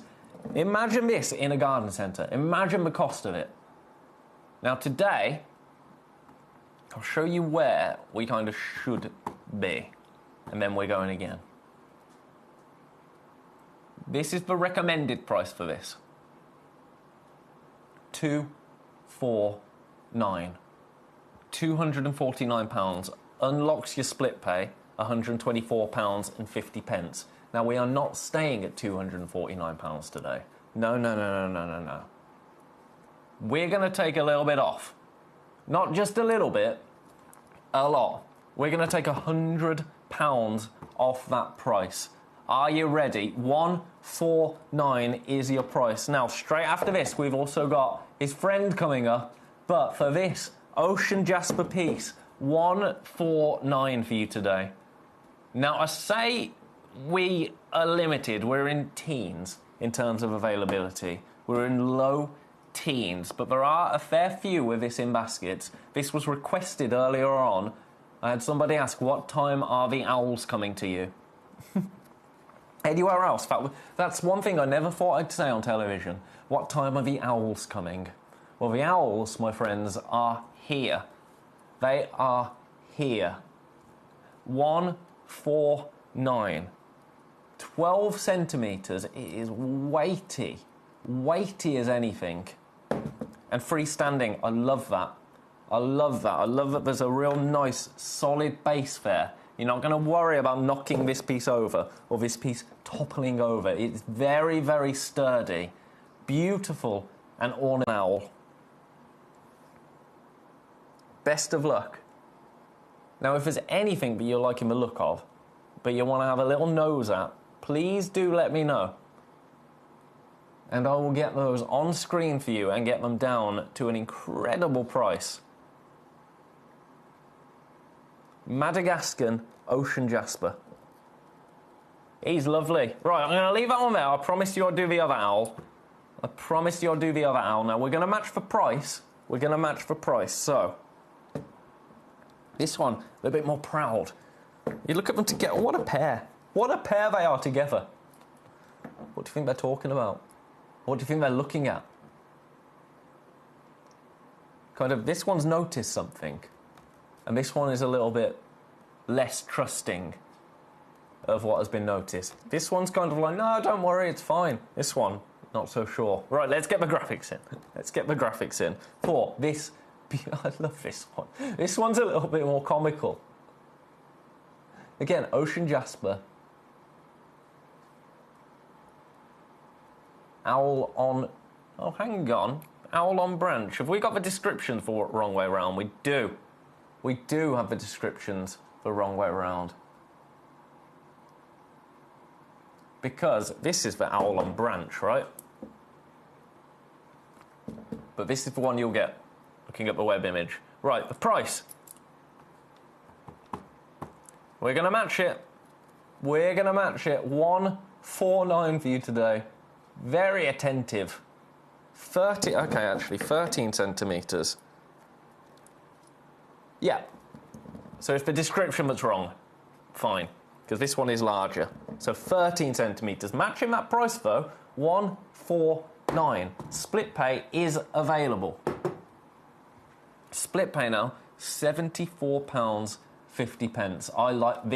Imagine this in a garden centre. Imagine the cost of it. Now today, I'll show you where we kind of should be, and then we're going again. This is the recommended price for this. £249. £249 unlocks your split pay, £124.50. Now, we are not staying at £249 today. No. We're going to take a little bit off. Not just a little bit, a lot. We're going to take £100 off that price. Are you ready? £149 is your price. Now, straight after this, we've also got his friend coming up. But for this Ocean Jasper piece, £149 for you today. Now, I say we are limited. We're in teens in terms of availability. We're in low teens, but there are a fair few with this in baskets. This was requested earlier on. I had somebody ask, what time are the owls coming to you? Anywhere else? That's one thing I never thought I'd say on television. What time are the owls coming? Well, the owls, my friends, are here. They are here. 149. 12 centimetres. It is weighty. Weighty as anything. And freestanding. I love that. I love that. I love that there's a real nice, solid base there. You're not going to worry about knocking this piece over or this piece toppling over. It's very, very sturdy. Beautiful and ornate owl. Best of luck. Now, if there's anything that you're liking the look of, but you want to have a little nose at, please do let me know. And I will get those on screen for you and get them down to an incredible price. Madagascan Ocean Jasper. He's lovely. Right, I'm going to leave that one there. I promised you I'd do the other owl. I promised you I'd do the other owl. Now, we're going to match for price. We're going to match for price. So, this one, a little bit more proud. You look at them together. What a pair. What a pair they are together. What do you think they're talking about? What do you think they're looking at? Kind of, this one's noticed something. And this one is a little bit less trusting of what has been noticed. This one's kind of like, no, don't worry, it's fine. This one, not so sure. Right, let's get the graphics in. Let's get the graphics in. For this, I love this one. This one's a little bit more comical. Again, Ocean Jasper. Owl on... Oh, hang on. Owl on branch. Have we got the description for wrong way round? We do. We do have the descriptions the wrong way around. Because this is the owl on branch, right? But this is the one you'll get looking at the web image. Right, the price. We're going to match it. We're going to match it. 149 for you today. Very attentive. 13 centimetres. Yeah. So if the description was wrong, fine, because this one is larger. So 13 centimetres. Matching that price, though, 149. Split pay is available. Split pay now, £74.50. I like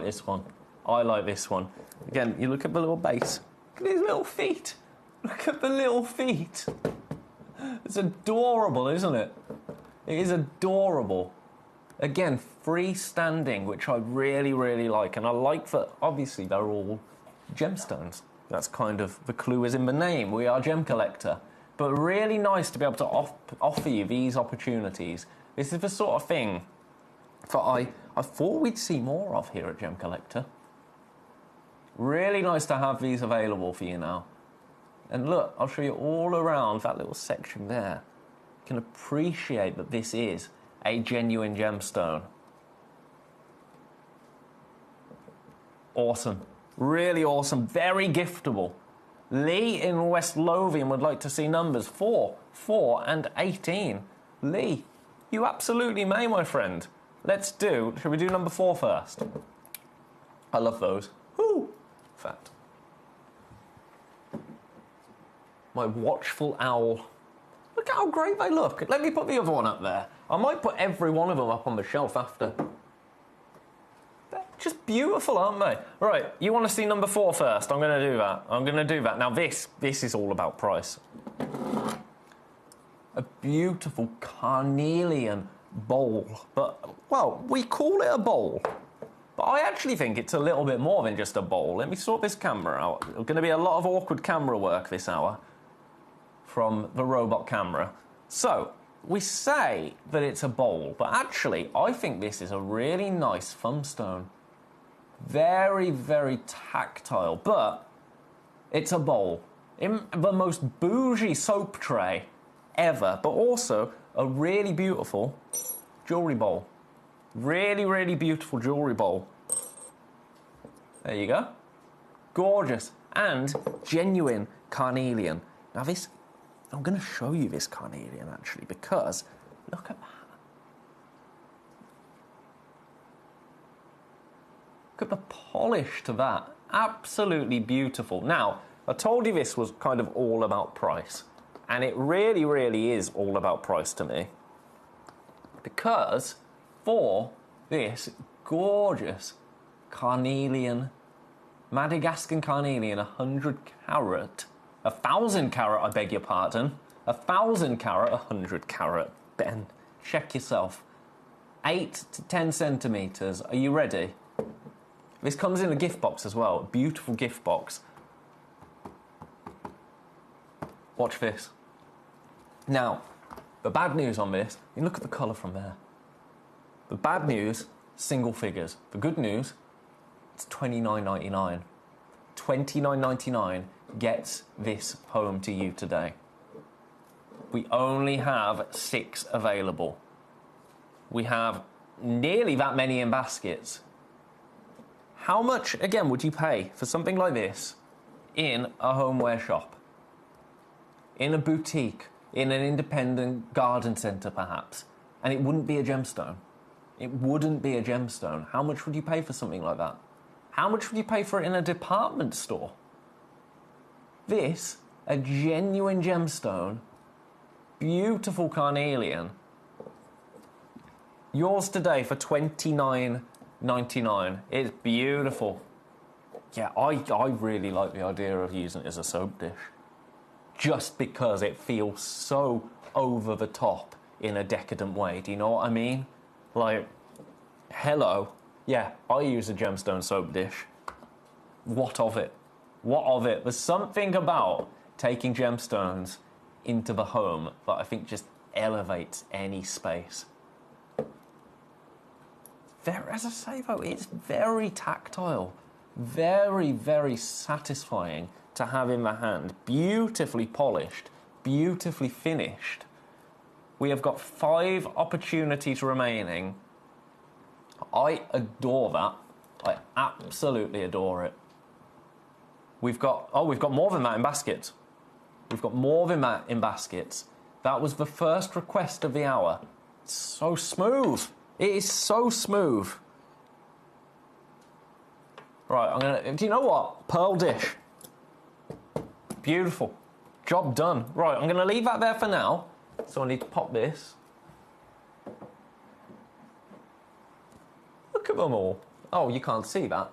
this one. I like this one. Again, you look at the little base. Look at his little feet. Look at the little feet. It's adorable, isn't it? It is adorable. Again, freestanding, which I really, really like. And I like that, obviously, they're all gemstones. That's kind of the clue is in the name. We are Gemcollector. But really nice to be able to offer you these opportunities. This is the sort of thing that I thought we'd see more of here at Gemcollector. Really nice to have these available for you now. And look, I'll show you all around that little section there. You can appreciate that this is a genuine gemstone. Awesome. Really awesome. Very giftable. Lee in West Lothian would like to see numbers 4, 4 and 18. Lee, you absolutely may, my friend. Let's do... Should we do number 4 first? I love those. Woo! Fact. My watchful owl. Look at how great they look? Let me put the other one up there. I might put every one of them up on the shelf after. They're just beautiful, aren't they? Right, you want to see number 4 first? I'm going to do that. I'm going to do that. Now, this is all about price. A beautiful carnelian bowl. But, well, we call it a bowl. But I actually think it's a little bit more than just a bowl. Let me sort this camera out. There's going to be a lot of awkward camera work this hour from the robot camera. So, we say that it's a bowl, but actually, I think this is a really nice thumbstone. Very, very tactile, but it's a bowl. In the most bougie soap tray ever, but also a really beautiful jewellery bowl. Really, really beautiful jewellery bowl. There you go. Gorgeous. And genuine carnelian. Now this, I'm going to show you this carnelian actually, because look at that. Look at the polish to that. Absolutely beautiful. Now, I told you this was kind of all about price. And it really, really is all about price to me. Because for this gorgeous carnelian, Madagascan carnelian, 100 carat, 1,000 carat, I beg your pardon, 1,000 carat, 100 carat, Ben, check yourself, 8 to 10 centimetres, are you ready? This comes in a gift box as well, a beautiful gift box. Watch this. Now, the bad news on this, you look at the colour from there. The bad news, single figures. The good news, it's $29.99. $29.99 gets this home to you today. We only have 6 available. We have nearly that many in baskets. How much, again, would you pay for something like this in a homeware shop? In a boutique? In an independent garden centre, perhaps? And it wouldn't be a gemstone. It wouldn't be a gemstone. How much would you pay for something like that? How much would you pay for it in a department store? This, a genuine gemstone, beautiful carnelian, yours today for $29.99. It's beautiful. Yeah, I really like the idea of using it as a soap dish. Just because it feels so over the top in a decadent way. Do you know what I mean? Like, hello. Yeah, I use a gemstone soap dish. What of it? What of it? There's something about taking gemstones into the home that I think just elevates any space. As I say though, it's very tactile. Very, very satisfying to have in the hand. Beautifully polished, beautifully finished. We have got 5 opportunities remaining. I adore that. I absolutely adore it. We've got more than that in baskets. We've got more than that in baskets. That was the first request of the hour. It's so smooth. It is so smooth. Right, do you know what? Pearl dish. Beautiful. Job done. Right, I'm gonna leave that there for now. So I need to pop this. Look at them all. Oh, you can't see that.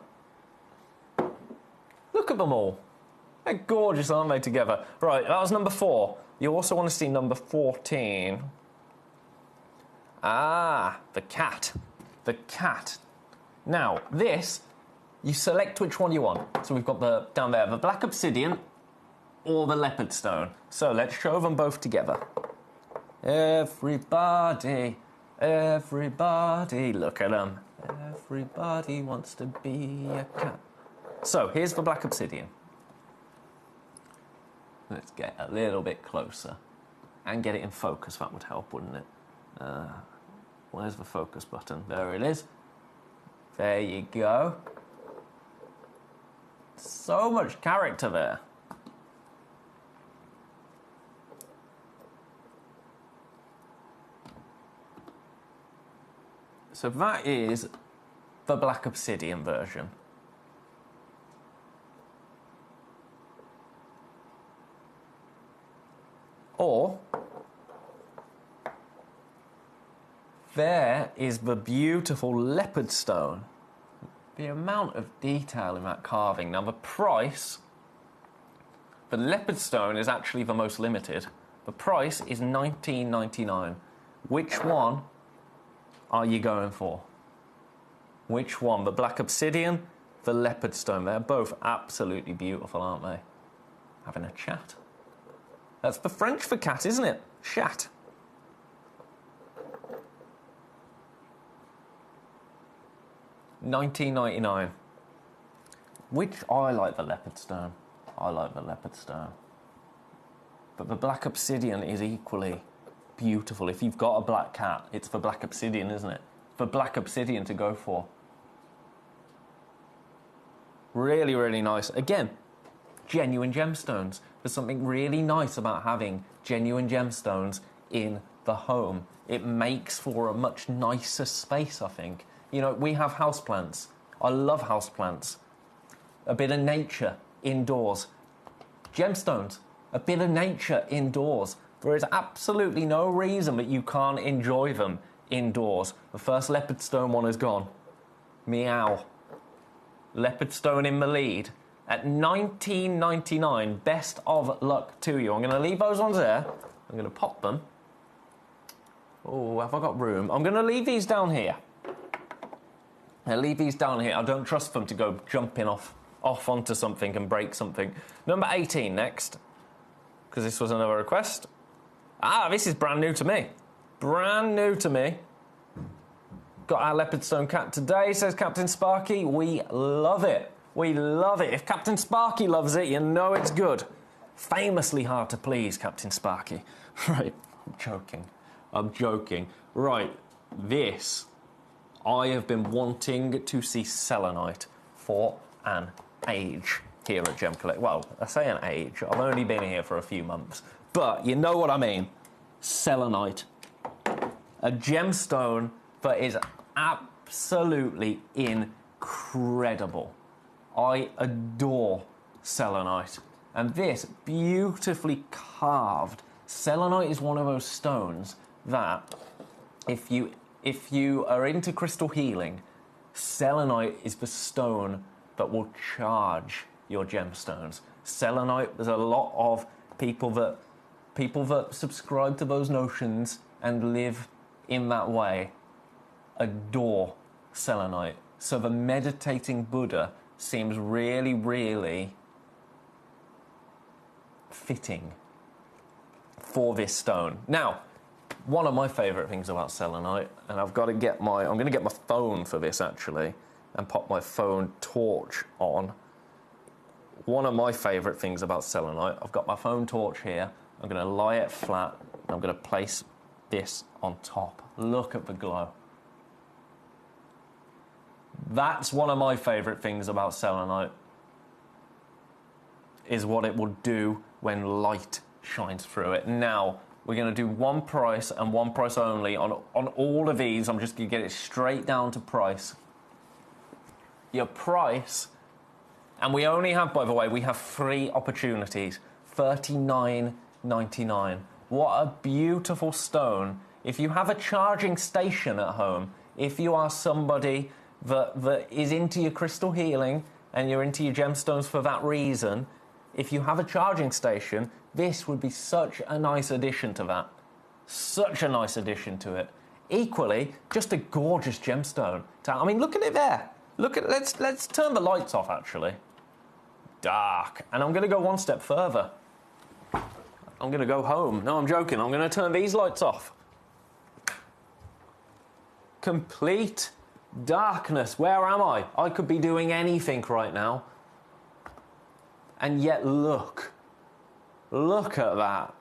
Look at them all. They're gorgeous, aren't they, together? Right, that was number 4. You also want to see number 14. Ah, the cat. The cat. Now, this, you select which one you want. So we've got the, down there, the black obsidian or the leopard stone. So let's show them both together. Everybody, everybody, look at them. Everybody wants to be a cat. So, here's the black obsidian. Let's get a little bit closer and get it in focus. That would help, wouldn't it? Where's the focus button? There it is. There you go. So much character there. So that is the black obsidian version. Or There is the beautiful leopard stone. The amount of detail in that carving. Now, the price for leopard stone is actually the most limited. The price is $19.99. Which one are you going for? Which one? The black obsidian, the leopard stone. They're both absolutely beautiful, aren't they? Having a chat. That's the French for cat, isn't it? Chat. $19.99. Which I like the leopard stone. I like the leopard stone. But the black obsidian is equally beautiful. If you've got a black cat, it's the black obsidian, isn't it? The black obsidian to go for. Really, really nice. Again, genuine gemstones. There's something really nice about having genuine gemstones in the home. It makes for a much nicer space, I think. You know, we have houseplants. I love houseplants. A bit of nature indoors. Gemstones, a bit of nature indoors. There is absolutely no reason that you can't enjoy them indoors. The first leopard stone one is gone. Meow. Leopard stone in the lead at $19.99. Best of luck to you. I'm going to leave those ones there. I'm going to pop them. Oh, have I got room? I'm going to leave these down here. I'll leave these down here. I don't trust them to go jumping off onto something and break something. Number 18 next, because this was another request. Ah, this is brand new to me. Brand new to me. Got our leopard stone cat today, says Captain Sparky. We love it. We love it. If Captain Sparky loves it, you know it's good. Famously hard to please, Captain Sparky. Right, I'm joking. I'm joking. Right, this. I have been wanting to see selenite for an age here at Gemcollector. Well, I say an age. I've only been here for a few months. But you know what I mean. Selenite. A gemstone that is absolutely incredible. I adore selenite. And this beautifully carved selenite is one of those stones that if you are into crystal healing, selenite is the stone that will charge your gemstones. Selenite, there's a lot of people that subscribe to those notions and live in that way adore selenite. So the meditating Buddha seems really, really fitting for this stone. Now, one of my favourite things about selenite, and I'm going to get my phone for this actually, and pop my phone torch on. One of my favourite things about selenite, I've got my phone torch here, I'm going to lie it flat, and I'm going to place this on top. Look at the glow. That's one of my favourite things about selenite, is what it will do when light shines through it. Now, we're going to do one price and one price only on all of these. I'm just going to get it straight down to price. Your price, and we only have, by the way, we have 3 opportunities. $39.99. What a beautiful stone. If you have a charging station at home, if you are somebody that is into your crystal healing and you're into your gemstones for that reason, if you have a charging station, this would be such a nice addition to that. Such a nice addition to it. Equally, just a gorgeous gemstone. I mean, look at it there. Look at, let's turn the lights off, actually. Dark. And I'm going to go one step further. I'm going to go home. No, I'm joking. I'm going to turn these lights off. Complete darkness. Where am I? I could be doing anything right now. And yet, look. Look at that.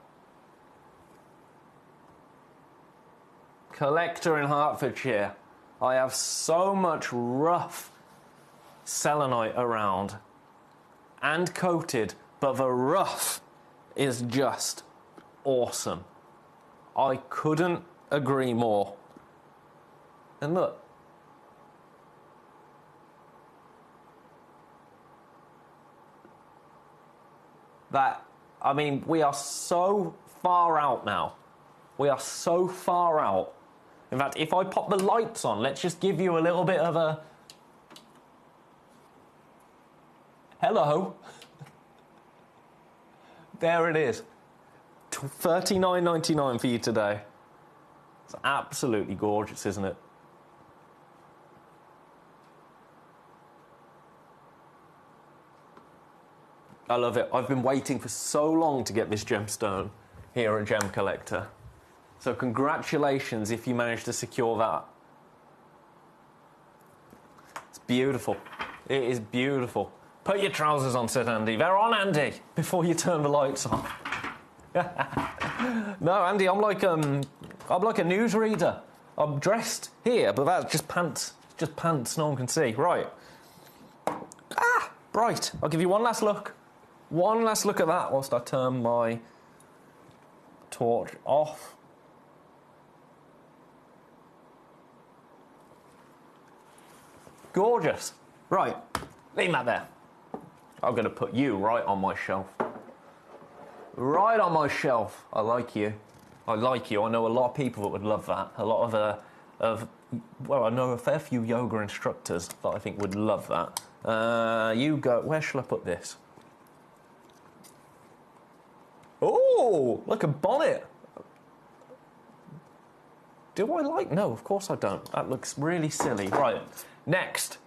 Collector in Hertfordshire. I have so much rough selenite around and coated, but the rough is just awesome. I couldn't agree more. And look. I mean, we are so far out now. We are so far out In fact, if I pop the lights on, let's just give you a little bit of a... Hello. There it is. $39.99 for you today. It's absolutely gorgeous, isn't it? I love it. I've been waiting for so long to get this gemstone here at Gemcollector. So congratulations if you managed to secure that. It's beautiful. It is beautiful. Put your trousers on, said Andy. They're on, Andy, before you turn the lights on. No, Andy, I'm like a newsreader. I'm dressed here, but that's just pants. Just pants, no one can see. Right. Right. I'll give you one last look. One last look at that whilst I turn my torch off. Gorgeous. Right. Leave that there. I'm going to put you right on my shelf. Right on my shelf. I like you. I like you. I know a lot of people that would love that. A lot well, I know a fair few yoga instructors that I think would love that. You go. Where shall I put this? Oh, look, a bonnet. Do I like? No, of course I don't. That looks really silly. Right. Next.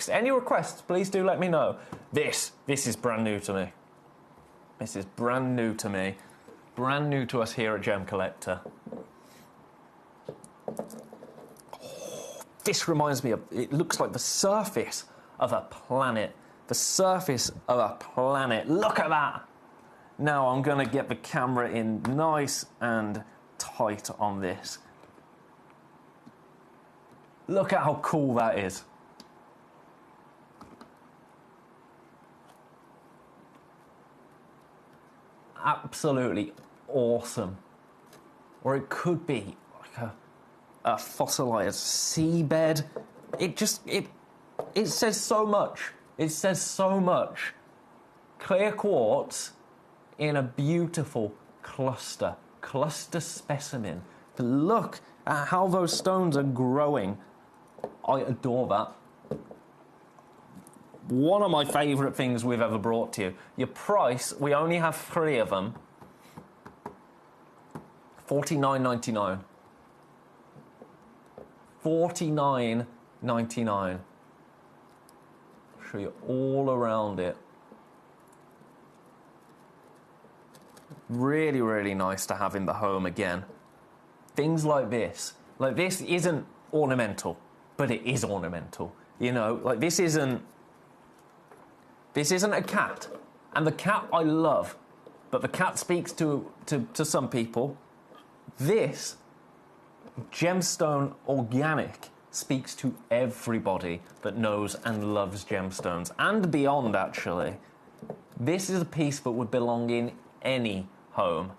Any requests, please do let me know. This is brand new to me. This is brand new to me. Brand new to us here at Gemcollector. Oh, this reminds me of, it looks like the surface of a planet. The surface of a planet. Look at that. Now I'm going to get the camera in nice and tight on this. Look at how cool that is. Absolutely awesome. Or it could be like a fossilized seabed. It says so much. It says so much. Clear quartz in a beautiful cluster specimen. But look at how those stones are growing. I adore that. One of my favourite things we've ever brought to you. Your price, we only have 3 of them. $49.99. $49.99. Show you all around it. Really, really nice to have in the home again. Things like this. Like, this isn't ornamental, but it is ornamental. You know, like, this isn't a cat. And the cat I love, but the cat speaks to some people. This gemstone organic speaks to everybody that knows and loves gemstones, and beyond, actually. This is a piece that would belong in any home.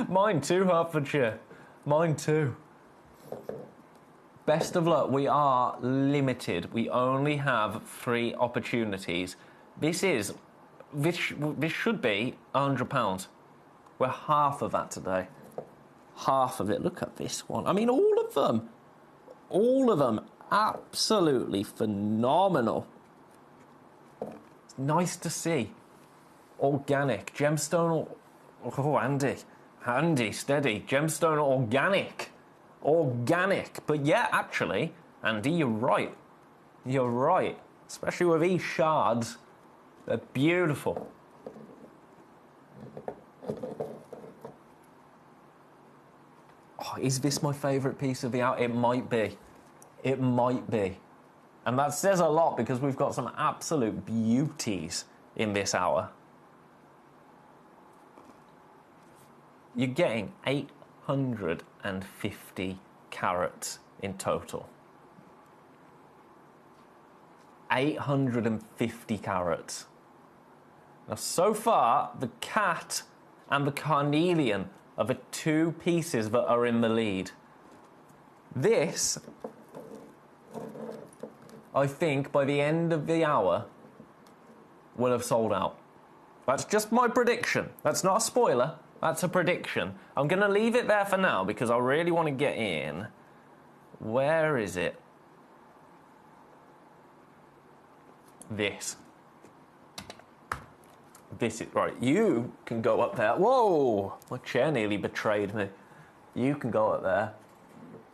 Mine too, Hertfordshire. Mine too. Best of luck. We are limited. We only have 3 opportunities. This should be £100. We're half of that today. Half of it. Look at this one. I mean, all of them. All of them. Absolutely phenomenal. It's nice to see. Organic. Gemstone. Oh, Andy, steady. Gemstone organic. Organic. But yeah, actually, Andy, you're right. You're right. Especially with these shards. They're beautiful. Oh, is this my favourite piece of the hour? It might be. It might be. And that says a lot because we've got some absolute beauties in this hour. You're getting 850 carats in total. 850 carats. Now, so far, the cat and the carnelian are the 2 pieces that are in the lead. This, I think, by the end of the hour, will have sold out. That's just my prediction. That's not a spoiler. That's a prediction. I'm going to leave it there for now because I really want to get in. Where is it? This. This is... Right, you can go up there. Whoa! My chair nearly betrayed me. You can go up there.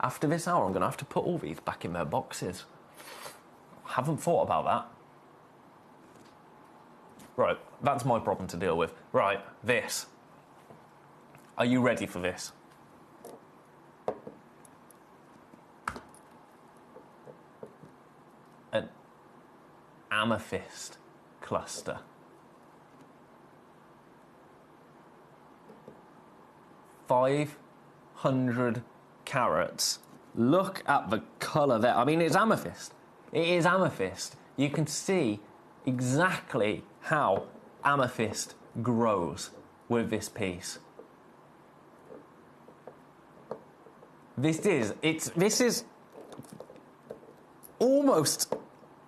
After this hour, I'm going to have to put all these back in their boxes. Haven't thought about that. Right, that's my problem to deal with. Right, this. Are you ready for this? An amethyst cluster. 500 carats. Look at the colour there. I mean, it's amethyst. It is amethyst. You can see exactly how amethyst grows with this piece. This is almost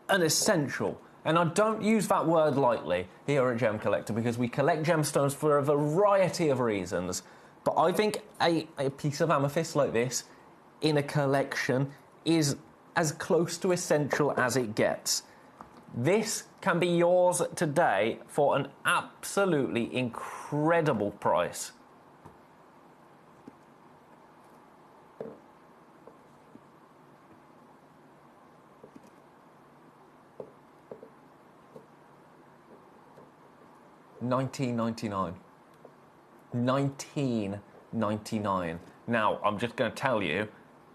an essential, and I don't use that word lightly here at Gemcollector because we collect gemstones for a variety of reasons, but I think a piece of amethyst like this in a collection is as close to essential as it gets. This can be yours today for an absolutely incredible price. $19.99. $19.99. Now, I'm just going to tell you,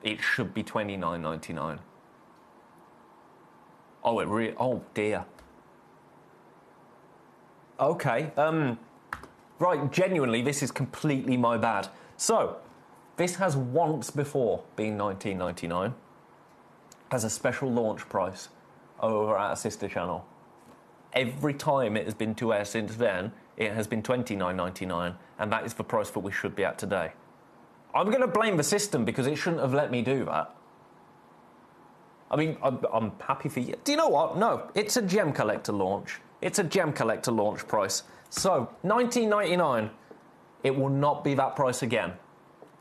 it should be $29.99. Oh, oh dear. Okay, right, genuinely, this is completely my bad. So, this has once before been $19.99 as a special launch price over at a sister channel. Every time it has been to air since then, it has been $29.99, and that is the price that we should be at today. I'm going to blame the system because it shouldn't have let me do that. I mean, I'm happy for you. Do you know what? No, it's a Gemcollector launch. It's a Gemcollector launch price. So, $19.99, it will not be that price again.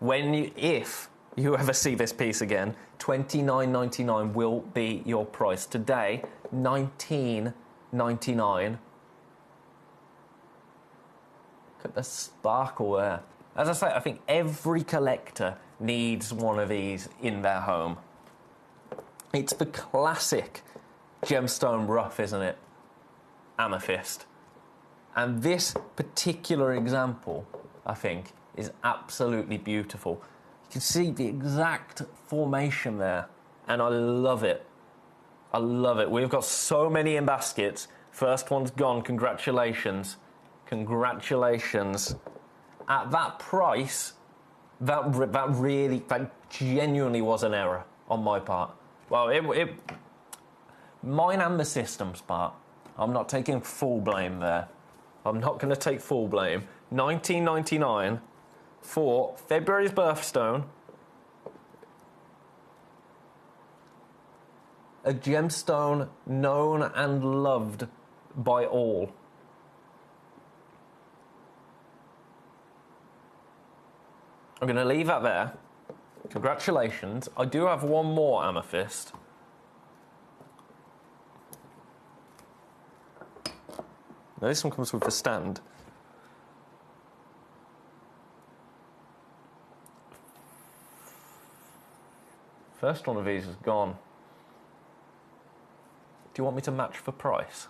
If you ever see this piece again, $29.99 will be your price. Today, $19.99. Look at the sparkle there. As I say, I think every collector needs one of these in their home. It's the classic gemstone rough, isn't it? Amethyst. And this particular example, I think, is absolutely beautiful. You can see the exact formation there, and I love it. I love it. We've got so many in baskets. First one's gone. Congratulations. Congratulations. At that price, that genuinely was an error on my part. Well, mine and the system's part. I'm not taking full blame there. I'm not going to take full blame. $19.99 for February's birthstone. A gemstone known and loved by all. I'm going to leave that there. Congratulations. I do have one more amethyst. Now this one comes with a stand. First one of these is gone. Do you want me to match the price?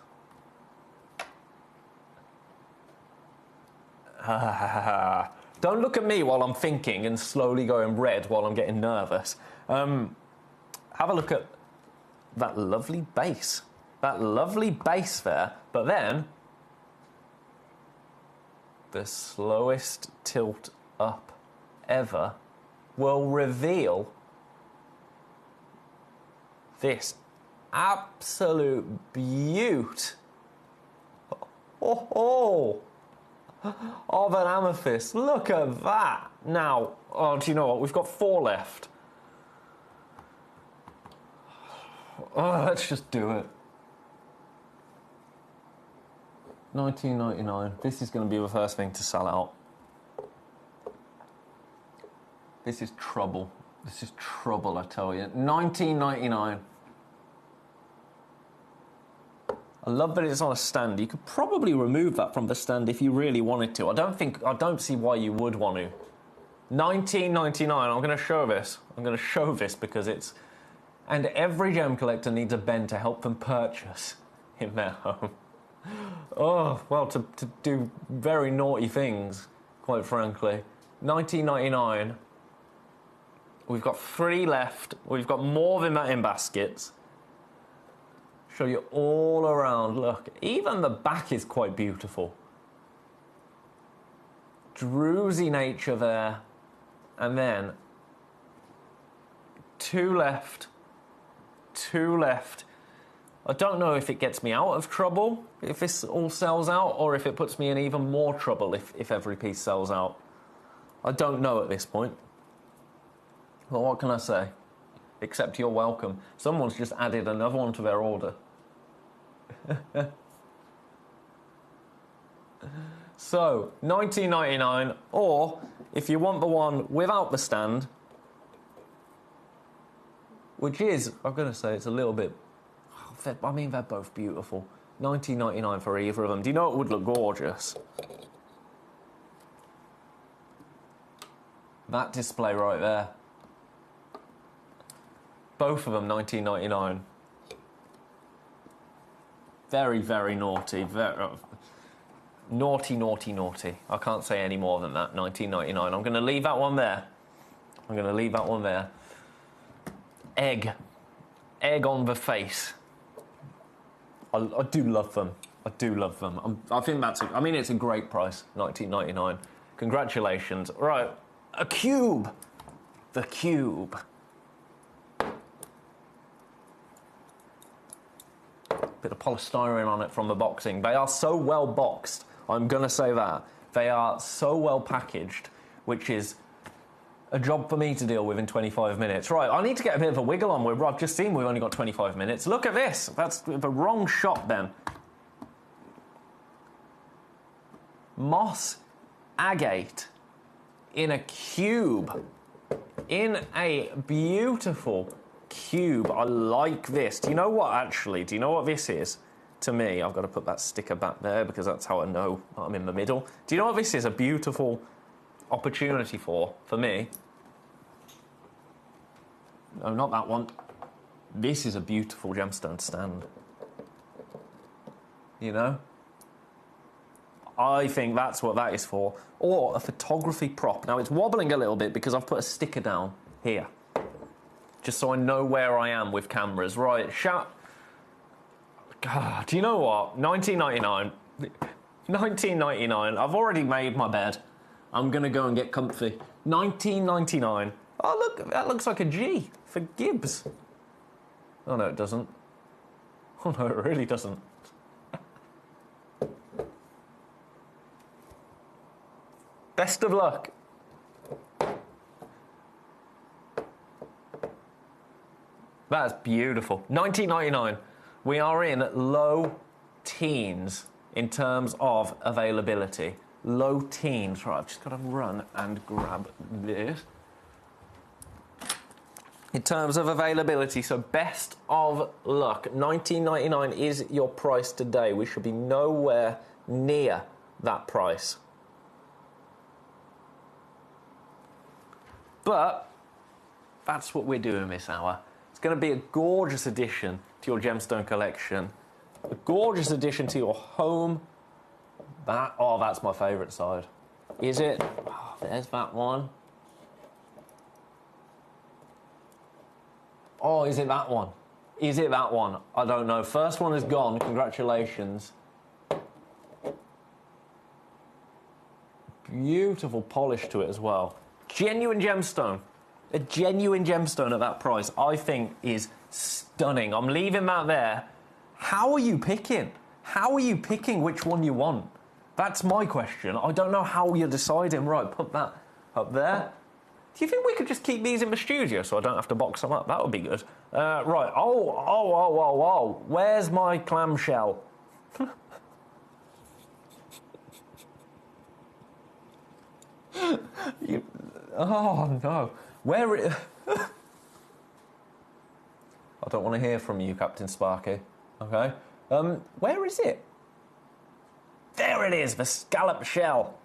Don't look at me while I'm thinking and slowly going red while I'm getting nervous. Have a look at that lovely base. That lovely base there. But then, the slowest tilt up ever will reveal this absolute beaut of an amethyst. Look at that. Now, oh, do you know what? We've got 4 left. Oh, let's just do it. $19.99. This is going to be the first thing to sell out. This is trouble. This is trouble, I tell you. $19.99. I love that it's on a stand. You could probably remove that from the stand if you really wanted to. I don't see why you would want to. $19.99. I'm going to show this. I'm going to show this because it's... And every gem collector needs a Ben to help them purchase in their home. Oh, well, to do very naughty things, quite frankly. $19.99. We've got 3 left. We've got more than that in baskets. Show you all around. Look, even the back is quite beautiful. Druzy nature there. And then 2 left. 2 left. I don't know if it gets me out of trouble if this all sells out, or if it puts me in even more trouble if every piece sells out. I don't know at this point. Well, what can I say? Except you're welcome. Someone's just added another one to their order. So, $19.99, or if you want the one without the stand, which is, I'm going to say it's a little bit... I mean, they're both beautiful. $19.99 for either of them. Do you know it would look gorgeous? That display right there. Both of them $19.99. Very, very naughty. Very, naughty, naughty, naughty. I can't say any more than that. $19.99. I'm going to leave that one there. I'm going to leave that one there. Egg. Egg on the face. I do love them. I do love them. I think that's... I mean, it's a great price. $19.99. Congratulations. Right. A cube. The cube. Bit of polystyrene on it from the boxing. They are so well boxed. I'm going to say that. They are so well packaged, which is a job for me to deal with in 25 minutes. Right, I need to get a bit of a wiggle on. I've just seen we've only got 25 minutes. Look at this. That's the wrong shot, then. Moss agate in a cube. In a beautiful cube. I like this. Do you know what, actually? Do you know what this is? To me, I've got to put that sticker back there because that's how I know I'm in the middle. Do you know what this is? A beautiful opportunity for me. No, not that one. This is a beautiful gemstone stand. You know? I think that's what that is for. Or a photography prop. Now, it's wobbling a little bit because I've put a sticker down here. Just so I know where I am with cameras. Right, God, do you know what? $19.99. $19.99. I've already made my bed. I'm going to go and get comfy. $19.99. Oh, look, that looks like a G for Gibbs. Oh, no, it doesn't. Oh, no, it really doesn't. Best of luck. That's beautiful. $19.99. We are in low teens in terms of availability. Low teens. Right, I've just got to run and grab this. In terms of availability, so best of luck. $19.99 is your price today. We should be nowhere near that price. But that's what we're doing this hour. It's going to be a gorgeous addition to your gemstone collection. A gorgeous addition to your home. That's my favourite side. Is it? Oh, there's that one. Oh, is it that one? Is it that one? I don't know. First one is gone. Congratulations. Beautiful polish to it as well. Genuine gemstone. A genuine gemstone at that price, I think, is stunning. I'm leaving that there. How are you picking? How are you picking which one you want? That's my question. I don't know how you're deciding. Right, put that up there. Do you think we could just keep these in the studio so I don't have to box them up? That would be good. Right. Oh. Where's my clamshell? Oh, no. I don't want to hear from you, Captain Sparky. Okay? Where is it? There it is, the scallop shell.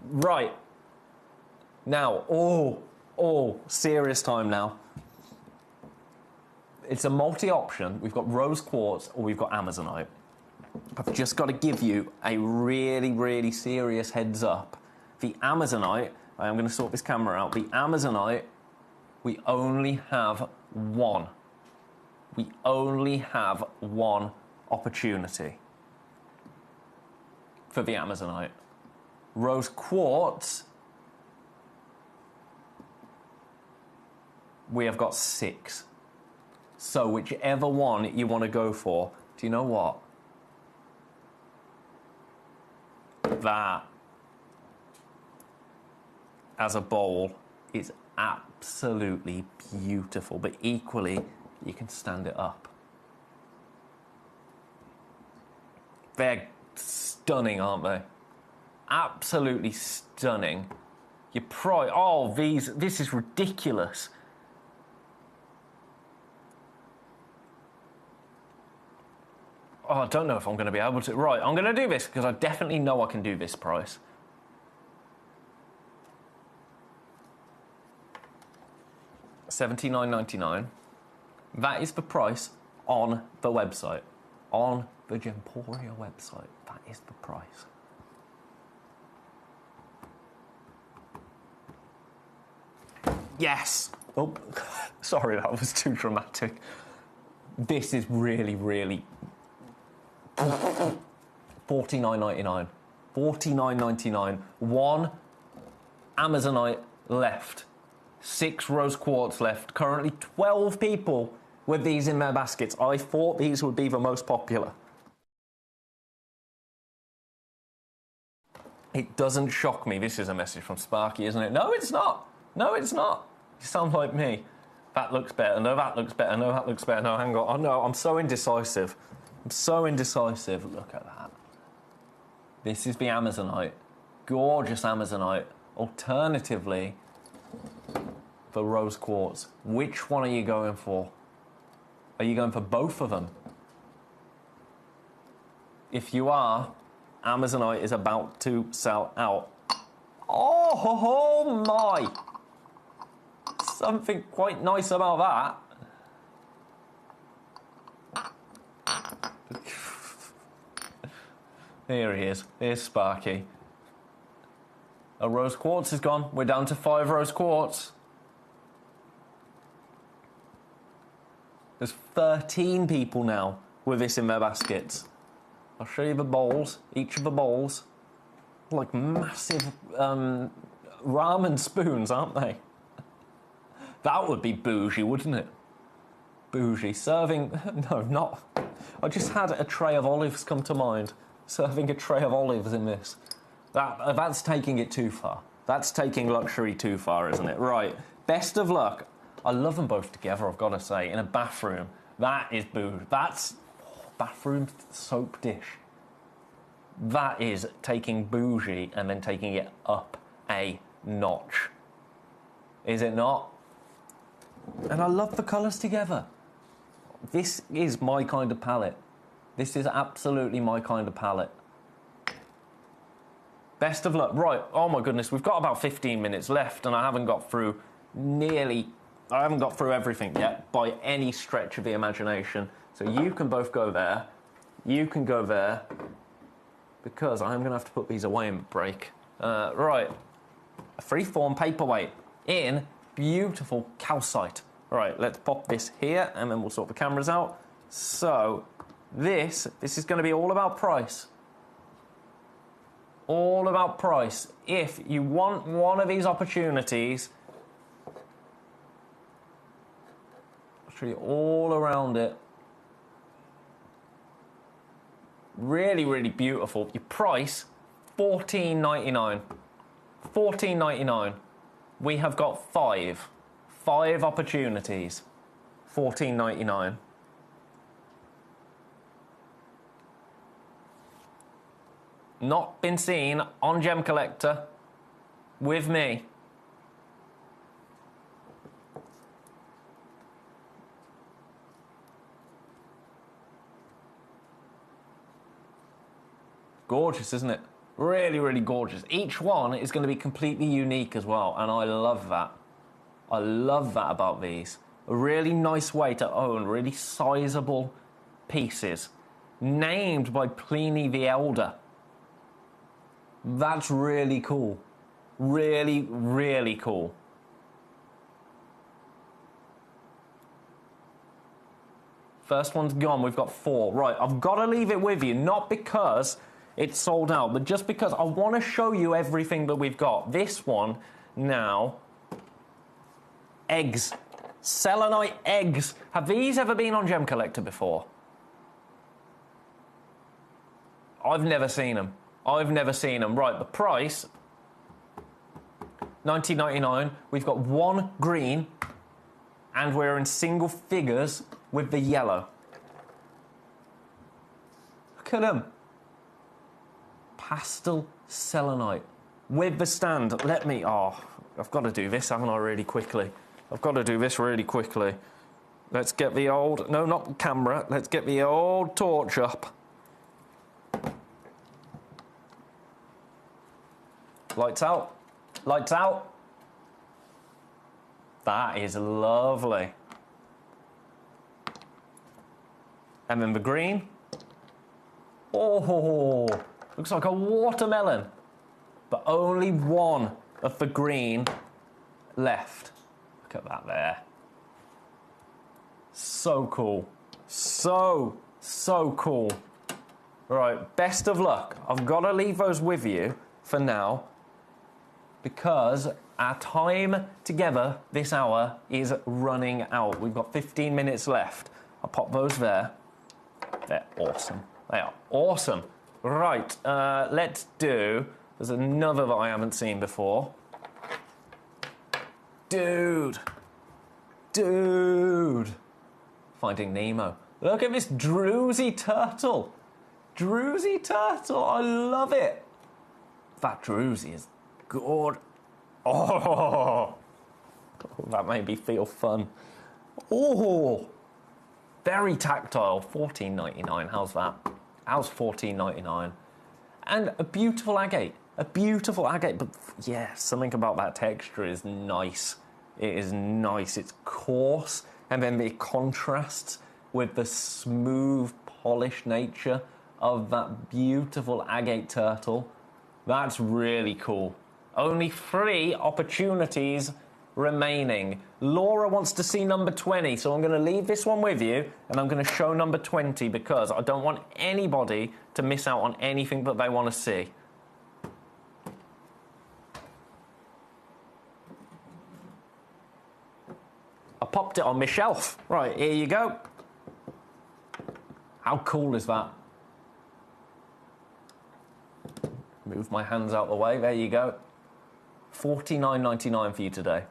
Right. Now, serious time now. It's a multi-option. We've got rose quartz or we've got Amazonite. I've just got to give you a really, really serious heads up. The Amazonite, I am going to sort this camera out. The Amazonite, we only have one. We only have one opportunity for the Amazonite. Rose quartz, we have got 6. So whichever one you want to go for, do you know what? That, as a bowl, is absolutely beautiful, but equally, you can stand it up. They're stunning, aren't they? Absolutely stunning. This is ridiculous. Oh, I don't know if I'm going to be able to. Right, I'm going to do this because I definitely know I can do this price. $79.99. That is the price on the website. On the Gemporia website. That is the price. Yes! Oh, sorry, that was too dramatic. This is really, really... $49.99. $49.99. 1 Amazonite left. 6 rose quartz left. Currently 12 people with these in their baskets. I thought these would be the most popular. It doesn't shock me. This is a message from Sparky, isn't it? No, it's not. No, it's not. You sound like me. That looks better. No, that looks better. No, that looks better. No, hang on. Oh, no, I'm so indecisive. I'm so indecisive. Look at that. This is the Amazonite. Gorgeous Amazonite. Alternatively, the rose quartz. Which one are you going for? Are you going for both of them? If you are, Amazonite is about to sell out. Oh my! Something quite nice about that. Here he is. Here's Sparky. A rose quartz is gone. We're down to 5 rose quartz. There's 13 people now with this in their baskets. I'll show you the bowls. Each of the bowls, like massive ramen spoons, aren't they? That would be bougie, wouldn't it? Bougie. Serving... No, not... I just had a tray of olives come to mind. Serving a tray of olives in this. That's taking it too far. That's taking luxury too far, isn't it? Right. Best of luck. I love them both together, I've got to say. In a bathroom. That is bougie. That's... bathroom soap dish. That is taking bougie and then taking it up a notch. Is it not? And I love the colours together. This is my kind of palette. This is absolutely my kind of palette. Best of luck. Right, oh my goodness, we've got about 15 minutes left and I haven't got through everything yet by any stretch of the imagination. So you can both go there. You can go there. Because I'm going to have to put these away in the break. Right. A freeform paperweight in beautiful calcite. Right, let's pop this here and then we'll sort the cameras out. So, this is going to be all about price. All about price. If you want one of these opportunities, I'll show you all around it. Really, really beautiful. Your price, $14.99. $14.99. We have got 5 opportunities. $14.99. Not been seen on Gemcollector with me. Gorgeous, isn't it? Really, really gorgeous. Each one is going to be completely unique as well, and I love that. I love that about these. A really nice way to own really sizable pieces, named by Pliny the Elder. That's really cool. Really, really cool. First one's gone, we've got 4. Right, I've got to leave it with you, not because it's sold out, but just because I want to show you everything that we've got. This one now, eggs. Selenite eggs. Have these ever been on Gemcollector before? I've never seen them. I've never seen them. Right, the price, $19.99. We've got 1 green, and we're in single figures with the yellow. Look at them. Pastel selenite with the stand. Let me, I've got to do this, haven't I, really quickly. I've got to do this really quickly. Let's get the old, no, not camera, let's get the old torch up. Lights out. Lights out. That is lovely. And then the green. Oh, looks like a watermelon. But only 1 of the green left. Look at that there. So cool. So cool. Right, best of luck. I've got to leave those with you for now, because our time together this hour is running out. We've got 15 minutes left. I'll pop those there. They're awesome. They are awesome. Right, let's do... There's another that I haven't seen before. Dude. Finding Nemo. Look at this Druzy turtle. Druzy turtle, I love it. That Druzy is good. Oh, that made me feel fun. Oh, very tactile. $14.99. How's that? How's $14.99? And a beautiful agate. A beautiful agate. But yeah, something about that texture is nice. It is nice. It's coarse, and then it contrasts with the smooth, polished nature of that beautiful agate turtle. That's really cool. Only 3 opportunities remaining. Laura wants to see number 20, so I'm going to leave this one with you, and I'm going to show number 20 because I don't want anybody to miss out on anything that they want to see. I popped it on my shelf. Right, here you go. How cool is that? Move my hands out the way. There you go. $49.99 for you today.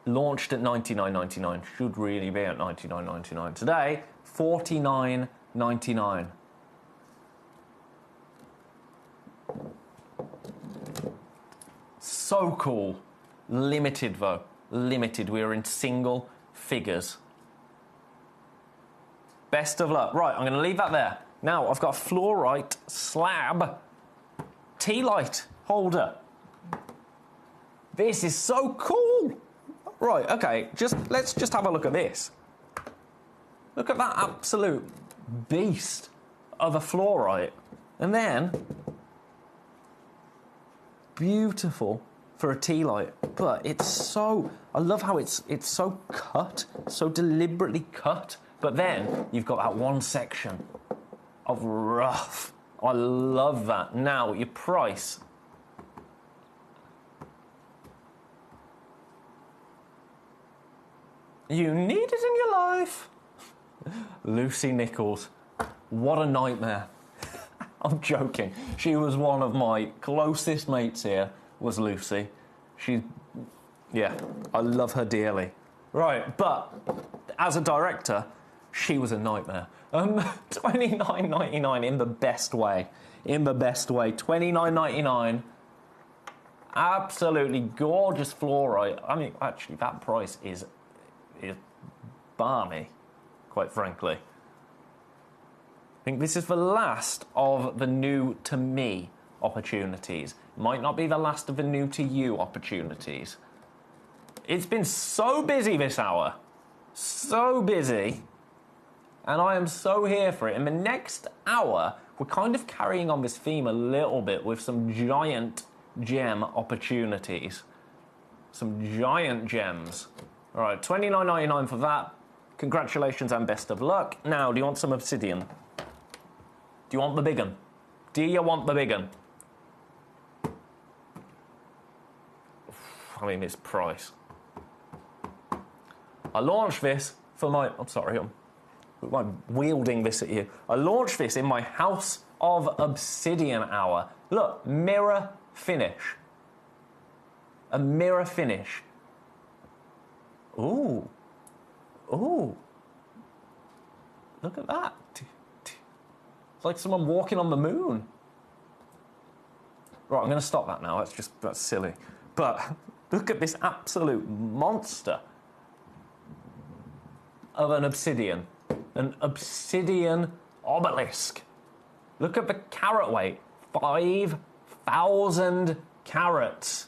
Launched at $99.99. Should really be at $99.99. Today, $49.99. So cool. Limited though. Limited. We are in single figures. Best of luck. Right, I'm going to leave that there. Now, I've got a fluorite slab tea light holder. This is so cool. Right, okay, let's just have a look at this. Look at that absolute beast of a fluorite. And then, beautiful for a tea light. But it's so, I love how it's so cut, so deliberately cut. But then, you've got that one section of rough. I love that. Now, your price. You need it in your life. Lucy Nichols. What a nightmare. I'm joking. She was one of my closest mates here, was Lucy. Yeah, I love her dearly. Right, but as a director, she was a nightmare. $29.99 in the best way. In the best way. $29.99. Absolutely gorgeous fluorite. I mean, actually, that price is balmy, quite frankly. think this is the last of the new to me opportunities. Might not be the last of the new to you opportunities. It's been so busy this hour. So busy. And I am so here for it. In the next hour, we're kind of carrying on this theme a little bit with some giant gem opportunities. Some giant gems. All right, $29.99 for that. Congratulations and best of luck. Now, do you want some obsidian? Do you want the big one? Do you want the big one? I mean, this price. I launched this for my... I'm sorry, I'm wielding this at you. I launched this in my House of Obsidian hour. Look, mirror finish. A mirror finish. Ooh. Ooh. Look at that. It's like someone walking on the moon. Right, I'm going to stop that now. That's silly. But look at this absolute monster of an obsidian. An obsidian obelisk. Look at the carat weight. 5,000 carats.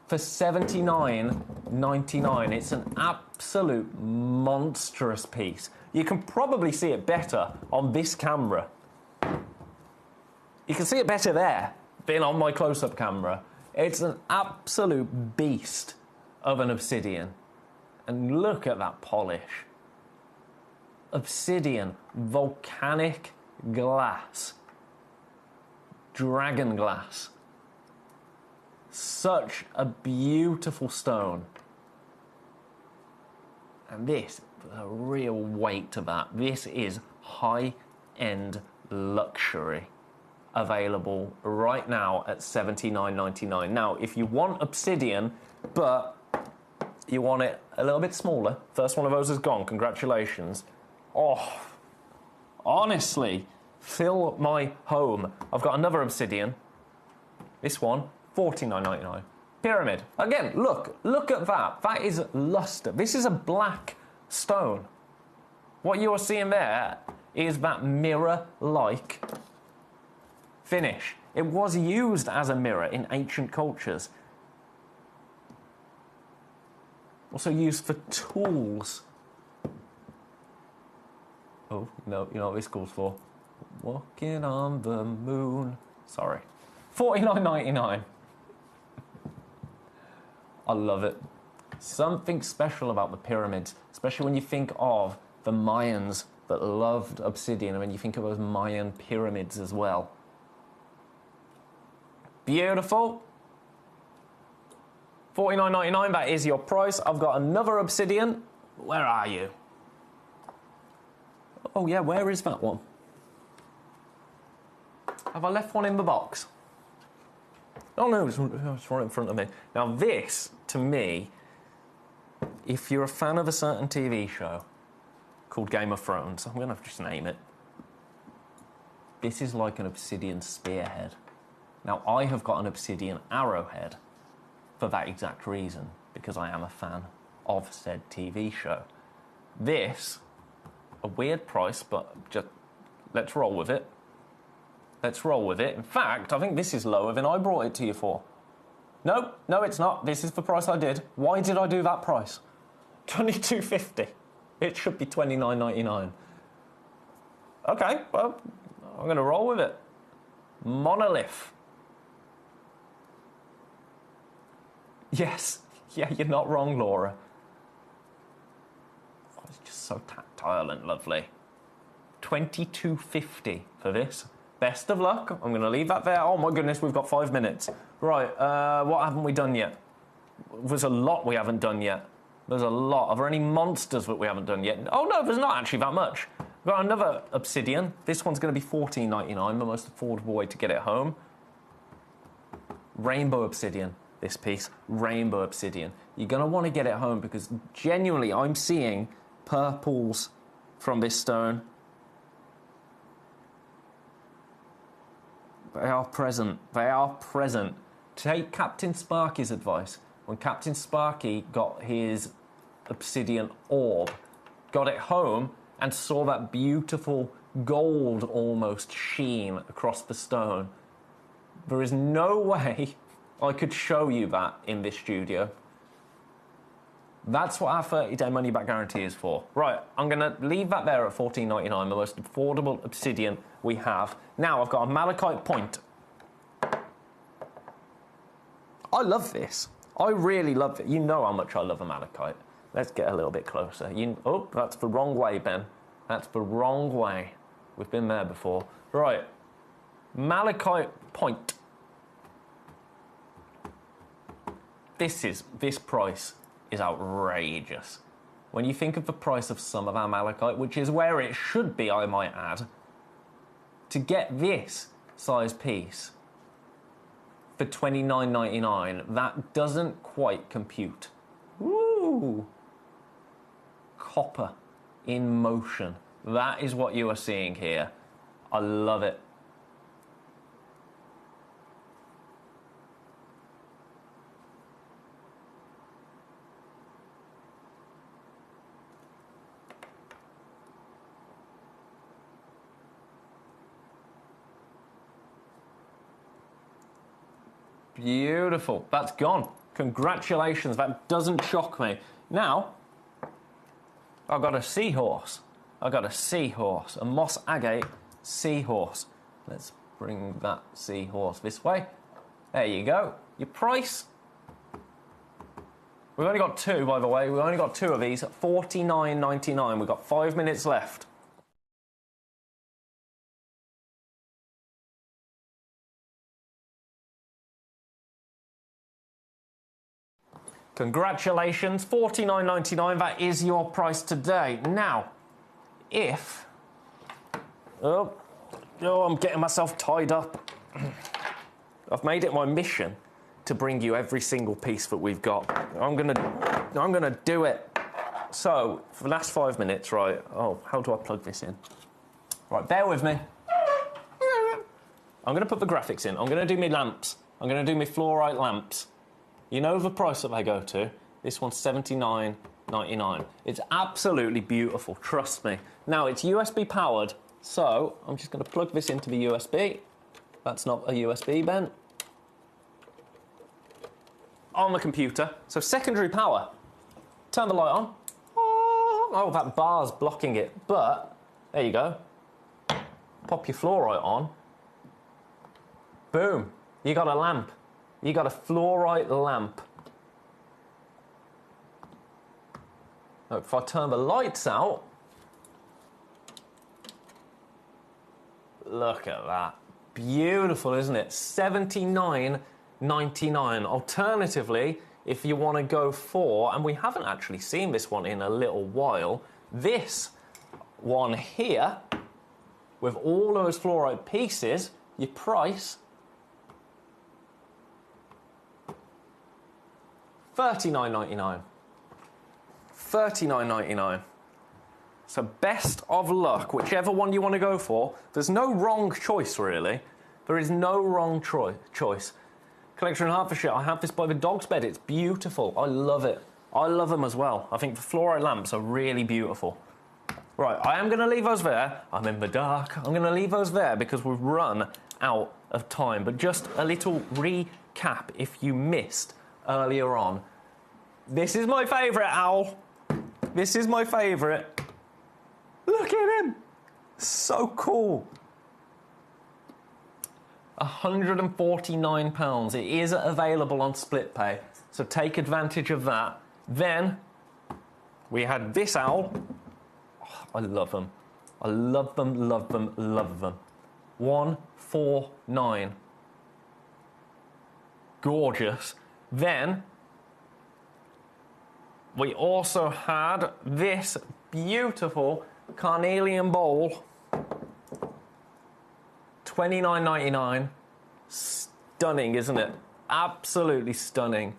For $79.99. It's an absolute monstrous piece. You can probably see it better on this camera. You can see it better there than on my close-up camera. It's an absolute beast of an obsidian. And look at that polish. Obsidian, volcanic glass, dragon glass. Such a beautiful stone. And this, a real weight to that. This is high-end luxury available right now at $79.99. Now, if you want obsidian, but you want it a little bit smaller, first one of those is gone, congratulations. Oh, honestly, fill my home. I've got another obsidian. This one, $49.99. Pyramid. Again, look at that. That is luster. This is a black stone. What you are seeing there is that mirror-like finish. It was used as a mirror in ancient cultures. Also used for tools. Oh, no, you know what this calls for? Walking on the moon. Sorry. $49.99. I love it. Something special about the pyramids, especially when you think of the Mayans that loved obsidian, and when you think of those Mayan pyramids as well. Beautiful. $49.99, that is your price. I've got another obsidian. Where are you? Oh yeah, where is that one? Have I left one in the box? Oh no, it's right in front of me. Now this, to me, if you're a fan of a certain TV show called Game of Thrones, I'm going to just name it. This is like an obsidian spearhead. Now I have got an obsidian arrowhead for that exact reason, because I am a fan of said TV show. This, a weird price, but just let's roll with it. Let's roll with it. In fact, I think this is lower than I brought it to you for. No, it's not. This is the price I did. Why did I do that price? $22.50. It should be $29.99. Okay, well, I'm going to roll with it. Monolith. Yes, yeah, you're not wrong, Laura. Oh, it's just so tactile and lovely. $22.50 for this. Best of luck. I'm going to leave that there. Oh my goodness, we've got 5 minutes. Right, what haven't we done yet? There's a lot we haven't done yet. There's a lot. Are there any monsters that we haven't done yet? Oh no, there's not actually that much. We've got another obsidian. This one's going to be $14.99, the most affordable way to get it home. Rainbow obsidian, this piece. Rainbow obsidian. You're going to want to get it home because genuinely I'm seeing purples from this stone. They are present. They are present. Take Captain Sparky's advice. When Captain Sparky got his obsidian orb, got it home and saw that beautiful gold almost sheen across the stone. There is no way I could show you that in this studio. That's what our 30-day money-back guarantee is for. Right, I'm going to leave that there at $14.99, the most affordable obsidian we have. Now, I've got a malachite point. I love this. I really love it. You know how much I love a malachite. Let's get a little bit closer. Oh, that's the wrong way, Ben. That's the wrong way. We've been there before. Right, malachite point. This price is outrageous. When you think of the price of some of our malachite, which is where it should be, I might add, to get this size piece for $29.99, that doesn't quite compute. Woo! Copper in motion. That is what you are seeing here. I love it. Beautiful. That's gone. Congratulations. That doesn't shock me. Now, I've got a seahorse. I've got a seahorse. A moss agate seahorse. Let's bring that seahorse this way. There you go. Your price. We've only got two, by the way. We've only got two of these at $49.99. We've got 5 minutes left. Congratulations, $49.99, that is your price today. Now, if... Oh, I'm getting myself tied up. I've made it my mission to bring you every single piece that we've got. I'm gonna do it. So, for the last 5 minutes, right, how do I plug this in? Right, bear with me. I'm gonna put the graphics in. I'm gonna do my lamps. I'm gonna do my fluorite lamps. You know the price that they go to? This one's $79.99. It's absolutely beautiful, trust me. Now, it's USB powered, so I'm just going to plug this into the USB. That's not a USB, Ben. On the computer. So secondary power. Turn the light on. Oh, that bar's blocking it, but there you go. Pop your fluorite on. Boom, you got a lamp. You got a fluorite lamp. Now, if I turn the lights out, look at that. Beautiful, isn't it? $79.99. Alternatively, if you want to go for, and we haven't actually seen this one in a little while, this one here, with all those fluorite pieces, your price, $39.99. $39.99. So best of luck, whichever one you want to go for. There's no wrong choice, really. There is no wrong choice. Collector in Hertfordshire, I have this by the dog's bed. It's beautiful. I love it. I love them as well. I think the fluorite lamps are really beautiful. Right, I am going to leave those there. I'm in the dark. I'm going to leave those there because we've run out of time. But just a little recap if you missed earlier on. This is my favourite owl. This is my favourite. Look at him. So cool. £149. It is available on split pay, so take advantage of that. Then we had this owl. Oh, I love them. I love them, love them, love them. $149. Gorgeous. Then we also had this beautiful carnelian bowl. $29.99. Stunning, isn't it? Absolutely stunning.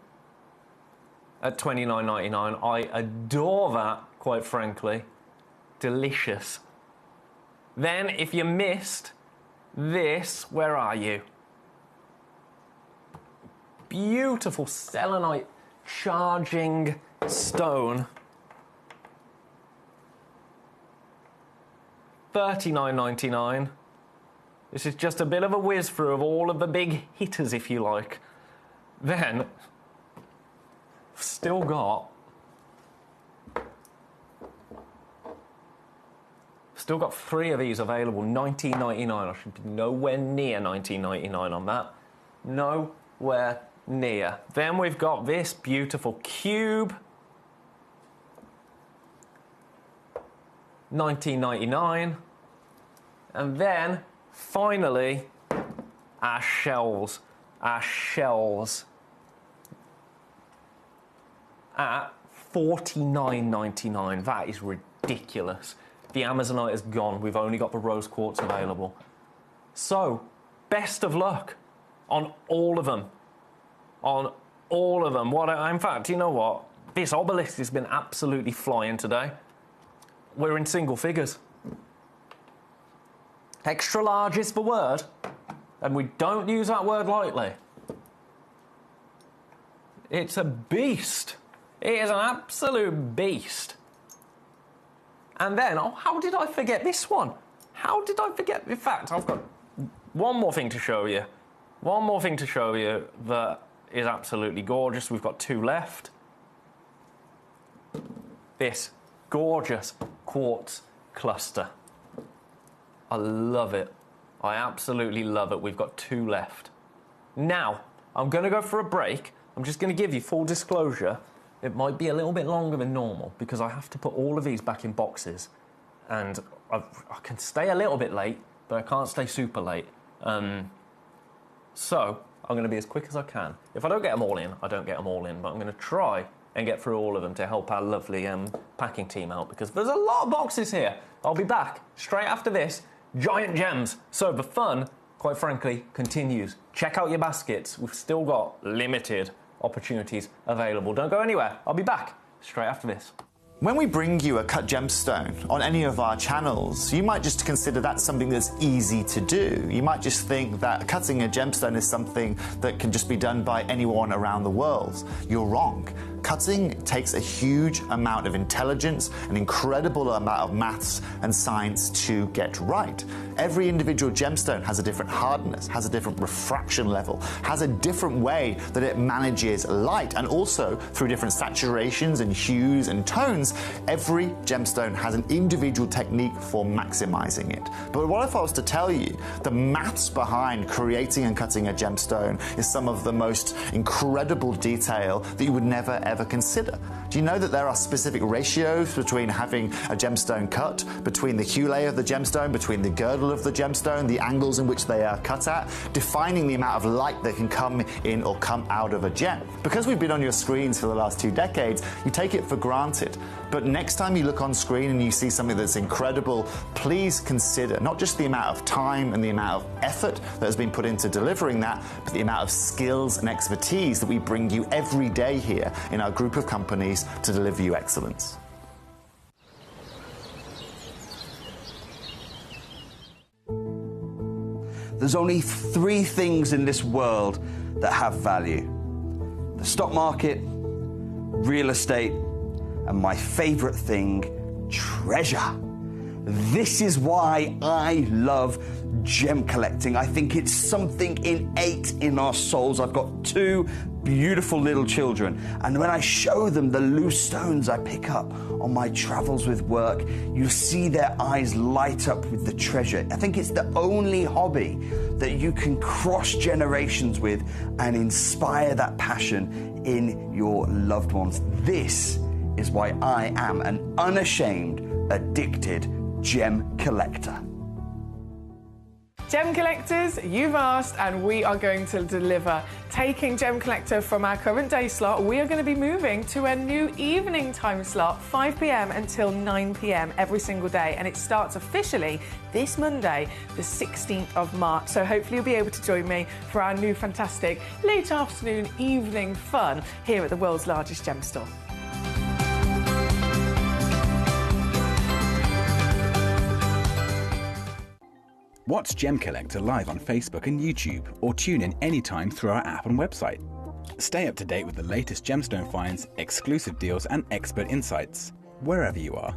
At $29.99. I adore that, quite frankly. Delicious. Then, if you missed this, where are you? Beautiful selenite charging stone. $39.99. This is just a bit of a whiz through of all of the big hitters, if you like. Then, still got 3 of these available, $19.99. I should be nowhere near $19.99 on that. Nowhere near. Then we've got this beautiful cube, $19.99. And then, finally, our shells. Our shells at $49.99. That is ridiculous. The Amazonite is gone. We've only got the rose quartz available. So, best of luck on all of them. On all of them. In fact, you know what? This obelisk has been absolutely flying today. We're in single figures. Extra large is the word, and we don't use that word lightly. It's a beast. It is an absolute beast. And then, oh, how did I forget this one? How did I forget? In fact, I've got one more thing to show you. One more thing to show you that is absolutely gorgeous. We've got 2 left. This gorgeous quartz cluster. I love it. I absolutely love it. We've got 2 left. Now, I'm going to go for a break. I'm just going to give you full disclosure. It might be a little bit longer than normal because I have to put all of these back in boxes. And I can stay a little bit late, but I can't stay super late. So I'm going to be as quick as I can. If I don't get them all in, I don't get them all in. But I'm going to try and get through all of them to help our lovely packing team out because there's a lot of boxes here. I'll be back straight after this. Giant gems. So the fun, quite frankly, continues. Check out your baskets. We've still got limited opportunities available. Don't go anywhere. I'll be back straight after this. When we bring you a cut gemstone on any of our channels, you might just consider that something that's easy to do. You might just think that cutting a gemstone is something that can just be done by anyone around the world. You're wrong. Cutting takes a huge amount of intelligence, an incredible amount of maths and science to get right. Every individual gemstone has a different hardness, has a different refraction level, has a different way that it manages light, and also through different saturations and hues and tones, every gemstone has an individual technique for maximizing it. But what if I was to tell you the maths behind creating and cutting a gemstone is some of the most incredible detail that you would never ever consider? Do you know that there are specific ratios between having a gemstone cut, between the hue layer of the gemstone, between the girdle of the gemstone, the angles in which they are cut at, defining the amount of light that can come in or come out of a gem? Because we've been on your screens for the last 2 decades, you take it for granted. But next time you look on screen and you see something that's incredible, please consider not just the amount of time and the amount of effort that has been put into delivering that, but the amount of skills and expertise that we bring you every day here in our group of companies to deliver you excellence. There's only 3 things in this world that have value: the stock market, real estate, and my favorite thing, treasure. This is why I love gem collecting. I think it's something innate in our souls. I've got 2 beautiful little children, and when I show them the loose stones I pick up on my travels with work, you see their eyes light up with the treasure. I think it's the only hobby that you can cross generations with and inspire that passion in your loved ones. This is why I am an unashamed, addicted gem collector. Gem collectors, you've asked and we are going to deliver. Taking Gem Collector from our current day slot, we are going to be moving to a new evening time slot, 5 p.m. until 9 p.m. every single day, and it starts officially this Monday, the 16th of March. So hopefully you'll be able to join me for our new fantastic late afternoon evening fun here at the world's largest gem store. Watch Gem Collector live on Facebook and YouTube, or tune in anytime through our app and website. Stay up to date with the latest gemstone finds, exclusive deals and expert insights, wherever you are.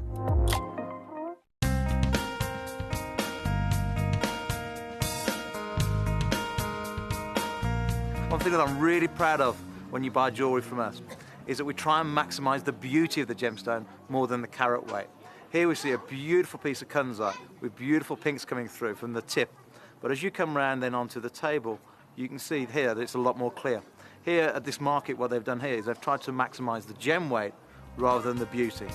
One thing that I'm really proud of when you buy jewellery from us is that we try and maximise the beauty of the gemstone more than the carat weight. Here we see a beautiful piece of kunzite with beautiful pinks coming through from the tip. But as you come round then onto the table, you can see here that it's a lot more clear. Here at this market, what they've done here is they've tried to maximise the gem weight rather than the beauty.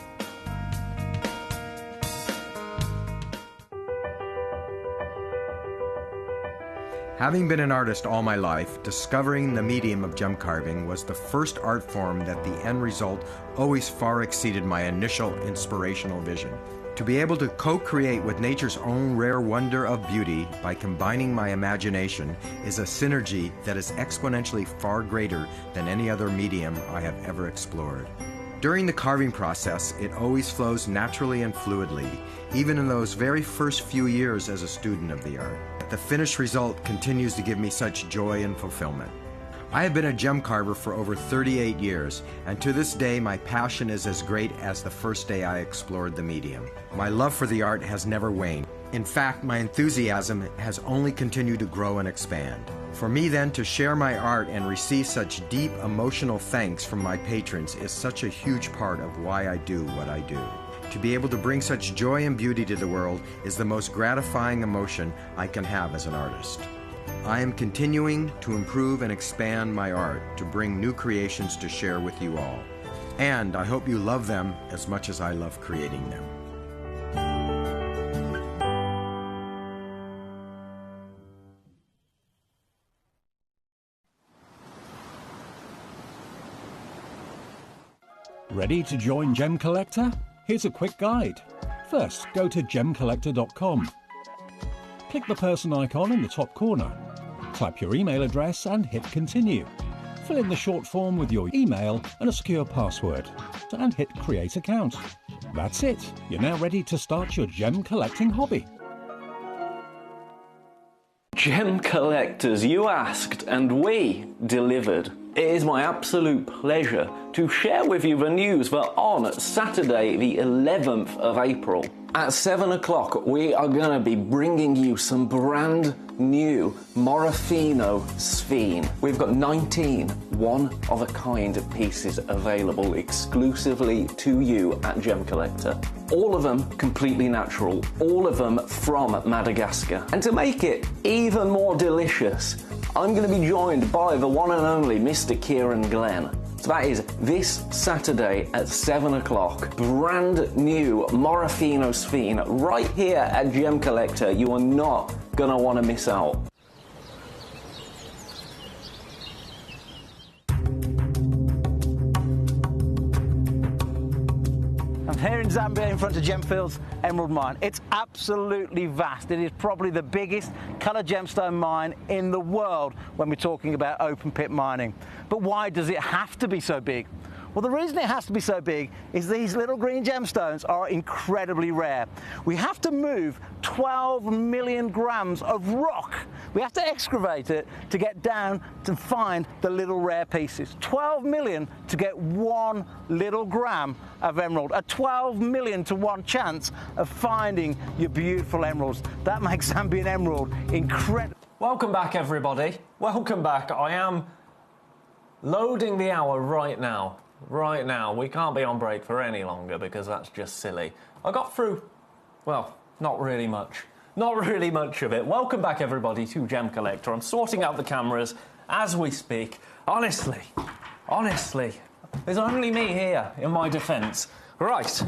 Having been an artist all my life, discovering the medium of gem carving was the first art form that the end result always far exceeded my initial inspirational vision. To be able to co-create with nature's own rare wonder of beauty by combining my imagination is a synergy that is exponentially far greater than any other medium I have ever explored. During the carving process, it always flows naturally and fluidly, even in those very first few years as a student of the art. The finished result continues to give me such joy and fulfillment. I have been a gem carver for over 38 years, and to this day my passion is as great as the first day I explored the medium. My love for the art has never waned. In fact, my enthusiasm has only continued to grow and expand. For me then to share my art and receive such deep emotional thanks from my patrons is such a huge part of why I do what I do. To be able to bring such joy and beauty to the world is the most gratifying emotion I can have as an artist. I am continuing to improve and expand my art to bring new creations to share with you all. And I hope you love them as much as I love creating them. Ready to join Gemcollector? Here's a quick guide. First, go to gemcollector.com. Click the person icon in the top corner. Type your email address and hit continue. Fill in the short form with your email and a secure password, and hit create account. That's it. You're now ready to start your gem collecting hobby. Gem collectors, you asked and we delivered. It is my absolute pleasure to share with you the news that on Saturday the 11th of April at 7 o'clock we are going to be bringing you some brand new Morofino sphene. We've got 19 one-of-a-kind pieces available exclusively to you at Gemcollector. All of them completely natural, all of them from Madagascar. And to make it even more delicious, I'm going to be joined by the one and only Mr. Kieran Glenn. So that is this Saturday at 7 o'clock. Brand new Morofino sphene right here at Gemcollector. You are not going to want to miss out. I'm here in Zambia in front of Gemfield's Emerald Mine. It's absolutely vast. It is probably the biggest colour gemstone mine in the world when we're talking about open pit mining. But why does it have to be so big? Well, the reason it has to be so big is these little green gemstones are incredibly rare. We have to move 12 million grams of rock. We have to excavate it to get down to find the little rare pieces. 12 million to get 1 little gram of emerald. A 12 million to 1 chance of finding your beautiful emeralds. That makes Zambian emerald incredible. Welcome back, everybody. Welcome back. I am loading the hour right now. Right now. We can't be on break for any longer because that's just silly. I got through, well, not really much. Not really much of it. Welcome back, everybody, to Gemcollector. I'm sorting out the cameras as we speak. Honestly, there's only me here in my defence. Right,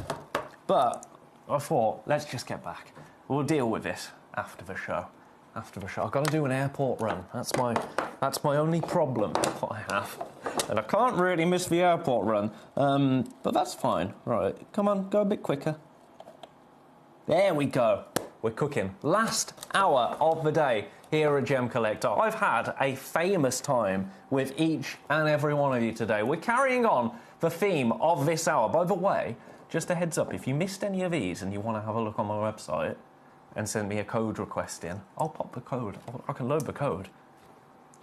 but I thought, let's just get back. We'll deal with this after the show. After the show. I've got to do an airport run. That's my only problem that I have. And I can't really miss the airport run. But that's fine. Right, come on, go a bit quicker. There we go. We're cooking. Last hour of the day here at Gemcollector. I've had a famous time with each and every one of you today. We're carrying on the theme of this hour. By the way, just a heads up, if you missed any of these and you want to have a look on my website and send me a code request in, I'll pop the code. I can load the code.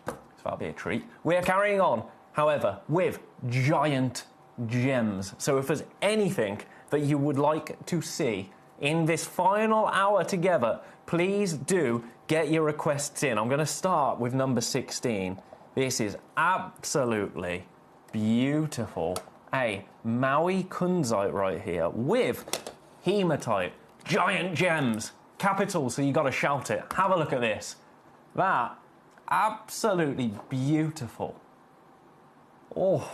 So that'll be a treat. We are carrying on, however, with giant gems. So if there's anything that you would like to see in this final hour together, please do get your requests in. I'm going to start with number 16. This is absolutely beautiful. A Maui kunzite right here with hematite, giant gems, capitals, so you got to shout it. Have a look at this. That, absolutely beautiful. Oh.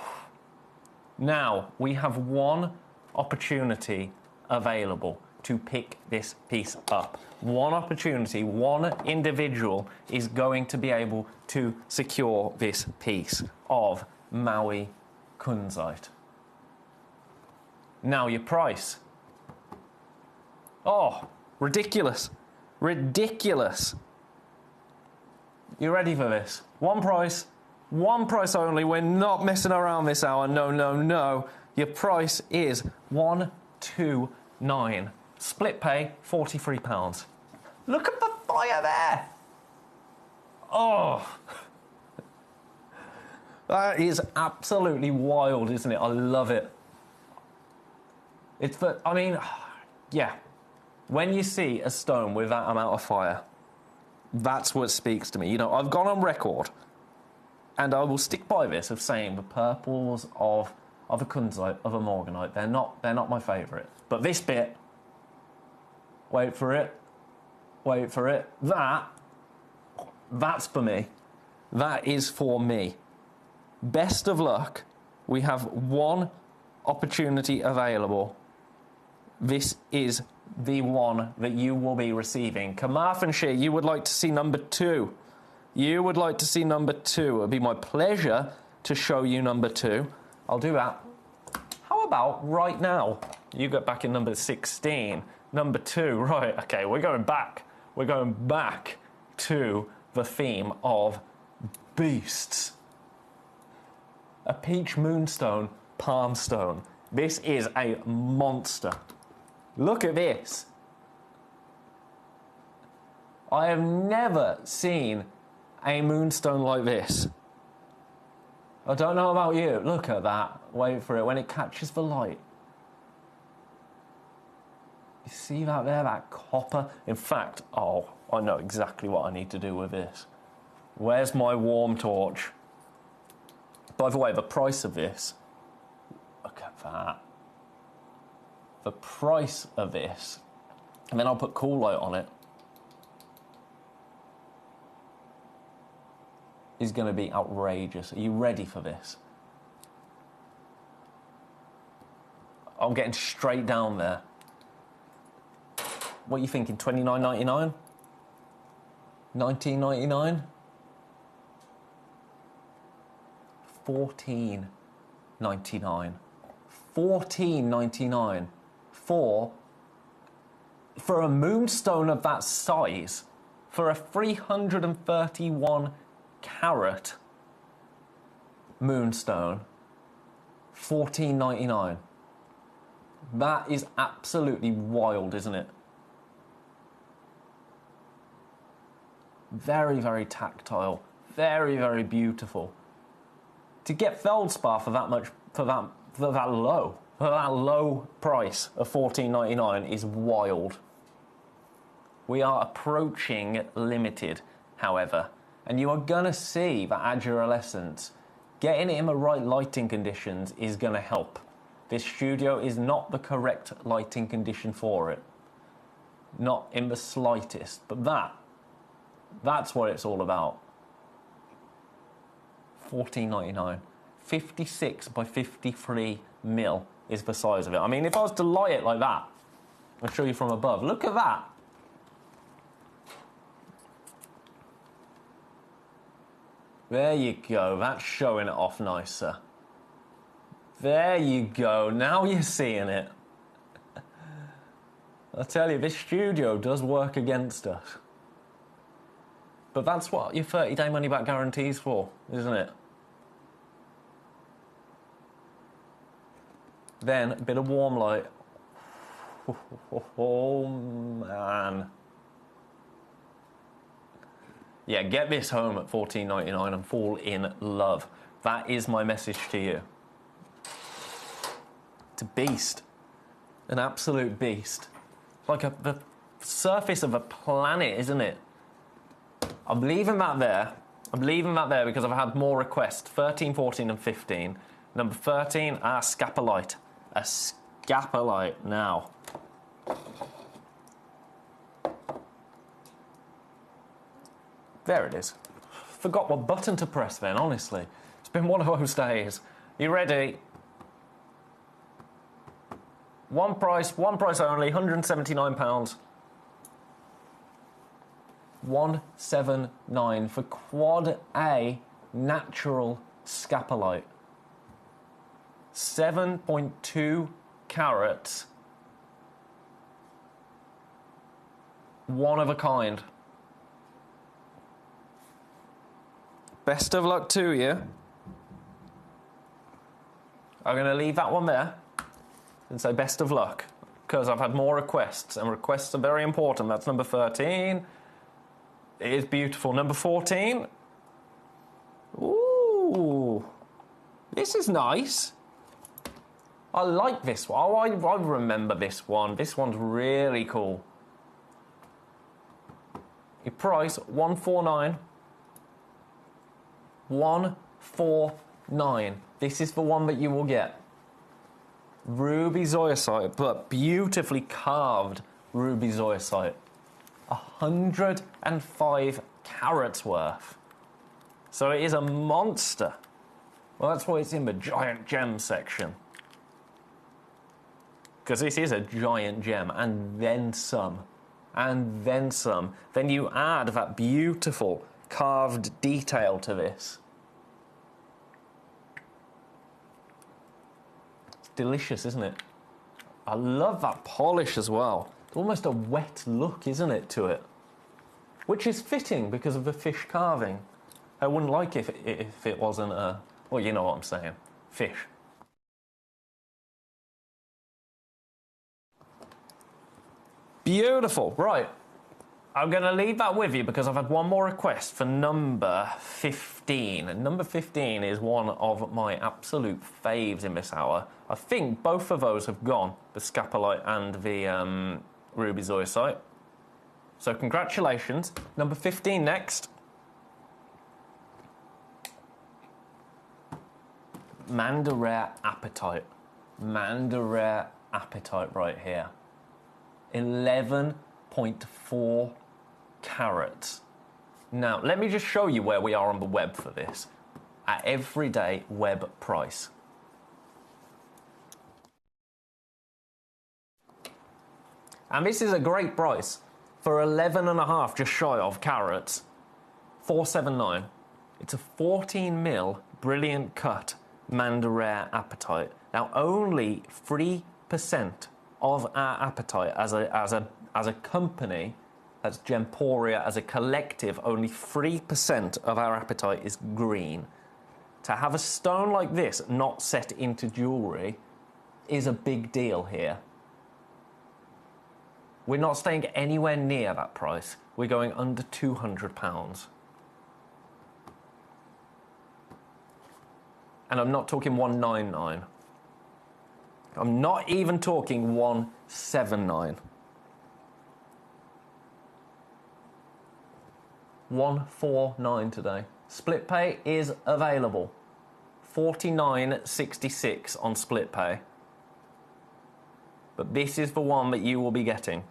Now, we have one opportunity available to pick this piece up. One opportunity, one individual is going to be able to secure this piece of Maui kunzite. Now, your price. Oh, ridiculous. Ridiculous. You ready for this? One price only. We're not messing around this hour. No, no, no. Your price is $129. Split pay, £43. Look at the fire there. Oh. That is absolutely wild, isn't it? I love it. It's the, I mean, yeah. When you see a stone with that amount of fire, that's what speaks to me. You know, I've gone on record, and I will stick by this, of saying the purples of a kunzite, of a morganite, they're not my favourite. But this bit, wait for it, that's for me. That is for me. Best of luck. We have one opportunity available. This is the one that you will be receiving. Carmarthenshire, you would like to see number 2. You would like to see number 2. It would be my pleasure to show you number 2. I'll do that. How about right now? You get back in number 16. Number 2, right, okay, we're going back. We're going back to the theme of beasts. A peach moonstone palm stone. This is a monster. Look at this. I have never seen a moonstone like this. I don't know about you. Look at that. Wait for it. When it catches the light. You see that there? That copper? In fact, oh, I know exactly what I need to do with this. Where's my warm torch? By the way, the price of this. Look at that. The price of this. And then I'll put cool light on it. Is going to be outrageous. Are you ready for this? I'm getting straight down there. What are you thinking? $29.99? $19.99? $14.99. $14.99 for a moonstone of that size, for a 331 carat moonstone. $14.99. That is absolutely wild, isn't it? Very, very tactile. Very, very beautiful. To get feldspar for that much, for that low price of $14.99 is wild. We are approaching limited, however, and you are gonna see that aduralescence. Getting it in the right lighting conditions is gonna help. This studio is not the correct lighting condition for it. Not in the slightest, but that's what it's all about. $14.99. 56 by 53 mil is the size of it. I mean, if I was to light it like that, I'll show you from above. Look at that. There you go. That's showing it off nicer. There you go. Now you're seeing it. I tell you, this studio does work against us. But that's what your 30-day money-back guarantee's for, isn't it? Then a bit of warm light. Oh, man. Yeah, get this home at $14.99 and fall in love. That is my message to you. It's a beast. An absolute beast. Like the surface of a planet, isn't it? I'm leaving that there. I'm leaving that there because I've had more requests. 13, 14 and 15. Number 13, a scapolite. A scapolite now. There it is. Forgot what button to press then, honestly. It's been one of those days. You ready? One price only, £179. 179 for quad A natural scapolite. 7.2 carats. One of a kind. Best of luck to you. I'm going to leave that one there and say best of luck because I've had more requests and requests are very important. That's number 13. It is beautiful. Number 14. Ooh. This is nice. I like this one. Oh, I remember this one. This one's really cool. Your price, $149. $149. This is the one that you will get. Ruby zoisite, but beautifully carved ruby zoisite. 105 carats worth. So it is a monster. Well, that's why it's in the giant gem section. Because this is a giant gem, and then some. And then some. Then you add that beautiful carved detail to this. It's delicious, isn't it? I love that polish as well. It's almost a wet look, isn't it, to it? Which is fitting because of the fish carving. I wouldn't like if it wasn't a... Well, you know what I'm saying. Fish. Beautiful. Right. I'm going to leave that with you because I've had one more request for number 15. And number 15 is one of my absolute faves in this hour. I think both of those have gone, the scapolite and the ruby zoisite. So congratulations. Number 15 next. Mandarare apatite. Mandarare apatite right here. 11.4 carats. Now, let me just show you where we are on the web for this. At everyday web price. And this is a great price. For 11.5, just shy of carats. 479. It's a 14mm brilliant cut Mandarare apatite. Now, only 3% of our appetite as a company, as Gemporia, as a collective, only 3% of our appetite is green. To have a stone like this not set into jewellery is a big deal here. We're not staying anywhere near that price. We're going under £200. And I'm not talking 199. I'm not even talking 179. 149 today. Split pay is available. 49.66 on split pay. But this is the one that you will be getting.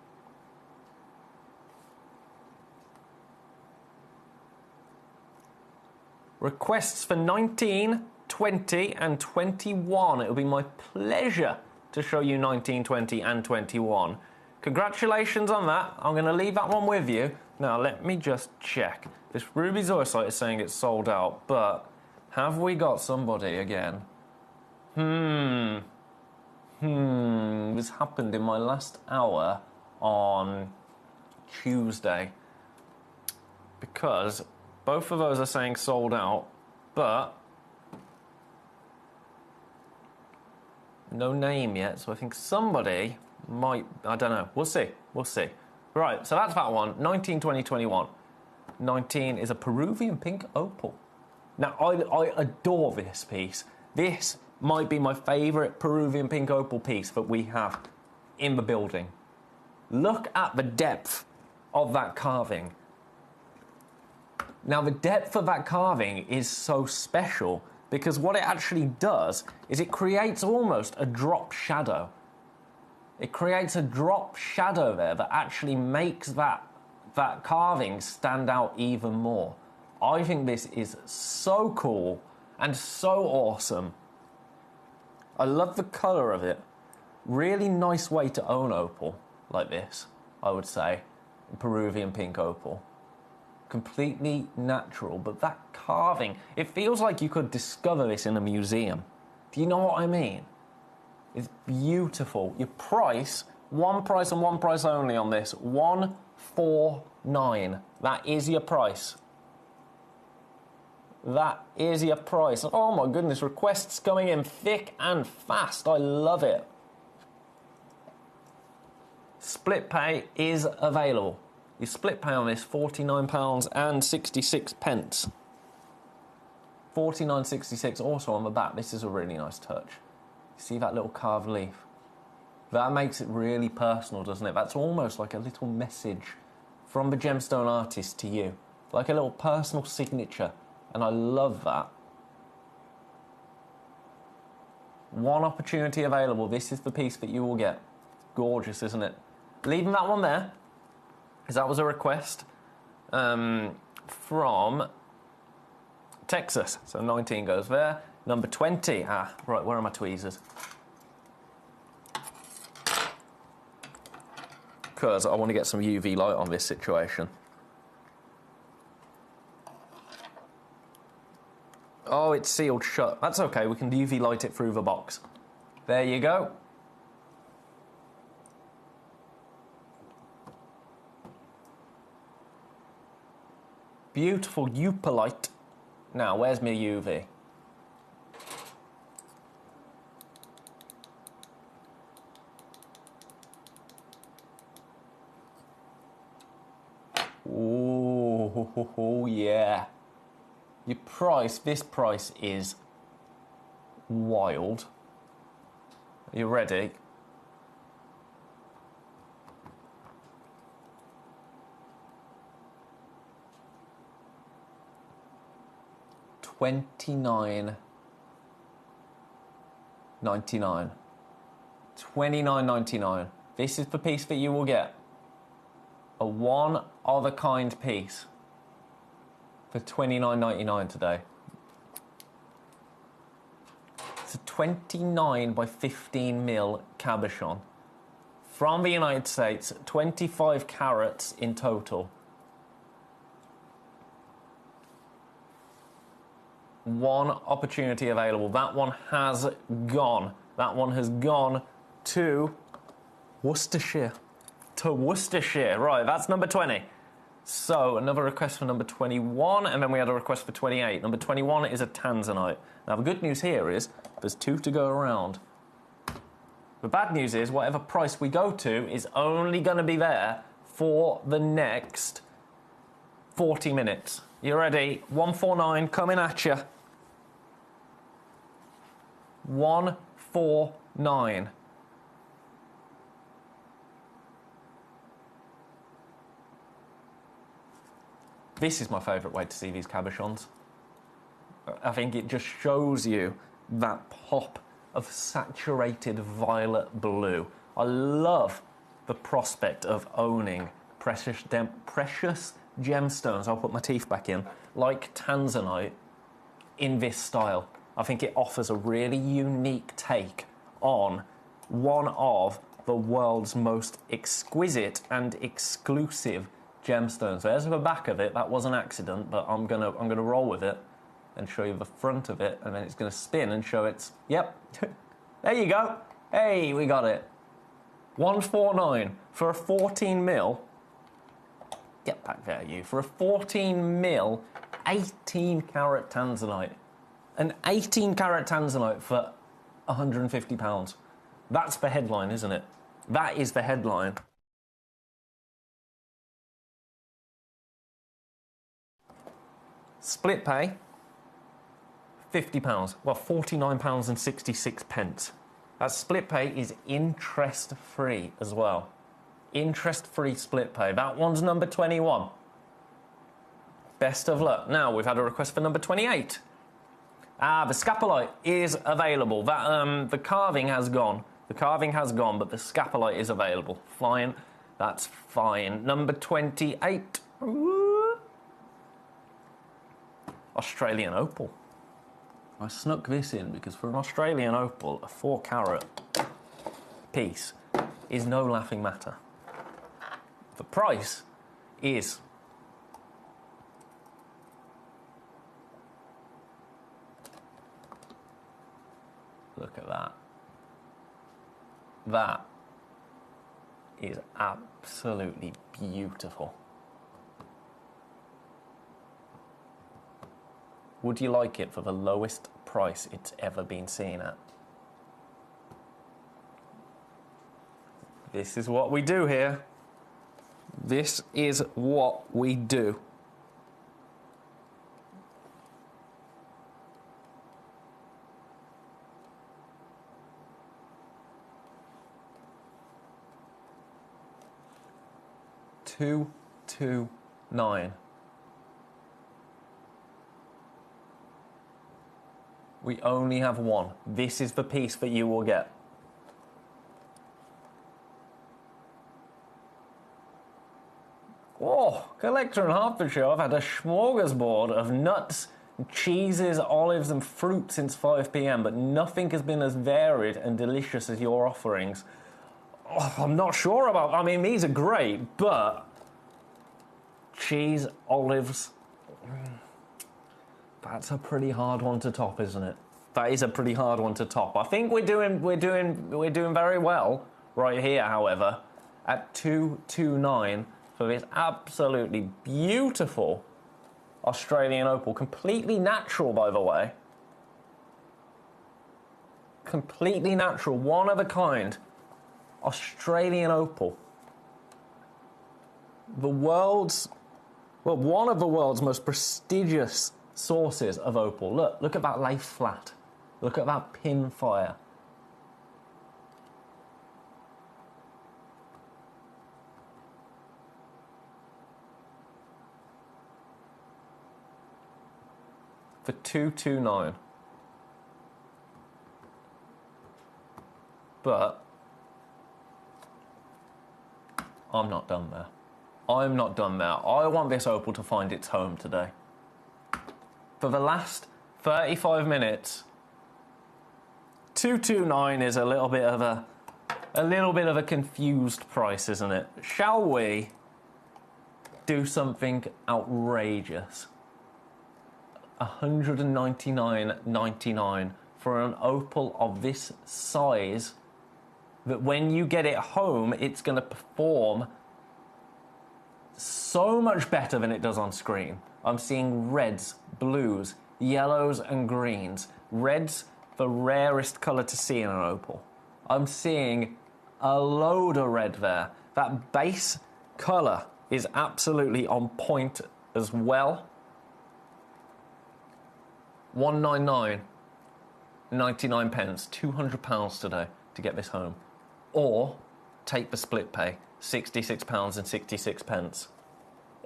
Requests for 19, 20 and 21. It will be my pleasure to show you 19, 20 and 21. Congratulations on that. I'm going to leave that one with you. Now, let me just check. This ruby zoisite is saying it's sold out, but have we got somebody again? This happened in my last hour on Tuesday. Because both of those are saying sold out, but no name yet, so I think somebody might, I don't know, we'll see. Right, so that's that one, 19, 20, 21. 19 is a Peruvian pink opal. Now, I adore this piece. This might be my favourite Peruvian pink opal piece that we have in the building. Look at the depth of that carving. Now, the depth of that carving is so special because what it actually does is it creates almost a drop shadow. It creates a drop shadow there that actually makes that carving stand out even more. I think this is so cool and so awesome. I love the colour of it. Really nice way to own opal like this, I would say. Peruvian pink opal. Completely natural, but that carving, it feels like you could discover this in a museum. Do you know what I mean? It's beautiful. Your price, one price and one price only on this, $149. That is your price. That is your price. Oh my goodness, requests coming in thick and fast. I love it. Split pay is available. Your split pay on this, £49.66. $49.66. Also on the back, this is a really nice touch. See that little carved leaf? That makes it really personal, doesn't it? That's almost like a little message from the gemstone artist to you. Like a little personal signature. And I love that. One opportunity available. This is the piece that you will get. Gorgeous, isn't it? Leaving that one there, because that was a request from Texas. So 19 goes there. Number 20. Right, where are my tweezers? Because I want to get some UV light on this situation. Oh, it's sealed shut. That's okay, we can UV light it through the box. There you go. Beautiful Upalite. Now, where's my UV? Oh, yeah. Your price, this price is wild. Are you ready? $29.99. $29.99. This is the piece that you will get. A one-of-a-kind piece for $29.99 today. It's a 29 by 15 mil cabochon from the United States, 25 carats in total. One opportunity available. That one has gone. That one has gone to Worcestershire. To Worcestershire. Right, that's number 20. So, another request for number 21, and then we had a request for 28. Number 21 is a tanzanite. Now, the good news here is there's 2 to go around. The bad news is whatever price we go to is only going to be there for the next 40 minutes. You ready? 149 coming at you. 149. This is my favourite way to see these cabochons. I think it just shows you that pop of saturated violet blue. I love the prospect of owning precious gemstones, I'll put my teeth back in, like tanzanite, in this style. I think it offers a really unique take on one of the world's most exquisite and exclusive gemstones. There's the back of it. That was an accident, but I'm gonna roll with it and show you the front of it, and then it's gonna spin and show it's. Yep, there you go. Hey, we got it. 149 for a 14 mil. Get back there, you. For a 14 mil, 18 carat tanzanite. An 18 carat tanzanite for £150. That's the headline, isn't it? That is the headline. Split pay, £50. Well, £49.66. That split pay is interest-free as well. Interest-free split pay. That one's number 21. Best of luck. Now, we've had a request for number 28. The scapolite is available. The carving has gone. The carving has gone, but the scapolite is available. Flying, that's fine. Number 28. Ooh. Australian opal. I snuck this in because for an Australian opal, a 4-carat piece is no laughing matter. The price is look at that. That is absolutely beautiful. Would you like it for the lowest price it's ever been seen at? This is what we do here. This is what we do. $229. We only have one. This is the piece that you will get. Oh, Collector in Hertfordshire, I've had a smorgasbord of nuts, cheeses, olives and fruit since 5 p.m, but nothing has been as varied and delicious as your offerings. Oh, I'm not sure about... I mean, these are great, but... cheese, olives... That's a pretty hard one to top, isn't it? That is a pretty hard one to top. I think we're doing very well right here, however, at 229 for this absolutely beautiful Australian opal. Completely natural, by the way. Completely natural, one of a kind. Australian opal. The world's... well, one of the world's most prestigious sources of opal. Look at that lay flat. Look at that pin fire. For $229. But I'm not done there. I'm not done there. I want this opal to find its home today. For the last 35 minutes, 229 is a little bit of a confused price, isn't it? Shall we do something outrageous? $199.99 for an opal of this size that when you get it home, it's going to perform so much better than it does on screen. I'm seeing reds, blues, yellows and greens. Red's the rarest colour to see in an opal. I'm seeing a load of red there. That base colour is absolutely on point as well. $199.99, £200 today to get this home. Or take the split pay, £66.66.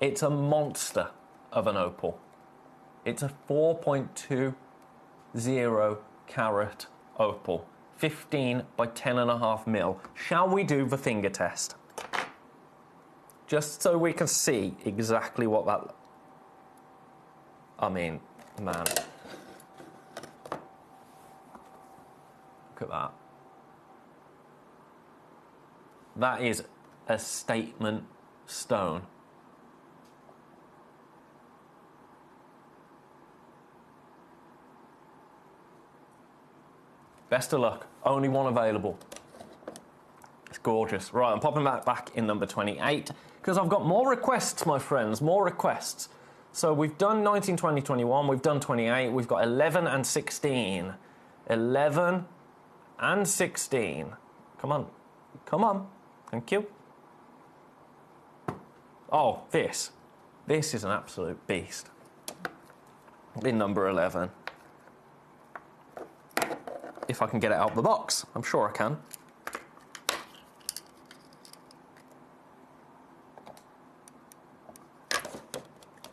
It's a monster of an opal. It's a 4.20 carat opal, 15 by 10.5 mil. Shall we do the finger test? Just so we can see exactly what that... I mean, man. Look at that. That is a statement stone. Best of luck. Only one available. It's gorgeous. Right, I'm popping that back in number 28 because I've got more requests, my friends, more requests. So we've done 19, 20, 21, we've done 28, we've got 11 and 16. 11 and 16. Come on. Come on. Thank you. Oh, this. This is an absolute beast. In number 11. If I can get it out of the box. I'm sure I can.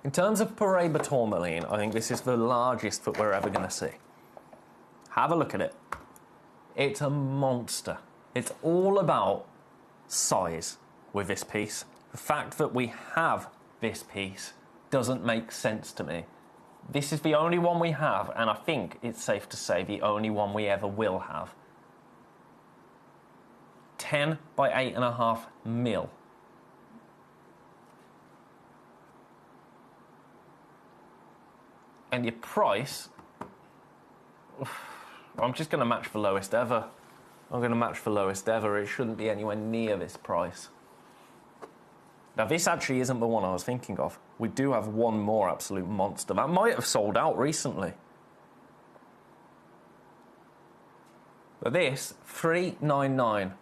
In terms of Paraiba tourmaline, I think this is the largest that we're ever going to see. Have a look at it. It's a monster. It's all about size with this piece. The fact that we have this piece doesn't make sense to me. This is the only one we have, and I think it's safe to say the only one we ever will have. 10 by 8.5 mil. And your price, I'm just going to match the lowest ever. I'm going to match the lowest ever. It shouldn't be anywhere near this price. Now, this actually isn't the one I was thinking of. We do have one more absolute monster. That might have sold out recently. But this, $399.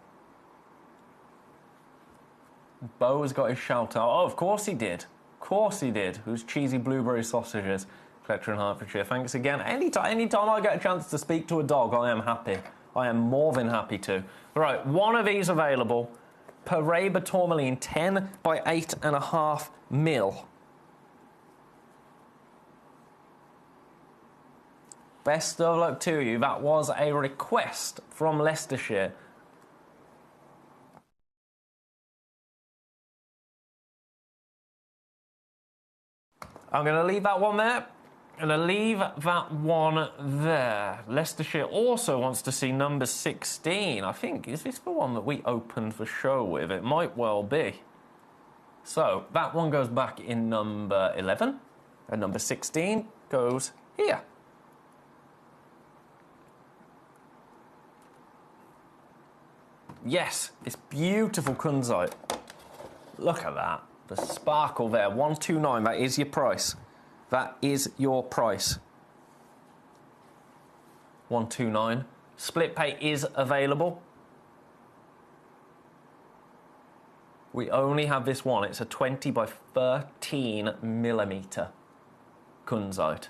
Bo has got his shout out. Oh, of course he did. Of course he did. Who's cheesy blueberry sausages? Collector in Hertfordshire. Thanks again. Anytime I get a chance to speak to a dog, I am happy. I am more than happy to. Right, one of these available. Paraiba tourmaline, 10 by 8.5 mil. Best of luck to you. That was a request from Leicestershire. I'm going to leave that one there. I'm going to leave that one there. Leicestershire also wants to see number 16. I think, is this the one that we opened the show with? It might well be. So, that one goes back in number 11. And number 16 goes here. Yes, it's beautiful kunzite. Look at that. The sparkle there, 129, that is your price. That is your price. 129. Split pay is available. We only have this one. It's a 20 by 13 millimeter kunzite.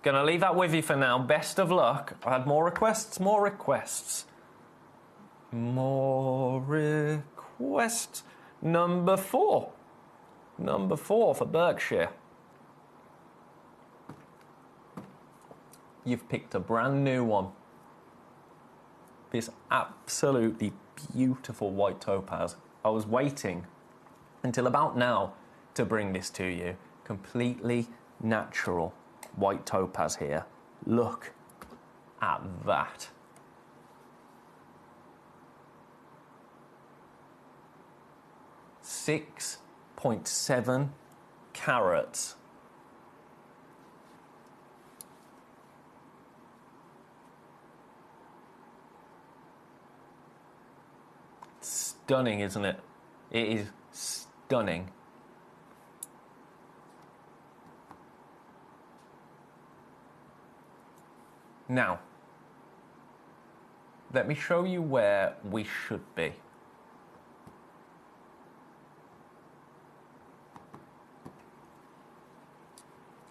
Gonna leave that with you for now. Best of luck. I had more requests, more requests. More requests. Number 4. Number 4 for Berkshire. You've picked a brand new one. This absolutely beautiful white topaz. I was waiting until about now to bring this to you. Completely natural white topaz here. Look at that. 6.7 carats. Stunning, isn't it? It is stunning. Now, let me show you where we should be.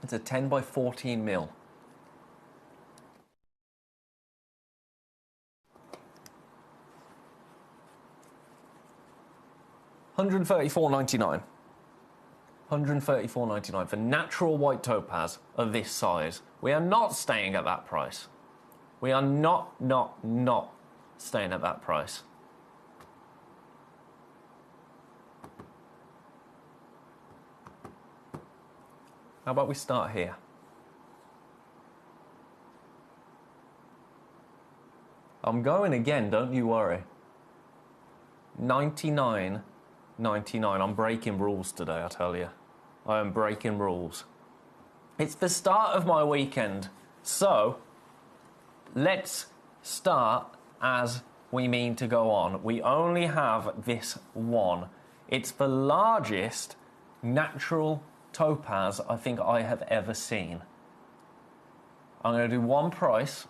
It's a 10 by 14 mil. $134.99. $134.99 for natural white topaz of this size. We are not staying at that price. We are not staying at that price. How about we start here? I'm going again, don't you worry. $99.99. I'm breaking rules today, I tell you. I am breaking rules. It's the start of my weekend, so let's start as we mean to go on. We only have this one. It's the largest natural topaz I think I have ever seen. I'm going to do one price.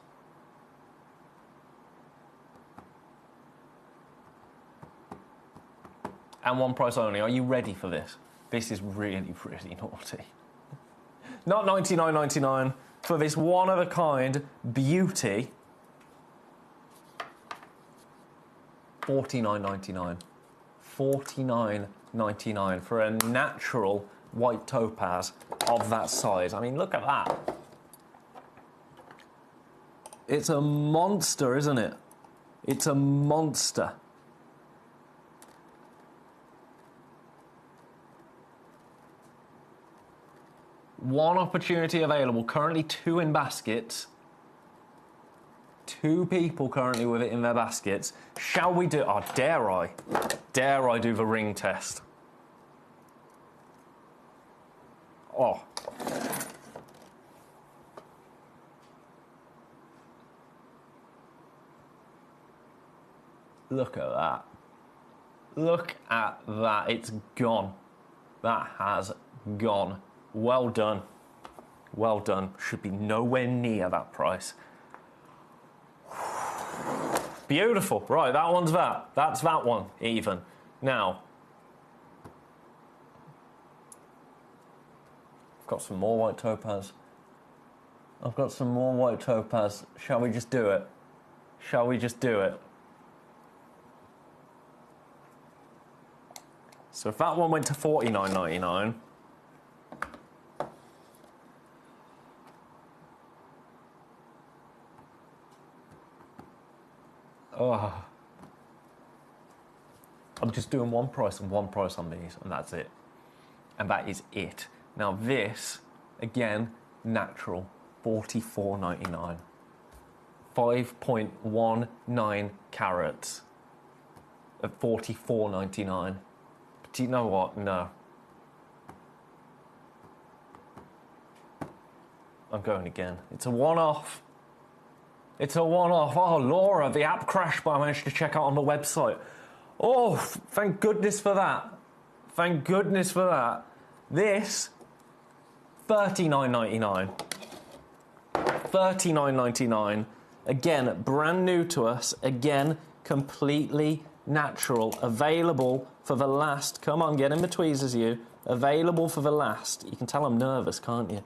And one price only. Are you ready for this? This is really, really naughty. Not $99.99 for this one-of-a-kind beauty. $49.99. $14.99 for a natural white topaz of that size. I mean, look at that. It's a monster, isn't it? It's a monster. One opportunity available. Currently 2 in baskets. 2 people currently with it in their baskets. Shall we do... Oh, dare I? Dare I do the ring test? Oh. Look at that. Look at that. It's gone. That has gone. Well done. Well done. Should be nowhere near that price. Beautiful. Right, that one's that. That's that one, even. Now, I've got some more white topaz. I've got some more white topaz. Shall we just do it? Shall we just do it? So if that one went to $49.99, oh, I'm just doing one price and one price on these, and that's it. And that is it. Now this, again, natural, $44.99. 5.19 carats at $44.99. But do you know what? No. I'm going again. It's a one-off. It's a one-off. Oh, Laura, the app crashed, but I managed to check out on the website. Oh, thank goodness for that. Thank goodness for that. This, $39.99. $39.99. Again, brand new to us. Again, completely natural. Available for the last... Come on, get in the tweezers, you. Available for the last. You can tell I'm nervous, can't you?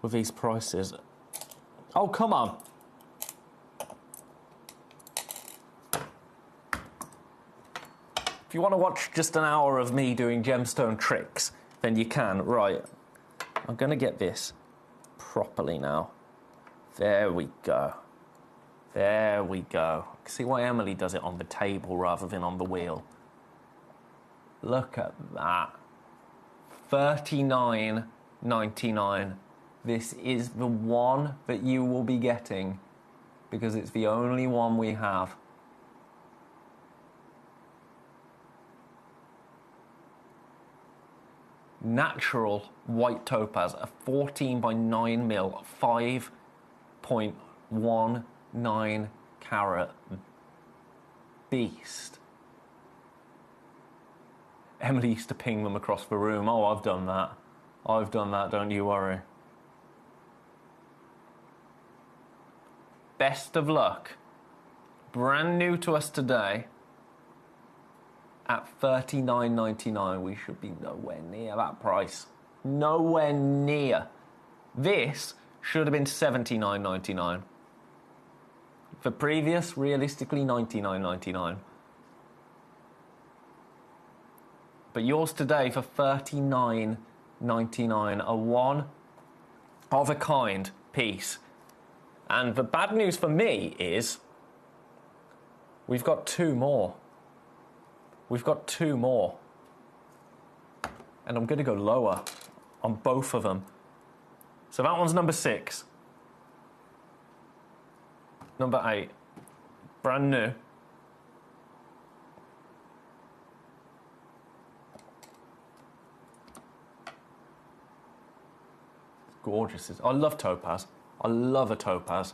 With these prices. Oh, come on. If you want to watch just an hour of me doing gemstone tricks, then you can. Right. I'm going to get this properly now. There we go. There we go. See why Emily does it on the table rather than on the wheel. Look at that. $39.99. This is the one that you will be getting because it's the only one we have. Natural white topaz, a 14 by 9 mil, 5.19 carat beast. Emily used to ping them across the room. Oh, I've done that. I've done that, don't you worry. Best of luck. Brand new to us today. At $39.99, we should be nowhere near that price. Nowhere near. This should have been $79.99. For previous, realistically, $99.99. But yours today for $39.99, a one of a kind piece. And the bad news for me is we've got 2 more. We've got 2 more. And I'm going to go lower on both of them. So that one's number 6. Number 8. Brand new. Gorgeous. I love topaz. I love a topaz.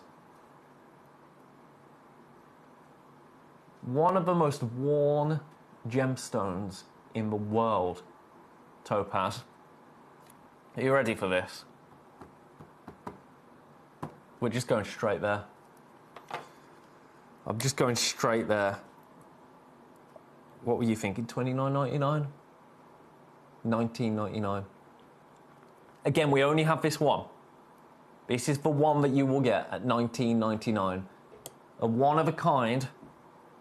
One of the most worn gemstones in the world, topaz. Are you ready for this? We're just going straight there. I'm just going straight there. What were you thinking? $29.99? $19.99. Again, we only have this one. This is the one that you will get at $19.99. A one of a kind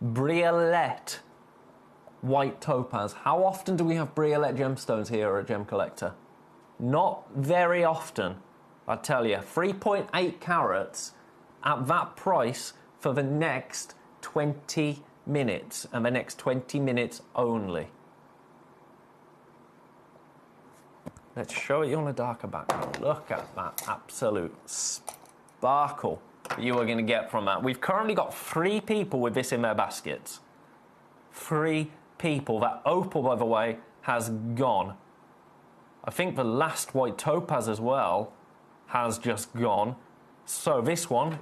Briolette white topaz. How often do we have Briolette gemstones here at Gem Collector? Not very often, I tell you. 3.8 carats at that price for the next 20 minutes, and the next 20 minutes only. Let's show it you on a darker background. Look at that absolute sparkle that you are going to get from that. We've currently got 3 people with this in their baskets. 3 people. That opal, by the way, has gone. I think the last white topaz as well has just gone. So this one,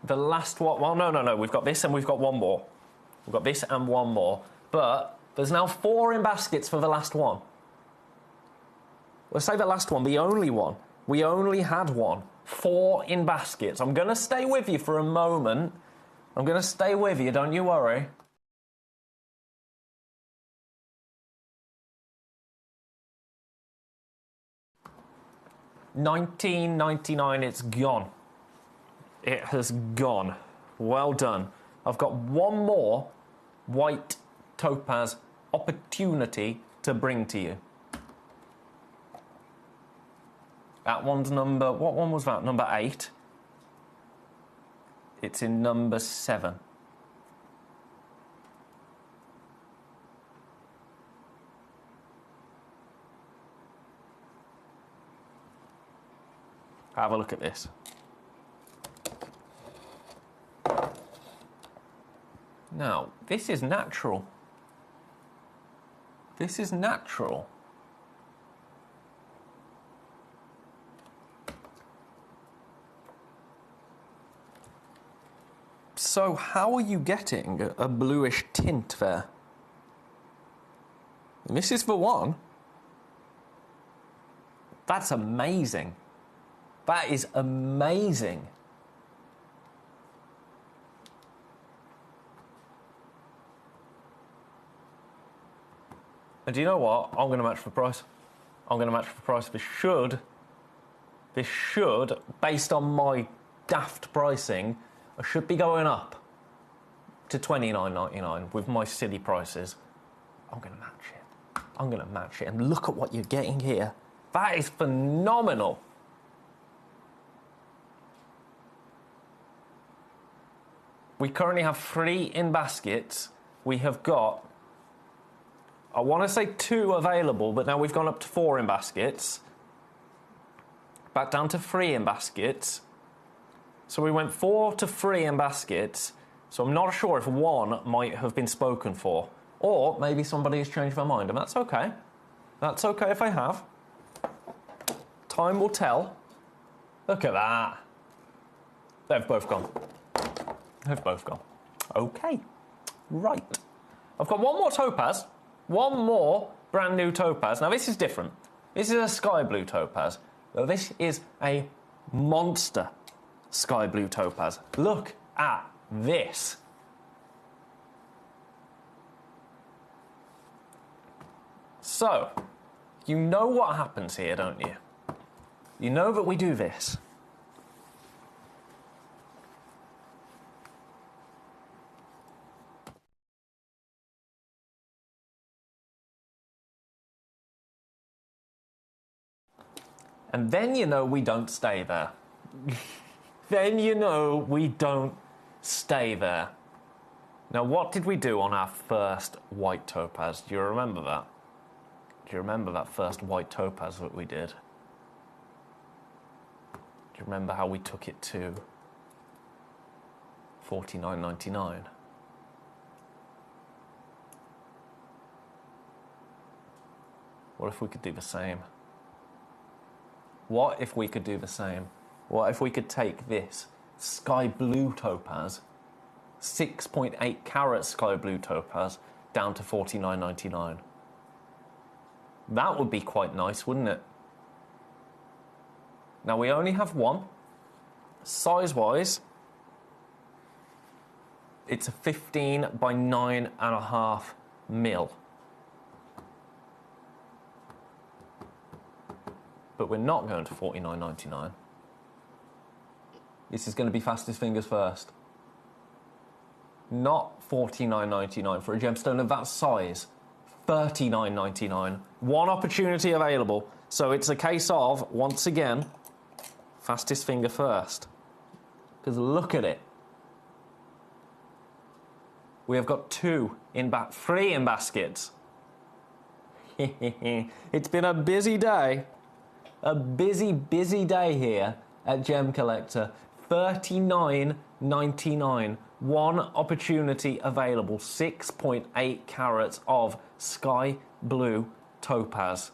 the last one, well, no, we've got this and we've got one more. We've got this and one more. But there's now 4 in baskets for the last one. Let's say the last one, the only one. We only had one. 4 in baskets. I'm going to stay with you for a moment. I'm going to stay with you, don't you worry. $19.99, it's gone. It has gone. Well done. I've got one more white topaz opportunity to bring to you. That one's number, what one was that? Number 8. It's in number 7. Have a look at this. Now, this is natural. This is natural. So how are you getting a bluish tint there? And this is the one. That's amazing. That is amazing. And do you know what? I'm going to match for price. I'm going to match for price. This should, based on my daft pricing, I should be going up to $29.99 with my silly prices. I'm going to match it. I'm going to match it. And look at what you're getting here. That is phenomenal. We currently have 3 in baskets. We have got, I want to say 2 available, but now we've gone up to 4 in baskets. Back down to 3 in baskets. So we went 4 to 3 in baskets. So I'm not sure if 1 might have been spoken for. Or maybe somebody has changed their mind, and that's okay. That's okay if I have. Time will tell. Look at that. They've both gone. They've both gone. Okay. Right. I've got one more topaz. One more brand new topaz. Now, this is different. This is a sky blue topaz. Now, this is a monster sky blue topaz. Look at this. So, you know what happens here, don't you? You know that we do this. And then you know we don't stay there. Then you know we don't stay there. Now, what did we do on our first white topaz? Do you remember that? Do you remember that first white topaz that we did? Do you remember how we took it to $49.99? What if we could do the same? What if we could do the same? What if we could take this sky blue topaz, 6.8 carat sky blue topaz, down to $49.99? That would be quite nice, wouldn't it? Now, we only have one. Size-wise, it's a 15 by 9.5 mil. But we're not going to $49.99. This is going to be fastest fingers first. not $49.99 for a gemstone of that size. $39.99. One opportunity available. So it's a case of, once again, fastest finger first. Because look at it. We have got three in baskets. It's been a busy day. A busy, busy day here at Gem Collector. $39.99. One opportunity available. 6.8 carats of sky blue topaz.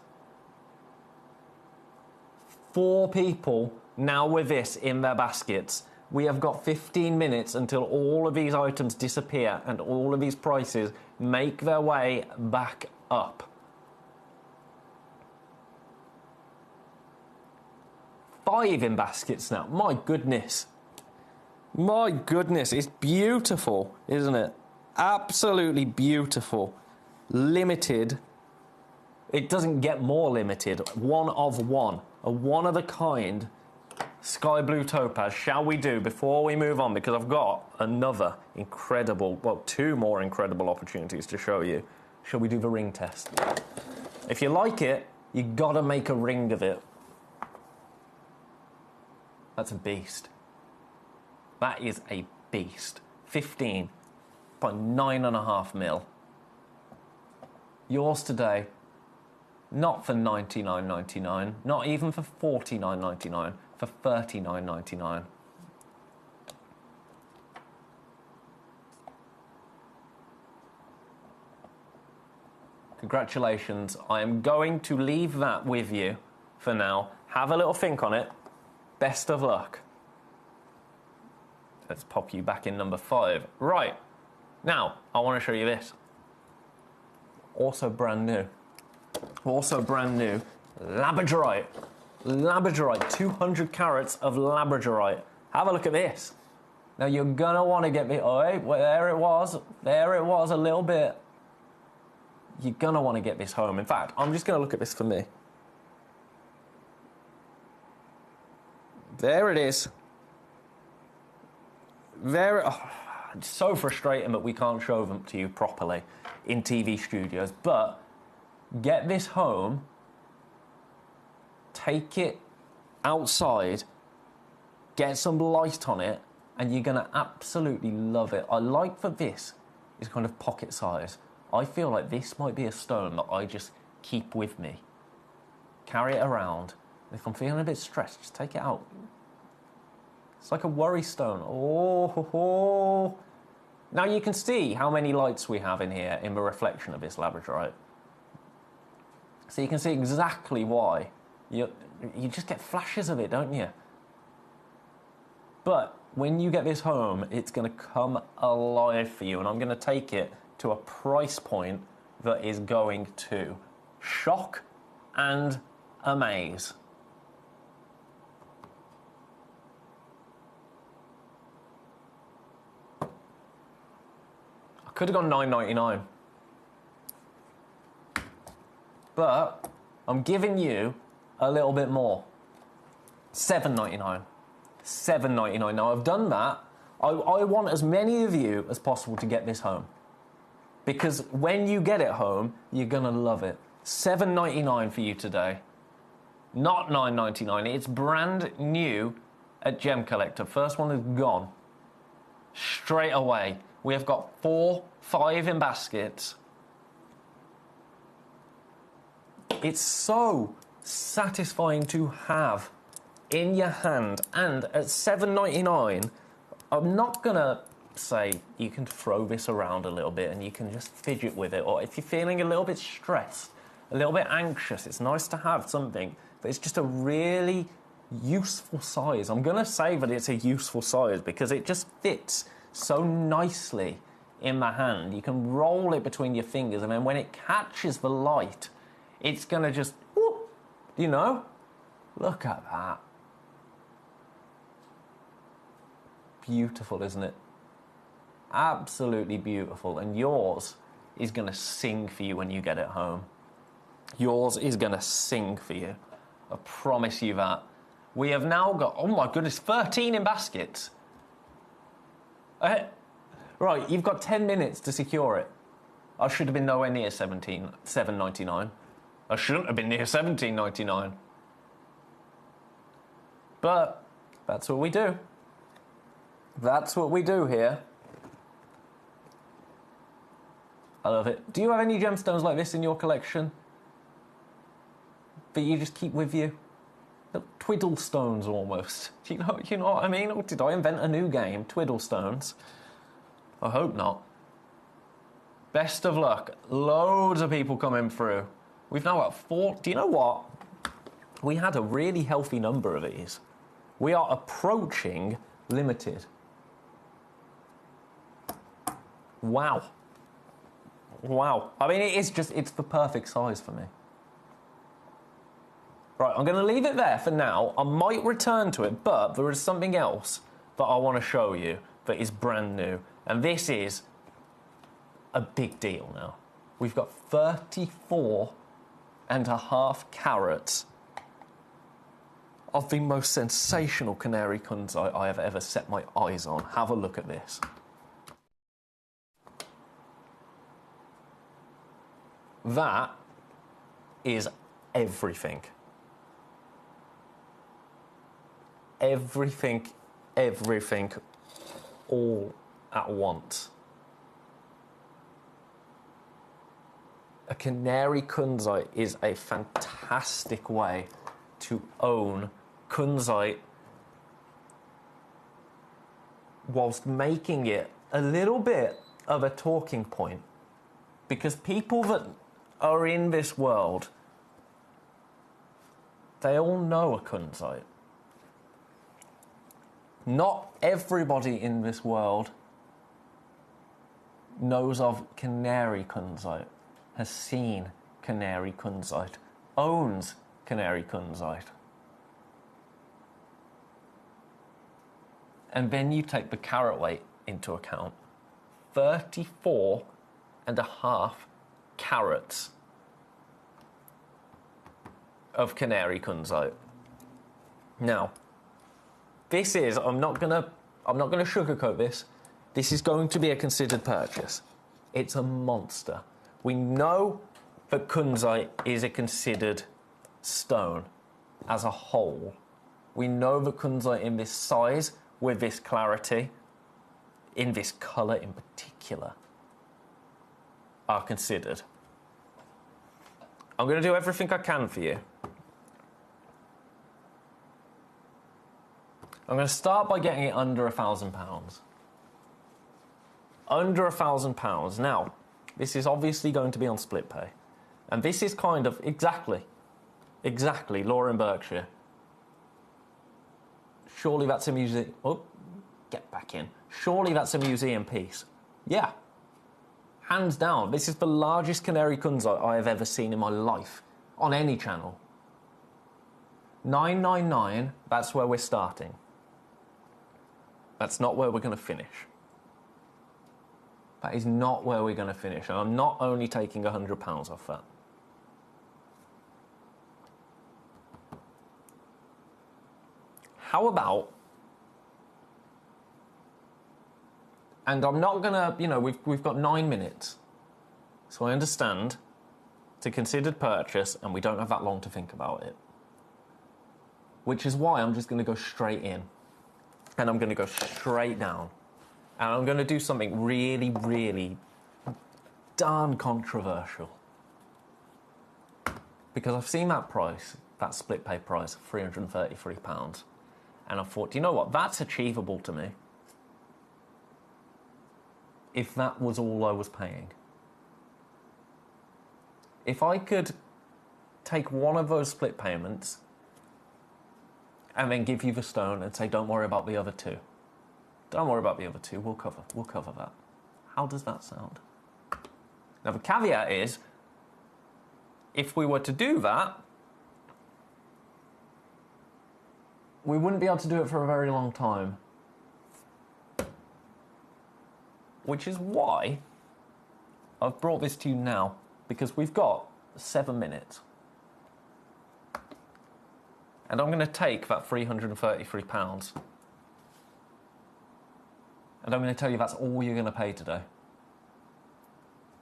4 people now with this in their baskets. We have got 15 minutes until all of these items disappear and all of these prices make their way back up. 5 in baskets now. My goodness. My goodness. It's beautiful, isn't it? Absolutely beautiful. Limited. It doesn't get more limited. One of one. A one of a kind sky blue topaz. Shall we do before we move on? Because I've got another incredible, well, 2 more incredible opportunities to show you. Shall we do the ring test? If you like it, you gotta make a ring of it. That's a beast. That is a beast. 15.9.5 mil. Yours today. Not for $99.99, not even for $49.99, for $39.99. Congratulations. I am going to leave that with you for now. Have a little think on it. Best of luck. Let's pop you back in number 5. Right. Now, I want to show you this. Also brand new. Also brand new, labradorite. Labradorite, 200 carats of labradorite. Have a look at this. Now you're gonna want to get me. Oh, hey, well, there it was a little bit. You're gonna want to get this home. In fact, I'm just gonna look at this for me. There it is. There. Oh, it's so frustrating that we can't show them to you properly in TV studios, but. Get this home, take it outside, get some light on it, and you're going to absolutely love it. I like that this is kind of pocket size. I feel like this might be a stone that I just keep with me. Carry it around. If I'm feeling a bit stressed, just take it out. It's like a worry stone. Oh. Now you can see how many lights we have in here in the reflection of this labradorite. So you can see exactly why. You just get flashes of it, don't you? But when you get this home, it's going to come alive for you. And I'm going to take it to a price point that is going to shock and amaze. I could have gone $9.99. But I'm giving you a little bit more. $7.99. $7.99. Now, I've done that. I want as many of you as possible to get this home. Because when you get it home, you're going to love it. $7.99 for you today. Not $9.99. It's brand new at Gem Collector. First one is gone. Straight away. We have got 5 in baskets. It's so satisfying to have in your hand, and at $7.99, I'm not gonna say you can throw this around a little bit and you can just fidget with it, or if you're feeling a little bit stressed, a little bit anxious, it's nice to have something that is just a really useful size. I'm gonna say that it's a useful size because it just fits so nicely in my hand. You can roll it between your fingers, and then when it catches the light, it's going to just, whoop, you know? Look at that. Beautiful, isn't it? Absolutely beautiful. And yours is going to sing for you when you get it home. Yours is going to sing for you. I promise you that. We have now got, oh my goodness, 13 in baskets. Right, you've got 10 minutes to secure it. I should have been nowhere near $7.99. I shouldn't have been near $17.99. But that's what we do. That's what we do here. I love it. Do you have any gemstones like this in your collection that you just keep with you? Twiddle stones, almost. You know what I mean? Or did I invent a new game? Twiddle stones? I hope not. Best of luck. Loads of people coming through. We've now got 4. Do you know what? We had a really healthy number of these. We are approaching limited. Wow. Wow. I mean, it's the perfect size for me. Right, I'm going to leave it there for now. I might return to it, but there is something else that I want to show you that is brand new. And this is a big deal now. We've got 34.5 carats of the most sensational canary kunzite I have ever set my eyes on. Have a look at this. That is everything. Everything, all at once. A canary kunzite is a fantastic way to own kunzite whilst making it a little bit of a talking point, because people that are in this world, they all know a kunzite. Not everybody in this world knows of canary kunzite, has seen canary kunzite, owns canary kunzite. And then you take the carat weight into account. 34.5 carats of canary kunzite. Now, this is, I'm not gonna sugarcoat this. This is going to be a considered purchase. It's a monster. We know that kunzite is a considered stone as a whole. We know that kunzite in this size, with this clarity, in this colour in particular, are considered. I'm going to do everything I can for you. I'm going to start by getting it under £1,000. Under £1,000. Now, this is obviously going to be on split pay. And this is kind of exactly Law in Berkshire. Surely that's a museum. Oh, get back in. Surely that's a museum piece. Yeah. Hands down, this is the largest canary kunzite I have ever seen in my life on any channel. $999, that's where we're starting. That's not where we're going to finish. That is not where we're going to finish. And I'm not only taking £100 off that. How about, and I'm not going to, we've got 9 minutes. So I understand it's a considered purchase and we don't have that long to think about it. Which is why I'm just going to go straight in. And I'm going to go straight down. And I'm going to do something really, really darn controversial. Because I've seen that price, that split pay price, £333. And I thought, you know what, that's achievable to me. If that was all I was paying. If I could take one of those split payments and then give you the stone and say, don't worry about the other two. Don't worry about the other two, we'll cover that. How does that sound? Now the caveat is, if we were to do that, we wouldn't be able to do it for a very long time. Which is why I've brought this to you now, because we've got 7 minutes. And I'm going to take that £333 And I'm going to tell you that's all you're going to pay today.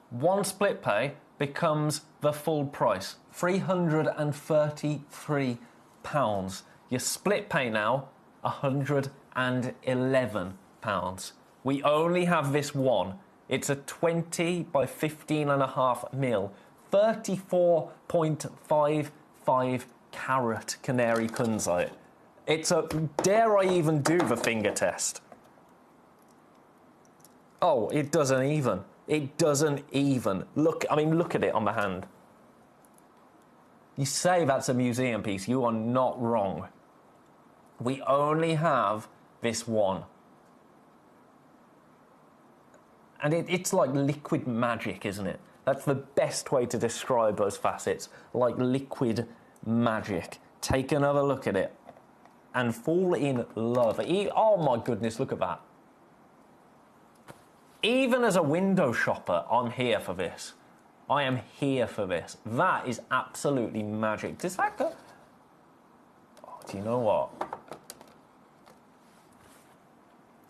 One split pay becomes the full price, £333. Your split pay now, £111. We only have this one. It's a 20 by 15.5 mil, 34.55 carat canary kunzite. It's a, dare I even do the finger test? Oh, it doesn't even. It doesn't even. Look, I mean, look at it on the hand. You say that's a museum piece, you are not wrong. We only have this one. And it's like liquid magic, isn't it? That's the best way to describe those facets, like liquid magic. Take another look at it and fall in love. Oh my goodness, look at that. Even as a window shopper, I'm here for this. I am here for this. That is absolutely magic. Does that go? Oh, do you know what?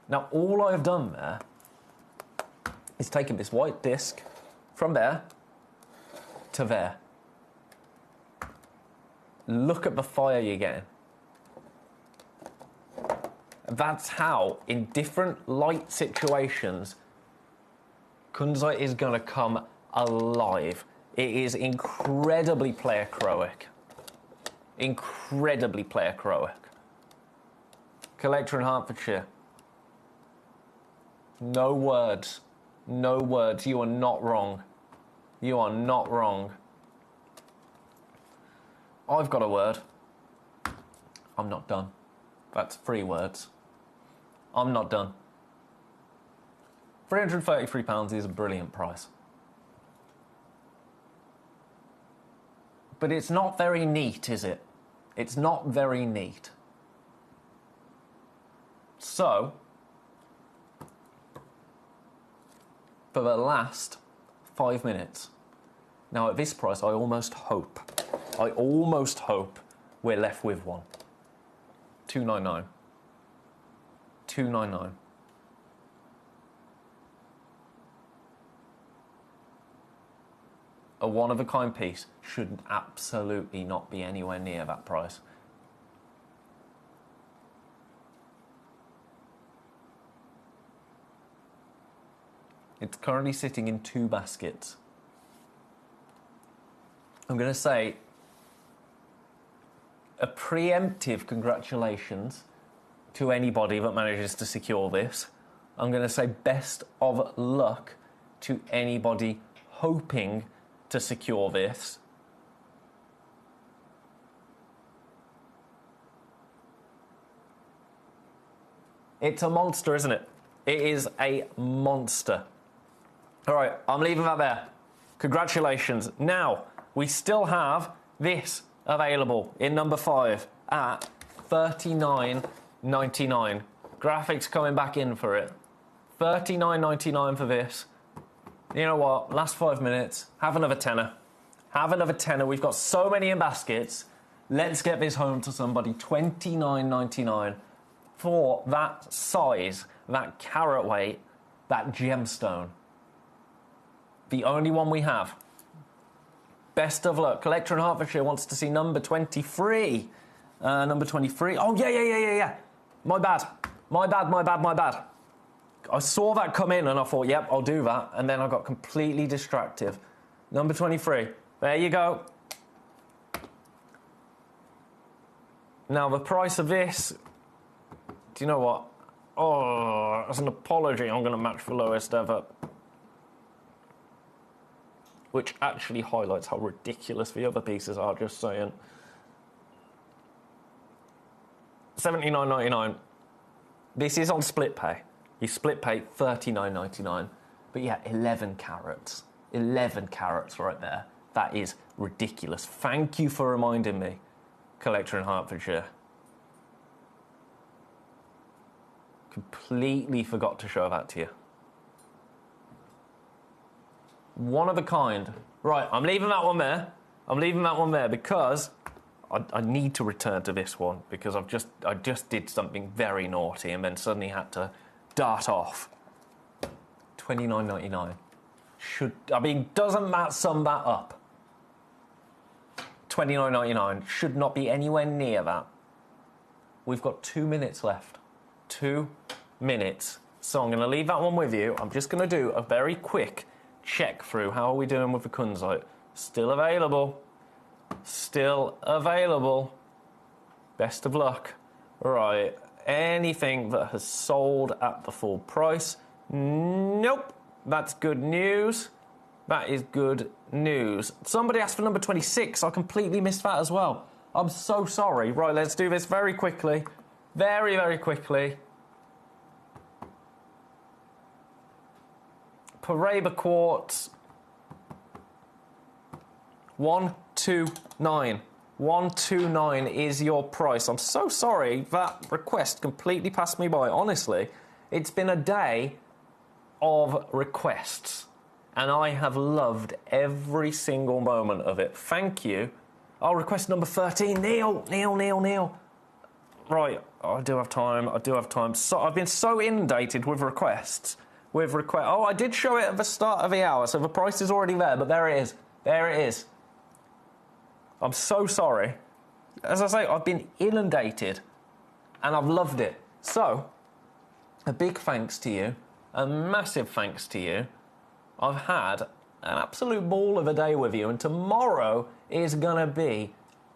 Now, all I've done there is taken this white disc from there to there. Look at the fire you're getting. That's how, in different light situations, kunzite is going to come alive. It is incredibly pleiochroic. Incredibly pleiochroic. Collector in Hertfordshire. No words. No words. You are not wrong. You are not wrong. I've got a word. I'm not done. That's 3 words. I'm not done. £333 is a brilliant price. But it's not very neat, is it? It's not very neat. So, for the last 5 minutes. Now, at this price, I almost hope we're left with one. £299. £299. A one-of-a-kind piece should absolutely not be anywhere near that price. It's currently sitting in 2 baskets. I'm going to say a preemptive congratulations to anybody that manages to secure this. I'm going to say best of luck to anybody hoping to secure this. It's a monster, isn't it? It is a monster. All right, I'm leaving that there. Congratulations. Now, we still have this available in number 5 at $39.99. Graphics coming back in for it. $39.99 for this. You know what? Last 5 minutes. Have another tenner. Have another tenner. We've got so many in baskets. Let's get this home to somebody. $29.99 for that size, that carat weight, that gemstone. The only one we have. Best of luck. Collector in Hertfordshire wants to see number 23. Number 23. Oh, yeah. My bad. I saw that come in and I thought, yep, I'll do that. And then I got completely distracted. Number 23. There you go. Now, the price of this... Do you know what? Oh, as an apology, I'm going to match the lowest ever. Which actually highlights how ridiculous the other pieces are, just saying. $79.99. This is on split pay. You split pay $39.99. But yeah, 11 carats. 11 carats right there. That is ridiculous. Thank you for reminding me, Collector in Hertfordshire. Completely forgot to show that to you. One of a kind. Right, I'm leaving that one there. I'm leaving that one there because I need to return to this one because I just did something very naughty and then suddenly had to start off. $29.99. Doesn't that sum that up? $29.99 should not be anywhere near that. We've got 2 minutes left. 2 minutes. So I'm going to leave that one with you. I'm just going to do a very quick check through. How are we doing with the Kunzite? Still available. Still available. Best of luck. Right. Anything that has sold at the full price? Nope. That's good news. That is good news. Somebody asked for number 26. I completely missed that as well. I'm so sorry. Right, let's do this very quickly. Very, very quickly. Paraiba Quartz. 129. 129 is your price. I'm so sorry. That request completely passed me by. Honestly, it's been a day of requests, and I have loved every single moment of it. Thank you. I'll request number 13. Neil. Right, I do have time. So I've been so inundated with requests. Oh, I did show it at the start of the hour, so the price is already there, but there it is. I'm so sorry. As I say, I've been inundated, and I've loved it. So, a big thanks to you. A massive thanks to you. I've had an absolute ball of a day with you, and tomorrow is going to be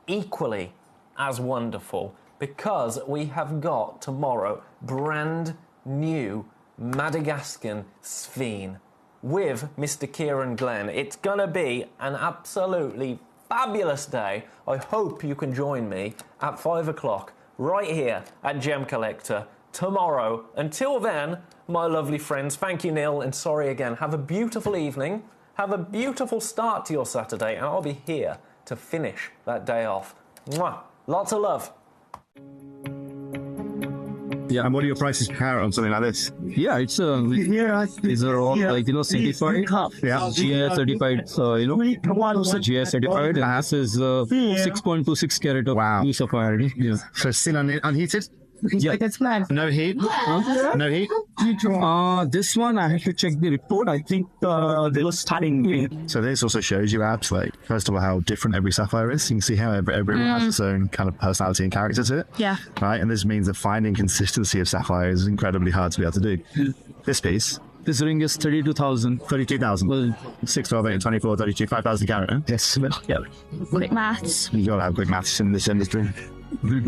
equally as wonderful because we have got tomorrow brand new Madagascan Sphene with Mr. Kieran Glenn. It's going to be an absolutely fabulous day. I hope you can join me at 5 o'clock right here at Gemcollector tomorrow. Until then, my lovely friends, thank you, Neil, and sorry again. Have a beautiful evening. Have a beautiful start to your Saturday, and I'll be here to finish that day off. Mwah. Lots of love. Yeah, and what are your prices per carat on something like this? Yeah, it's around certified. Yeah, GI certified. GI certified. The mass is 6.26 carat of blue sapphire. Yeah. So still unheated? Yeah. No heat? No heat? This one I have to check the report. I think they were starting. So this also shows you abs, like, first of all, how different every sapphire is. You can see how everyone has its own kind of personality and character to it. Yeah. Right, and this means that finding consistency of sapphire is incredibly hard to be able to do. This piece. This ring is 32,000. 32,000. Well, 6, 12, 8, 24, 32, 5,000 carat. Huh? Yes. Yeah. Quick maths. You gotta have quick maths in this industry.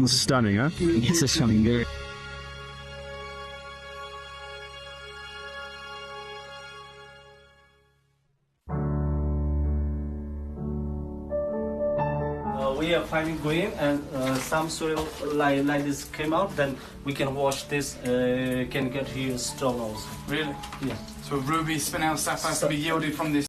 Stunning, huh? It's stunning. We are finding green and some soil like this came out, then we can wash this, can get here stone also. Really? Yeah. So ruby spinel sapphires to be yielded from this